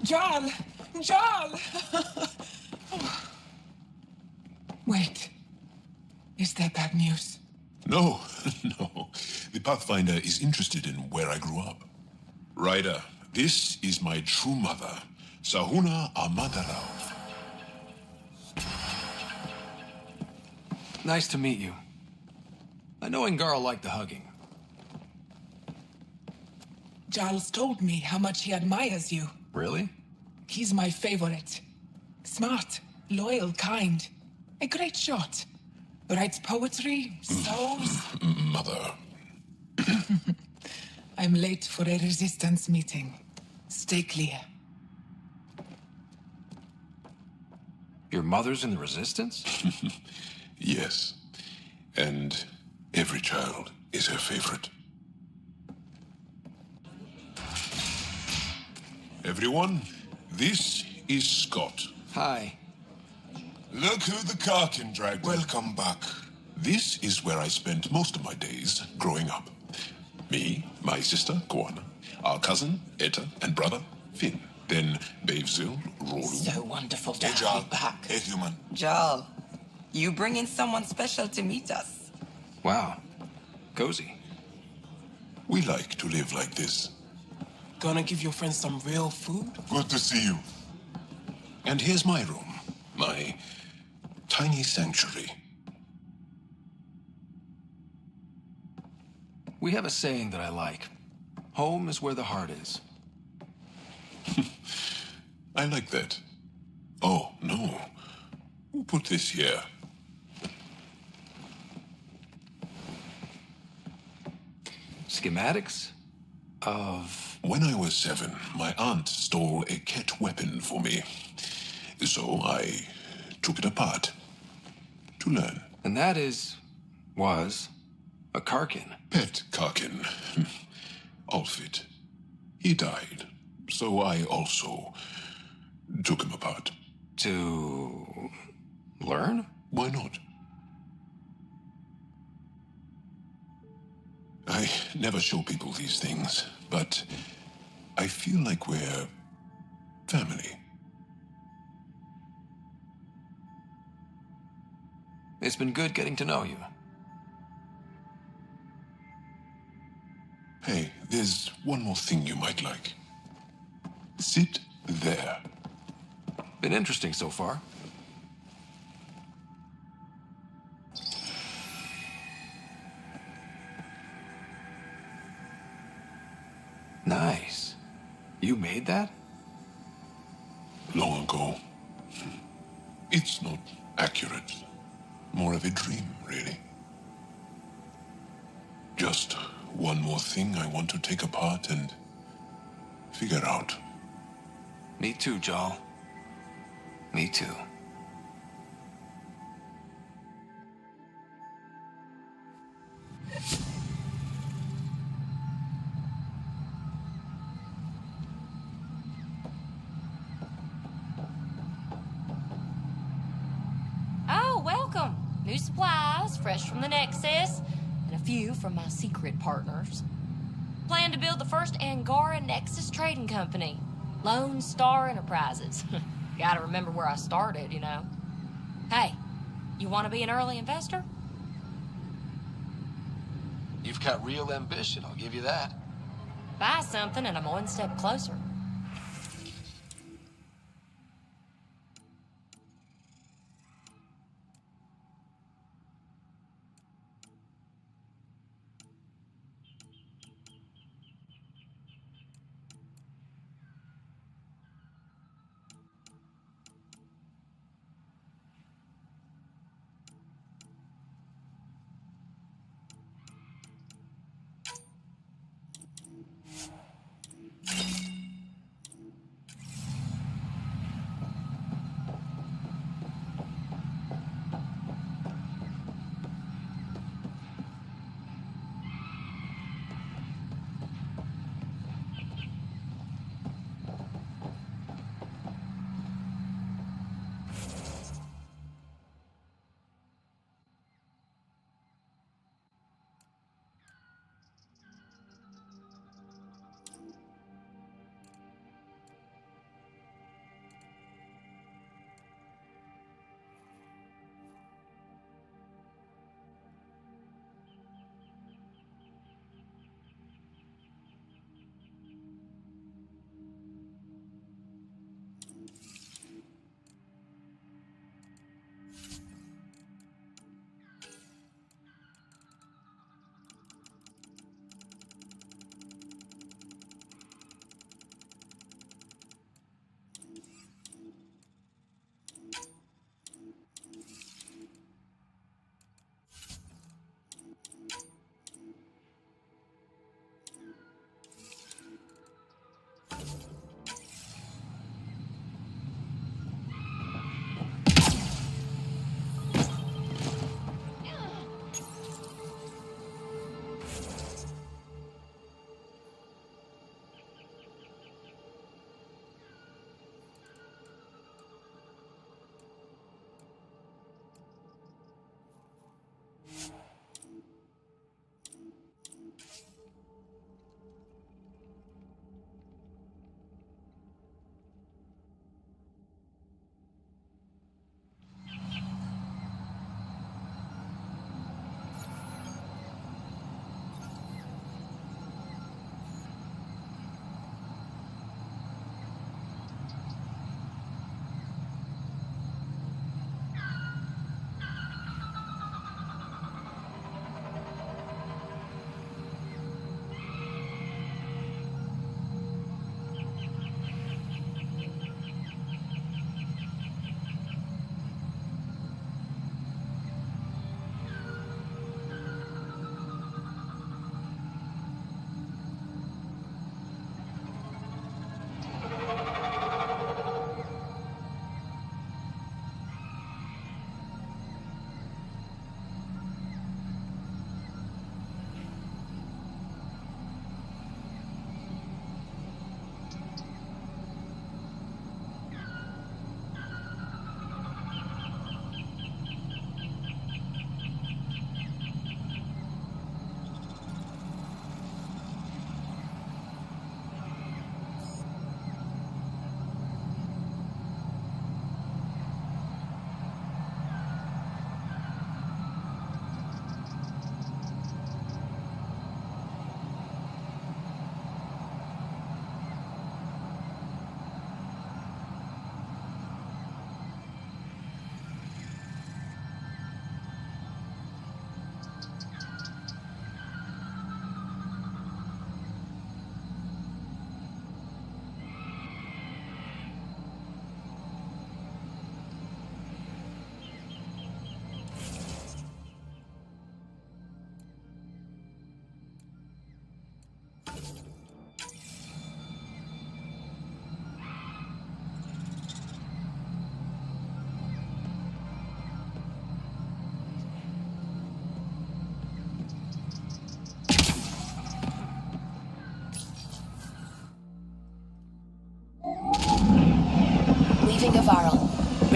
Jarl! Jarl! Wait. Is that bad news? No, no. The Pathfinder is interested in where I grew up. Ryder, this is my true mother, Sahuna Amadarau. Nice to meet you. I know Angarl liked the hugging. Jarl's told me how much he admires you. Really? He's my favorite. Smart, loyal, kind. A great shot. Writes poetry, sews. Mother. I'm late for a resistance meeting. Stay clear. Your mother's in the Resistance? Yes. And every child is her favorite. Everyone, this is Scott. Hi. Look who the car can drag. Welcome back. This is where I spent most of my days growing up. Me, my sister, Koana, our cousin, Etta, and brother, Finn. Then Bavesville, Rolu. So wonderful to Hey, have Jarl. you back. Hey, human. Jarl, you bring in someone special to meet us. Wow. Cozy. We like to live like this. Gonna give your friends some real food? Good to see you. And here's my room. My tiny sanctuary. We have a saying that I like. Home is where the heart is. I like that. Oh, no. Who put this here? Schematics of... When I was 7, my aunt stole a cat weapon for me. So I took it apart to learn. And that was a Karkin. Pet Karkin. Alfit. He died. So I also took him apart. To learn? Why not? I never show people these things, but I feel like we're family. It's been good getting to know you. Hey, there's one more thing you might like. Sit there. Been interesting so far. Nice. You made that? Long ago. It's not accurate. More of a dream, really. Just one more thing I want to take apart and figure out. Me too, Jal. Me too. Oh, welcome. New supplies, fresh from the Nexus, and a few from my secret partners. Plan to build the first Angara Nexus trading company. Lone Star Enterprises. Gotta remember where I started, you know. Hey, you want to be an early investor? You've got real ambition, I'll give you that. Buy something and I'm one step closer.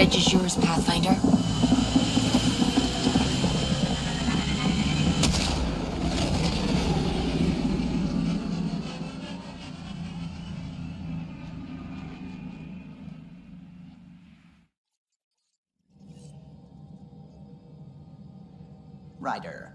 bridge is yours, Pathfinder. Ryder,